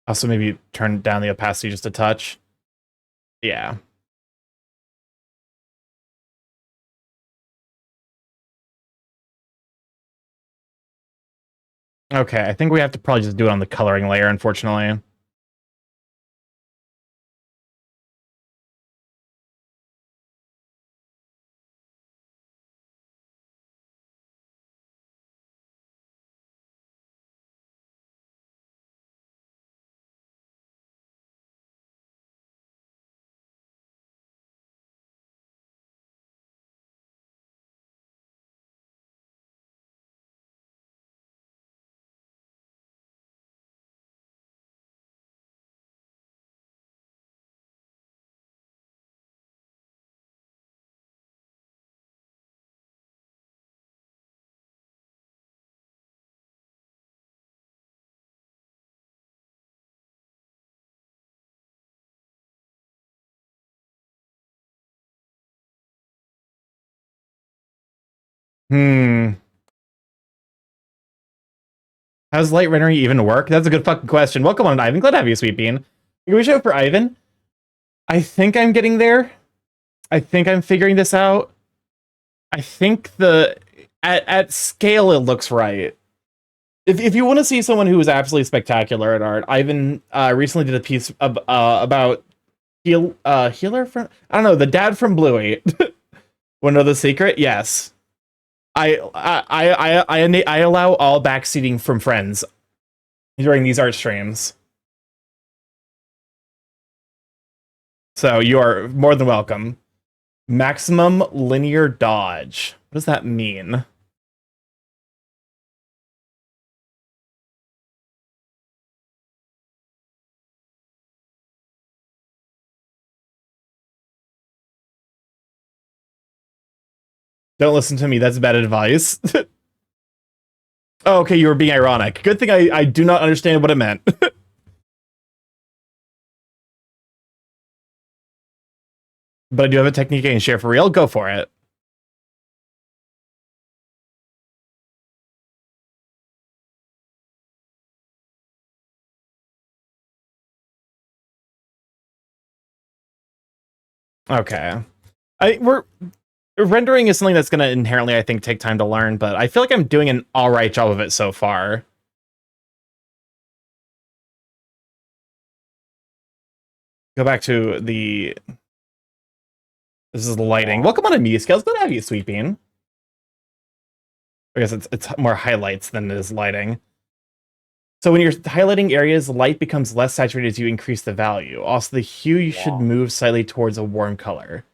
Also, maybe turn down the opacity just a touch. Yeah. Okay, I think we have to probably just do it on the coloring layer, unfortunately. Hmm. How does light rendering even work? That's a good fucking question. Welcome on, Ivan. Glad to have you, Sweet Bean. Can we show for Ivan? I think I'm getting there. I think I'm figuring this out. I think at scale it looks right. If you want to see someone who is absolutely spectacular at art, Ivan recently did a piece about Healer from, I don't know, the dad from Bluey. Want to know the secret? Yes. I allow all backseating from friends during these art streams. So you are more than welcome. Maximum linear dodge. What does that mean? Don't listen to me, that's bad advice. Oh, okay, you were being ironic. Good thing I do not understand what it meant. But I do have a technique I can share for real. Go for it. Okay. Rendering is something that's going to inherently, I think, take time to learn, but I feel like I'm doing an all right job of it so far. Go back to the... This is the lighting. Welcome on to Media Scales. Good to have you, Sweet Bean. I guess it's more highlights than it is lighting. So when you're highlighting areas, light becomes less saturated as you increase the value. Also, the hue you should move slightly towards a warm color.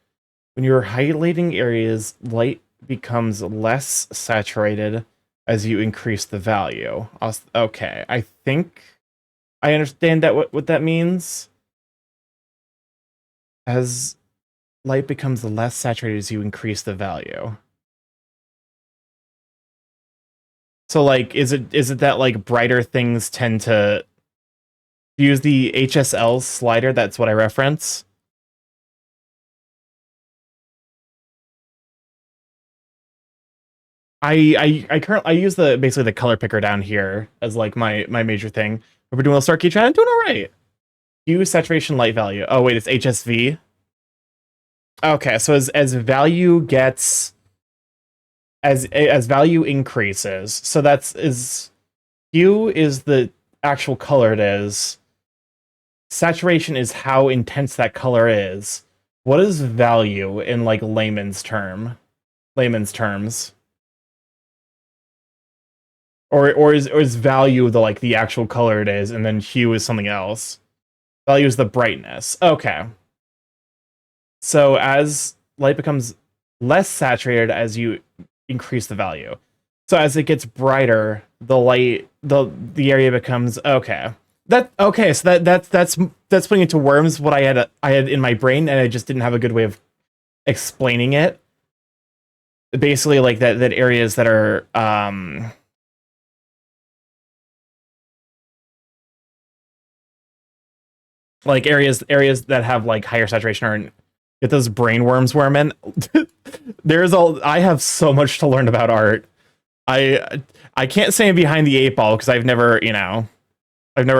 When you're highlighting areas, light becomes less saturated as you increase the value. Okay, I think I understand that what that means. As light becomes less saturated as you increase the value. So like, is it that like brighter things tend to use the HSL slider? That's what I reference. I use basically the color picker down here as like my major thing. We're doing a Starky chat. I'm doing all right. Hue, saturation, light value. Oh wait, it's HSV. Okay, so as value gets as value increases, so hue is the actual color it is. Saturation is how intense that color is. What is value in like layman's terms? Or is value the actual color it is, and then hue is something else? Value is the brightness. Okay. So as light becomes less saturated as you increase the value. So as it gets brighter, the area becomes okay. So that's putting into worms what I had in my brain, and I just didn't have a good way of explaining it. Basically, like that areas that are like areas that have like higher saturation are get those brain worms worming. I have so much to learn about art. I can't say I'm behind the 8 ball because I've never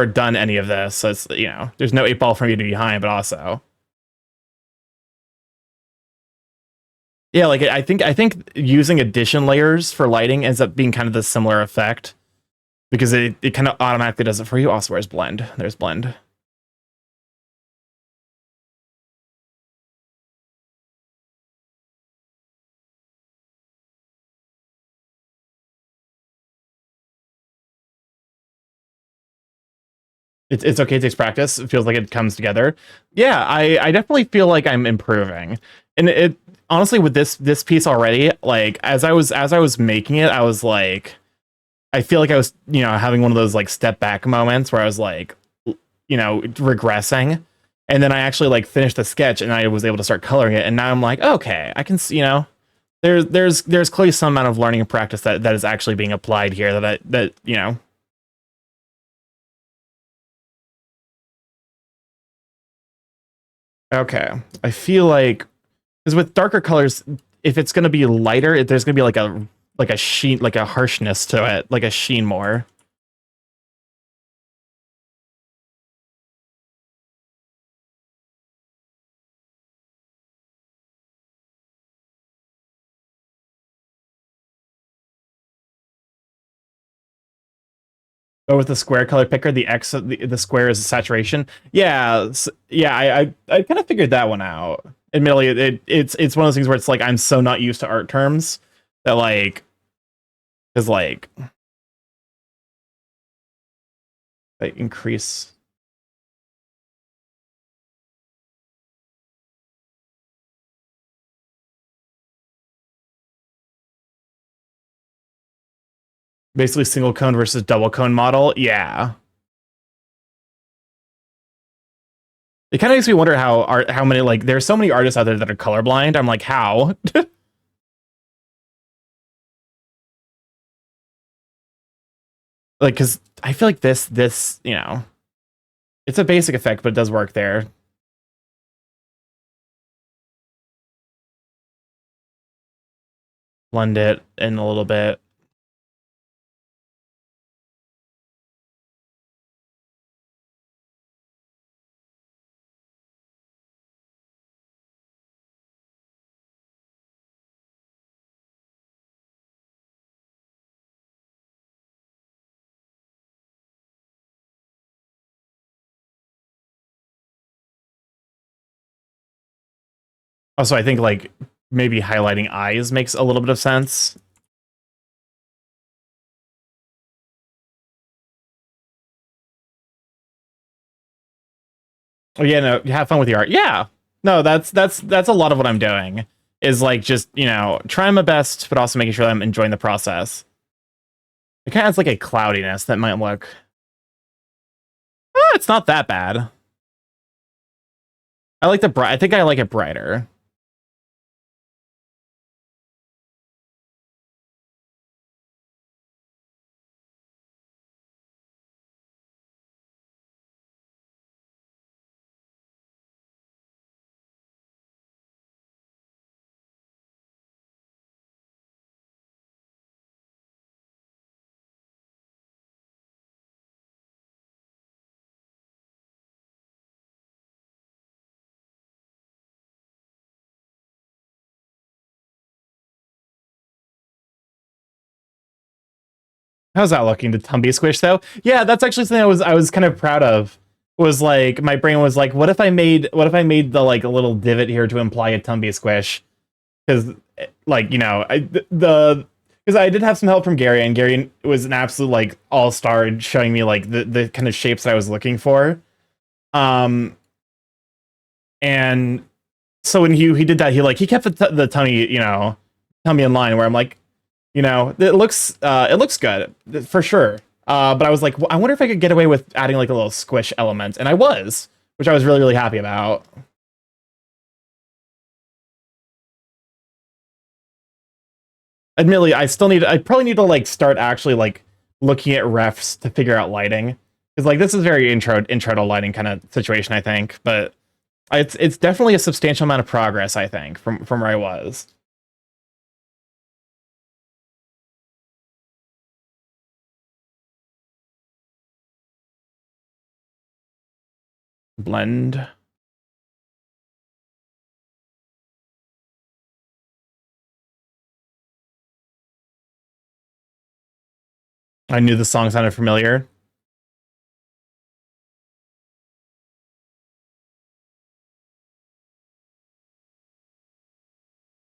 done any of this. So it's, there's no 8 ball for me to be behind, but also. Yeah, like I think using addition layers for lighting ends up being kind of the similar effect because it kind of automatically does it for you. Also, where's blend? There's blend. It's okay, it takes practice. It feels like it comes together. Yeah, I definitely feel like I'm improving. And it honestly with this piece already, like as I was making it, I was like, I feel like I was, having one of those like step back moments where I was like, regressing. And then I actually like finished the sketch and I was able to start coloring it. And now I'm like, okay, I can see, there's clearly some amount of learning and practice that is actually being applied here that Okay, I feel like because with darker colors, if it's gonna be lighter, there's gonna be like a sheen, like a harshness to it, like a sheen more. Oh, with the square color picker, the X of the square is saturation. Yeah, yeah, I kind of figured that one out. Admittedly, it's one of those things where it's like I'm so not used to art terms that like is like increase. Basically single cone versus double cone model. Yeah. It kind of makes me wonder how many, like, there's so many artists out there that are colorblind. I'm like, how? Like, because I feel like this, you know, it's a basic effect, but it does work there. Blend it in a little bit. Also, I think like maybe highlighting eyes makes a little bit of sense. Oh yeah, no, have fun with your art. Yeah. No, that's a lot of what I'm doing. Is like just, you know, trying my best, but also making sure that I'm enjoying the process. It kind of has like a cloudiness that might look. Oh, it's not that bad. I like the bright. I think I like it brighter. How's that looking? The Tumby squish though? Yeah, that's actually something I was kind of proud of. Was like my brain was like, what if I made the like a little divot here to imply a Tumby squish? Because like, you know, the because I did have some help from Gary, and Gary was an absolute like all-star showing me like the kind of shapes that I was looking for. Um and so when he did that, he kept the tummy, you know, tummy in line where I'm like, you know, it looks good for sure. But I was like, well, I wonder if I could get away with adding like a little squish element, and I was, which I was really really happy about. Admittedly, I probably need to like start actually like looking at refs to figure out lighting, because like this is very intro to lighting kind of situation, I think. But it's definitely a substantial amount of progress, I think, from where I was. Blend. I knew the song sounded familiar.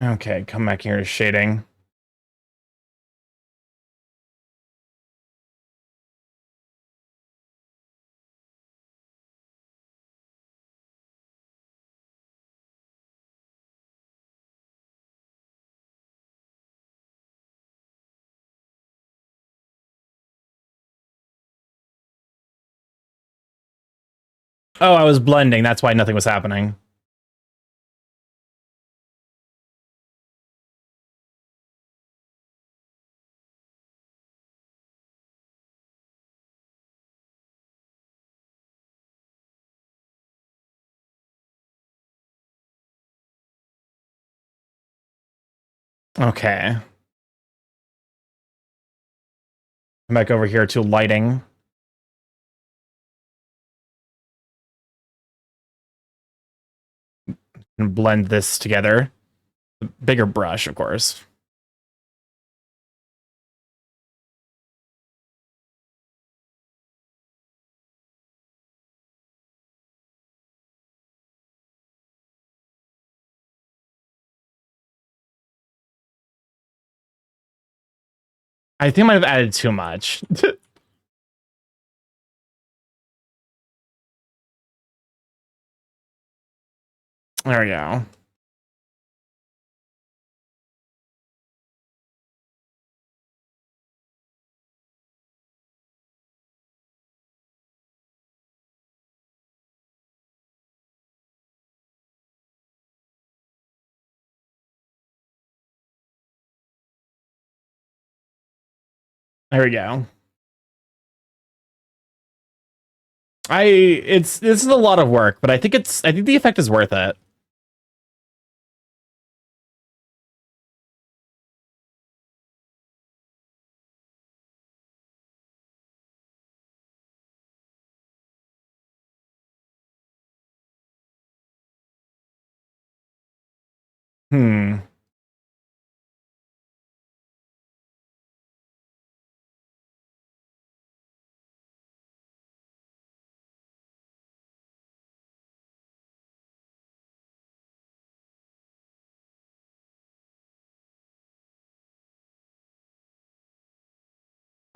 Okay, come back here to shading. Oh, I was blending. That's why nothing was happening. Okay. Come back over here to lighting. And blend this together. Bigger brush, of course. I think I might have added too much. There we go. There we go. This is a lot of work, but I think the effect is worth it. Hmm.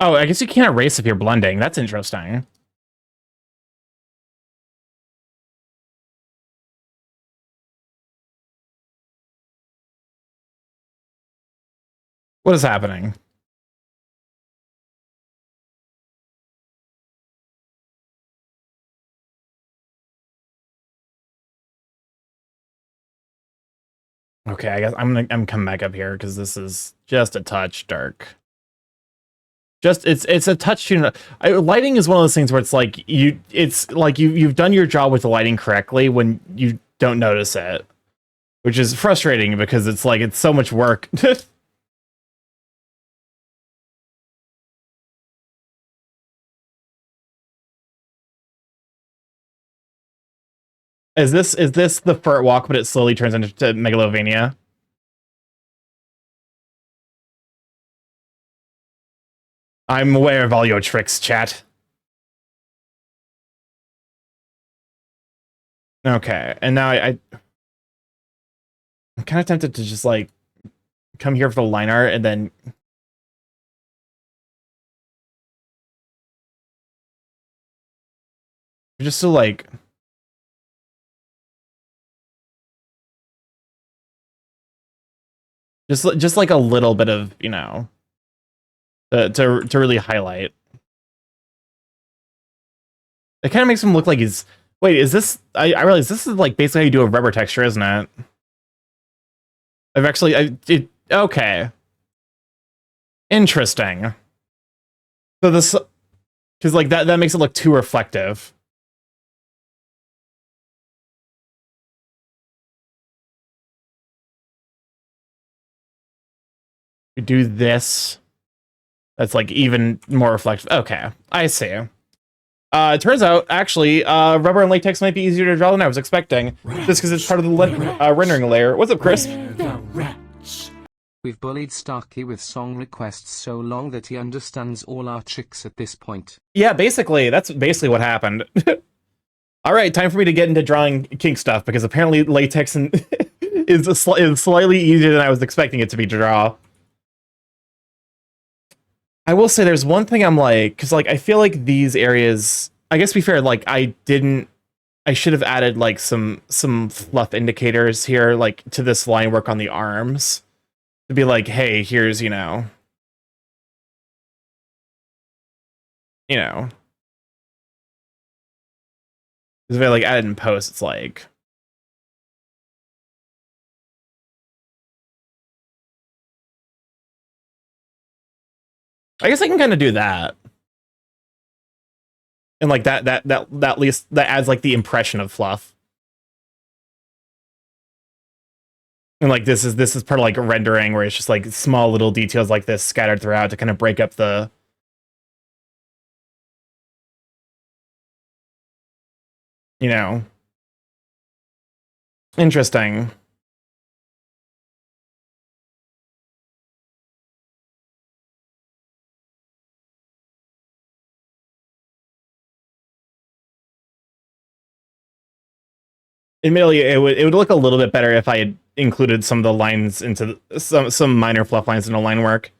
Oh, I guess you can't erase if you're blending. That's interesting. What is happening? Okay, I guess I'm coming back up here because this is just a touch dark. It's a touch too. Lighting is one of those things where it's like you've done your job with the lighting correctly when you don't notice it, which is frustrating because it's like it's so much work. Is this the furt walk, but it slowly turns into Megalovania? I'm aware of all your tricks, chat. Okay, and now I'm kind of tempted to just like come here for the line art and then just to like just like a little bit of, you know, to really highlight. It kind of makes him look like he's. Wait, is this? I realize this is like basically how you do a rubber texture, isn't it? I've actually okay. Interesting. So this, because like that makes it look too reflective. You do this. That's like even more reflective. Okay, I see. It turns out, actually, rubber and latex might be easier to draw than I was expecting. Just because it's part of the rendering layer. What's up, Chris? The rats. We've bullied Starky with song requests so long that he understands all our tricks at this point. Yeah, basically, that's basically what happened. All right, time for me to get into drawing kink stuff, because apparently latex is slightly easier than I was expecting it to be to draw. I will say there's one thing I'm like, because like I feel like these areas, I guess to be fair, like I should have added like some fluff indicators here, like to this line work on the arms, to be like, hey, here's, you know, because if I like add it in post, it's like. I guess I can kind of do that. And like that at least that adds like the impression of fluff. And like this is part of like a rendering where it's just like small little details like this scattered throughout to kind of break up the interesting. Admittedly, it would look a little bit better if I had included some of the lines into some minor fluff lines into line work.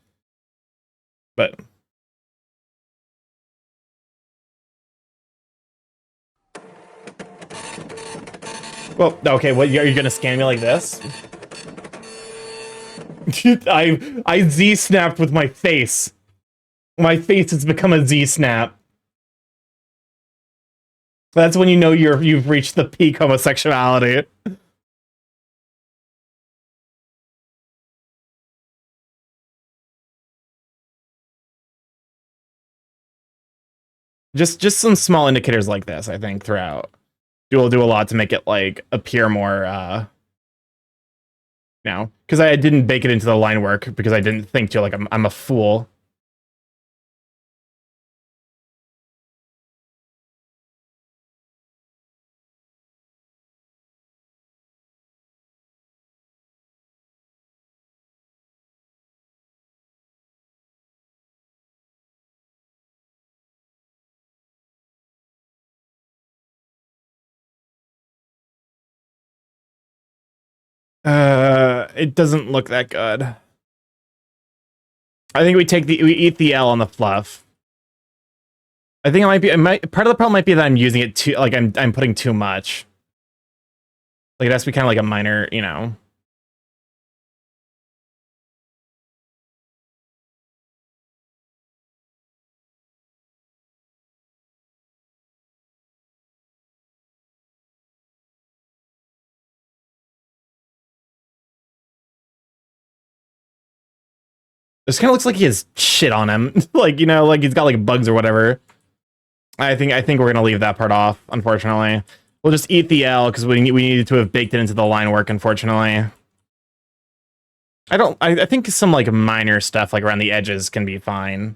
But well, okay. What are you gonna scan me like this? I Z snapped with my face. My face has become a Z snap. That's when you know you've reached the peak homosexuality. Just some small indicators like this, I think, throughout. Will do a lot to make it like appear more now. Because I didn't bake it into the line work because I didn't think to, like, I'm a fool. It doesn't look that good. I think we eat the L on the fluff. I think part of the problem might be that I'm using it too, like I'm putting too much. Like it has to be kind of like a minor, you know. This kind of looks like he has shit on him. Like, you know, like he's got like bugs or whatever. I think we're gonna leave that part off, unfortunately. We'll just eat the L because we needed to have baked it into the line work, unfortunately. I think some like minor stuff like around the edges can be fine.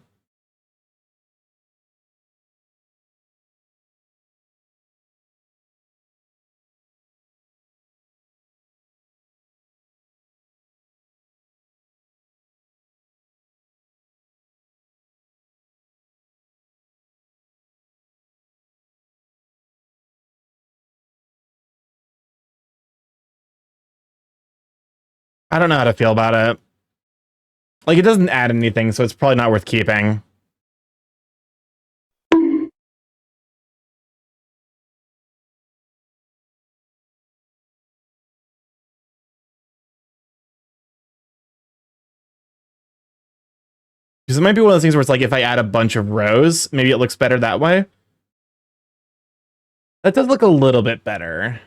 I don't know how to feel about it. Like, it doesn't add anything, so it's probably not worth keeping. Because it might be one of those things where it's like, if I add a bunch of rows, maybe it looks better that way. That does look a little bit better.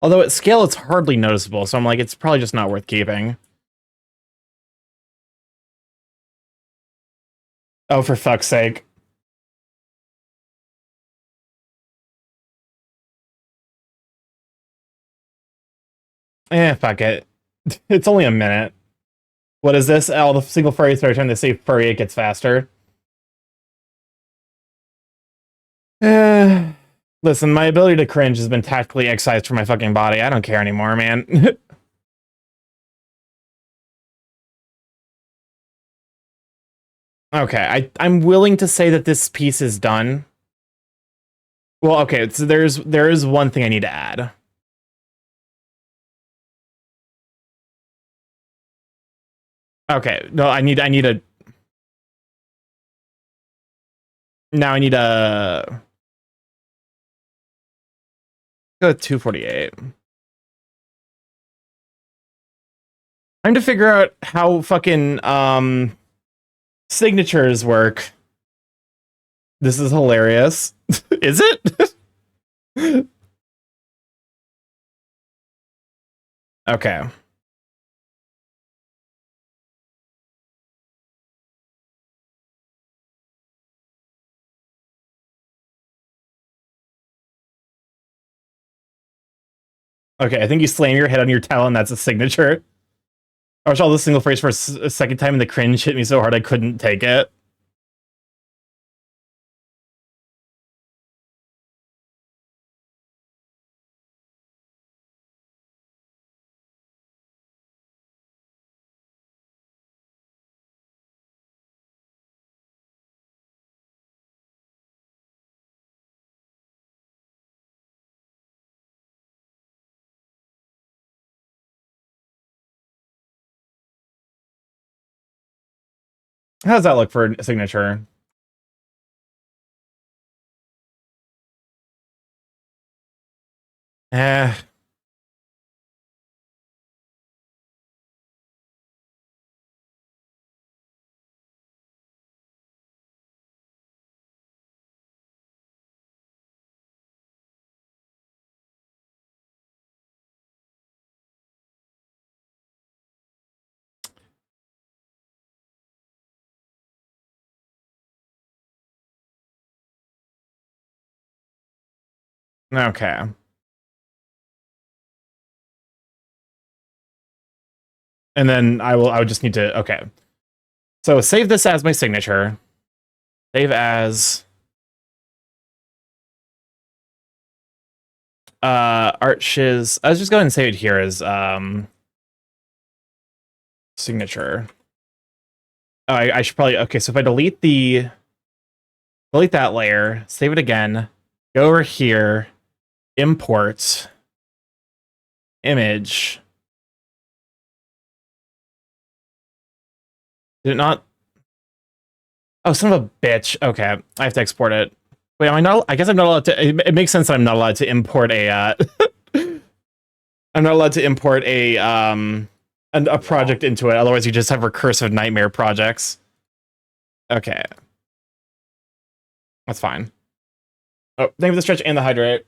Although at scale, it's hardly noticeable, so I'm like, it's probably just not worth keeping. Oh, for fuck's sake. Fuck it. It's only a minute. What is this? Oh, the single furry every time they say furry, it gets faster. Listen, my ability to cringe has been tactically excised from my fucking body. I don't care anymore, man. Okay, I'm willing to say that this piece is done. Well, okay, so there is one thing I need to add. Okay, no, I need a now I need a go 248. Time to figure out how fucking signatures work. This is hilarious. Is it? Okay. Okay, I think you slam your head on your towel and that's a signature. I watched all the single phrase for a second time and the cringe hit me so hard I couldn't take it. How does that look for signature? Eh. Okay. And then I would just need to, okay. So save this as my signature. Save as art shiz. I was just going to save it here as signature. Oh, I should probably, okay, so if I delete that layer, save it again, go over here, import image. Did it not? Oh, son of a bitch. Okay, I have to export it. Wait, am I not? I guess I'm not allowed to. It makes sense that I'm not allowed to import a. I'm not allowed to import a project into it. Otherwise, you just have recursive nightmare projects. Okay, that's fine. Oh, thank you for the stretch and the hydrate.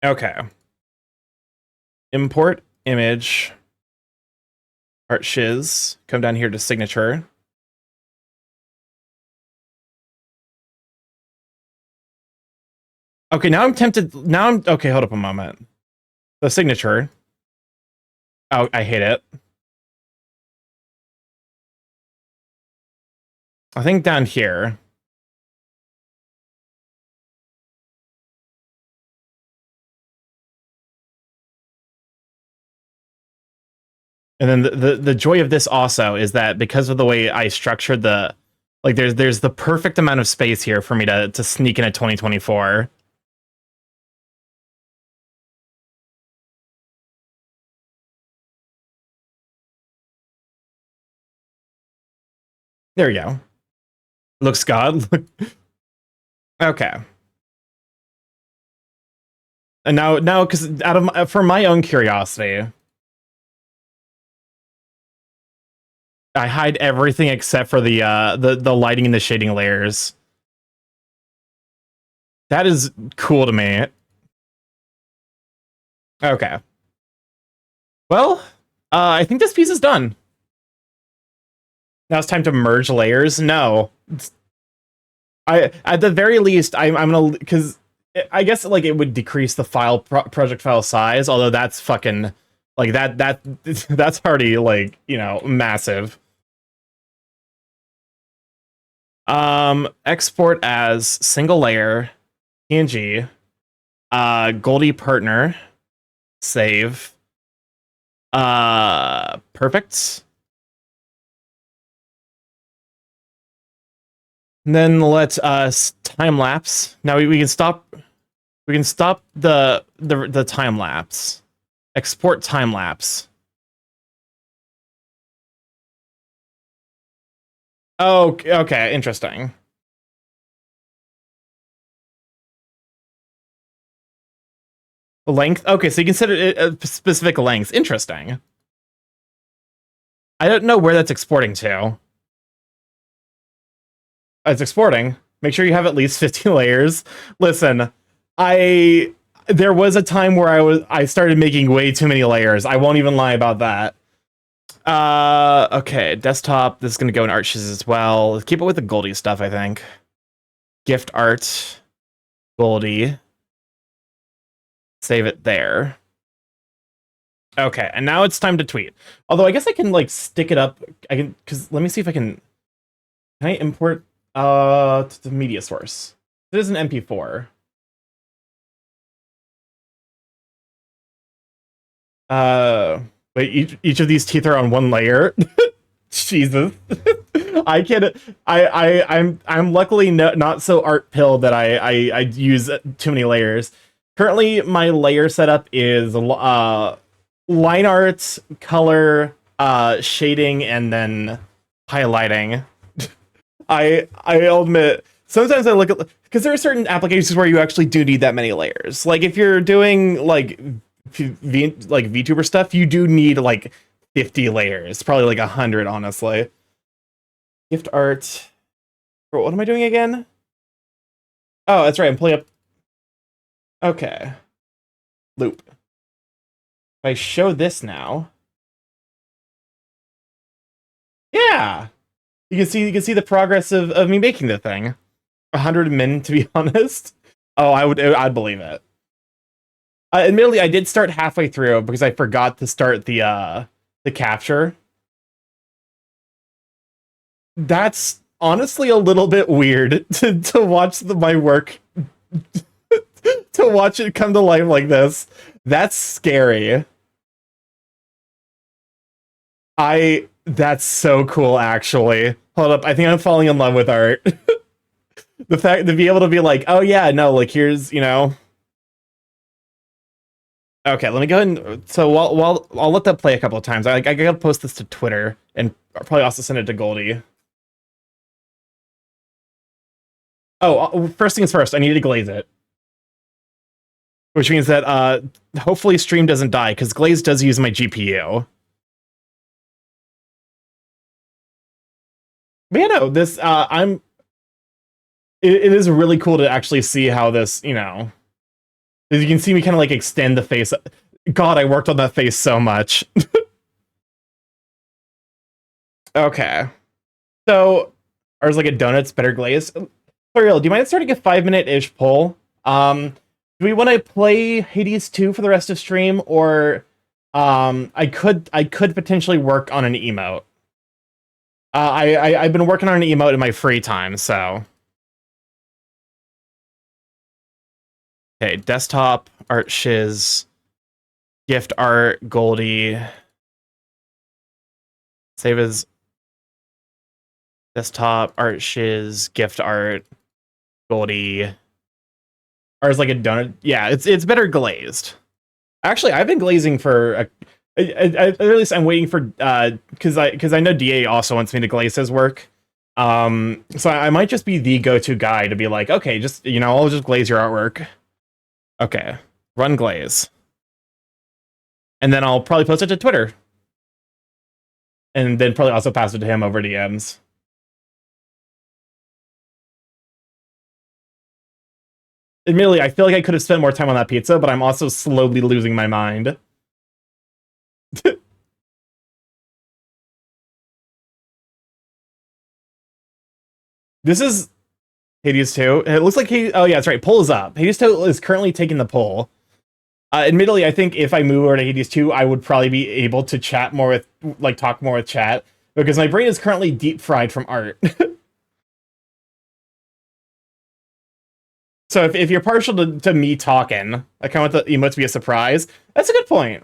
Okay. Import image. Art shiz. Come down here to signature. Okay, now I'm tempted. Now I'm okay. Hold up a moment. The signature. Oh, I hate it. I think down here. And then the joy of this also is that because of the way I structured the, like, there's the perfect amount of space here for me to sneak in a 2024. There you go. Looks god. Okay. And now, because for my own curiosity, I hide everything except for the lighting and the shading layers. That is cool to me. Okay. Well, I think this piece is done. Now it's time to merge layers. No, at the very least I'm gonna, because I guess like it would decrease the project file size. Although that's fucking like that's already like, you know, massive. Export as single layer PNG. Goldie partner. Save. Perfect. And then let us time lapse. Now we can stop. We can stop the time lapse. Export time lapse. Oh, okay, interesting. Length. Okay, so you consider it a specific length. Interesting. I don't know where that's exporting to. It's exporting. Make sure you have at least 50 layers. Listen, there was a time where I started making way too many layers. I won't even lie about that. Okay, desktop. This is gonna go in Arches as well. Let's keep it with the Goldie stuff, I think. Gift art, Goldie. Save it there. Okay, and now it's time to tweet. Although I guess I can like stick it up. I can, because let me see if I can. Can I import to the media source? It is an MP4. Wait, each of these teeth are on one layer. Jesus. I can I'm luckily not so art pilled that I use too many layers. Currently my layer setup is line art, color, shading, and then highlighting. I'll admit, sometimes I look at, because there are certain applications where you actually do need that many layers. Like if you're doing like VTuber stuff, you do need like 50 layers, probably like 100, honestly. Gift art. What am I doing again? Oh, that's right. I'm pulling up. Okay. Loop. If I show this now. Yeah. You can see the progress of me making the thing. 100 min, to be honest. Oh, I'd believe it. Admittedly, I did start halfway through because I forgot to start the capture. That's honestly a little bit weird to watch my work to watch it come to life like this. That's scary. That's so cool, actually. Hold up, I think I'm falling in love with art. The fact to be able to be like, oh yeah, no, like here's, Okay, let me go ahead and, so while I'll let that play a couple of times. I gotta post this to Twitter and probably also send it to Goldie. Oh, first things first, I need to glaze it. Which means that hopefully stream doesn't die, because glaze does use my GPU. But yeah, no, this it is really cool to actually see how this, as you can see me kind of like extend the face. God, I worked on that face so much. Okay. So, ours like a donut's better glaze. For real, do you mind starting a 5-minute-ish poll? Do we want to play Hades 2 for the rest of stream, or I could potentially work on an emote. I've been working on an emote in my free time, so. Okay, desktop, art shiz, gift art, Goldie. Save as desktop, art shiz, gift art, Goldie. Ours like a donut. Yeah, it's better glazed. Actually, I've been glazing for at least I'm waiting for because I know DA also wants me to glaze his work. So I might just be the go-to guy to be like, okay, just I'll just glaze your artwork. Okay, run glaze, and then I'll probably post it to Twitter, and then probably also pass it to him over DMs. Admittedly, I feel like I could have spent more time on that pizza, but I'm also slowly losing my mind. This is Hades 2. It looks like oh yeah, that's right. Poll is up. Hades 2 is currently taking the poll. Admittedly, I think if I move over to Hades 2, I would probably be able to chat more with, talk more with chat, because my brain is currently deep fried from art. So if you're partial to me talking, I kind of want the emote to be a surprise. That's a good point.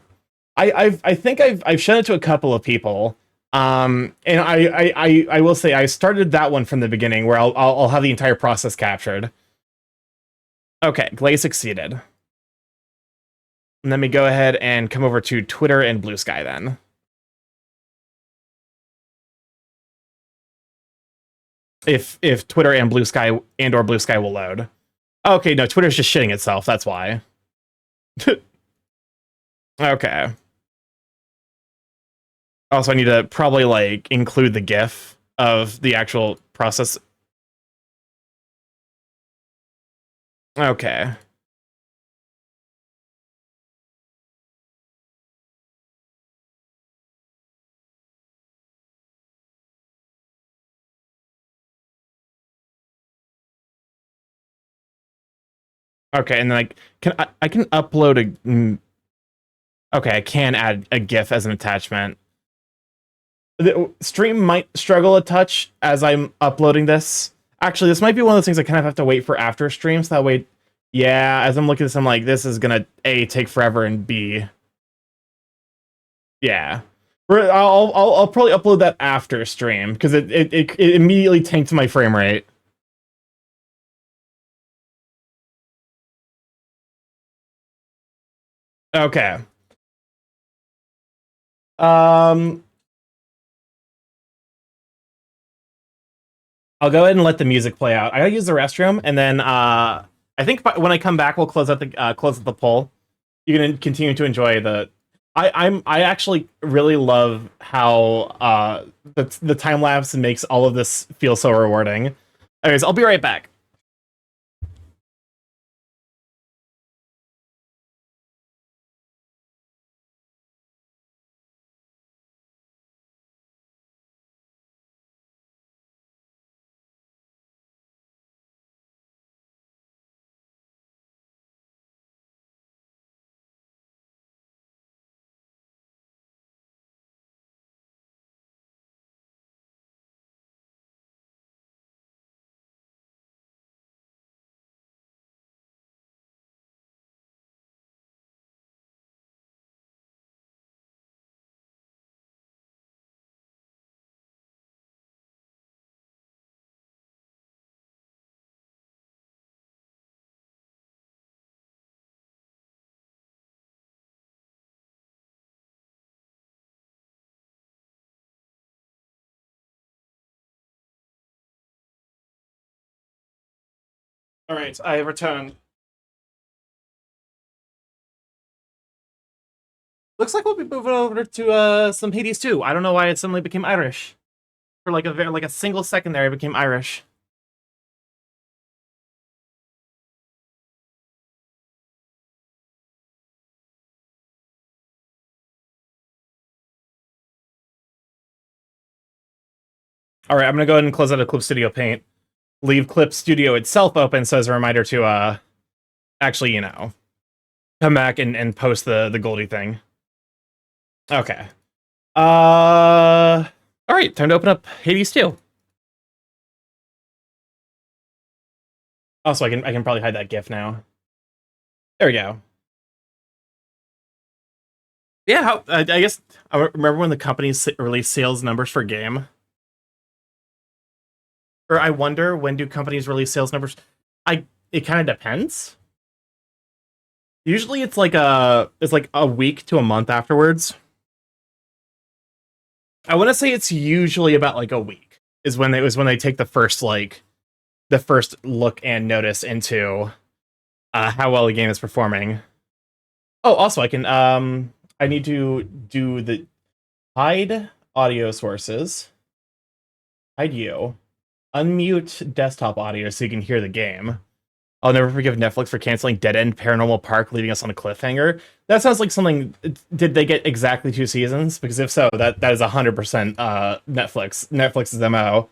I think I've shown it to a couple of people. And I will say I started that one from the beginning, where I'll have the entire process captured. Okay, glaze succeeded. And let me go ahead and come over to Twitter and Blue Sky then. If Twitter and Blue Sky or Blue Sky will load. Okay, no, Twitter's just shitting itself, that's why. Okay. Also, I need to probably include the GIF of the actual process. Okay. Okay, and then I can upload a. Okay, I can add a GIF as an attachment. The stream might struggle a touch as I'm uploading this. Actually, this might be one of those things I kind of have to wait for after stream, so that way, yeah, as I'm looking at this, I'm like, this is gonna A, take forever, and B, yeah. I'll probably upload that after stream, because it immediately tanked my frame rate. Okay. Um, I'll go ahead and let the music play out. I gotta use the restroom, and then I think when I come back, we'll close out the poll. You can continue to enjoy the. I actually really love how the time lapse makes all of this feel so rewarding. Anyways, I'll be right back. All right, I have returned. Looks like we'll be moving over to some Hades too. I don't know why it suddenly became Irish. For like a single second there, it became Irish. All right, I'm gonna go ahead and close out of Clip Studio Paint. Leave Clip Studio itself open so as a reminder to actually, come back and post the Goldie thing. Okay. All right, time to open up Hades 2. Also, I can probably hide that GIF now. There we go. Yeah, I guess I remember when the companies released sales numbers for game. Or I wonder, when do companies release sales numbers? It kind of depends. Usually it's like a week to a month afterwards. I want to say it's usually about like a week is when they take the first look and notice into how well the game is performing. Oh, also I need to do the hide audio sources, hide you, unmute desktop audio so you can hear the game. I'll never forgive Netflix for canceling Dead End Paranormal Park, leaving us on a cliffhanger. That sounds like something. Did they get exactly 2 seasons? Because if so, that is 100% Netflix's MO.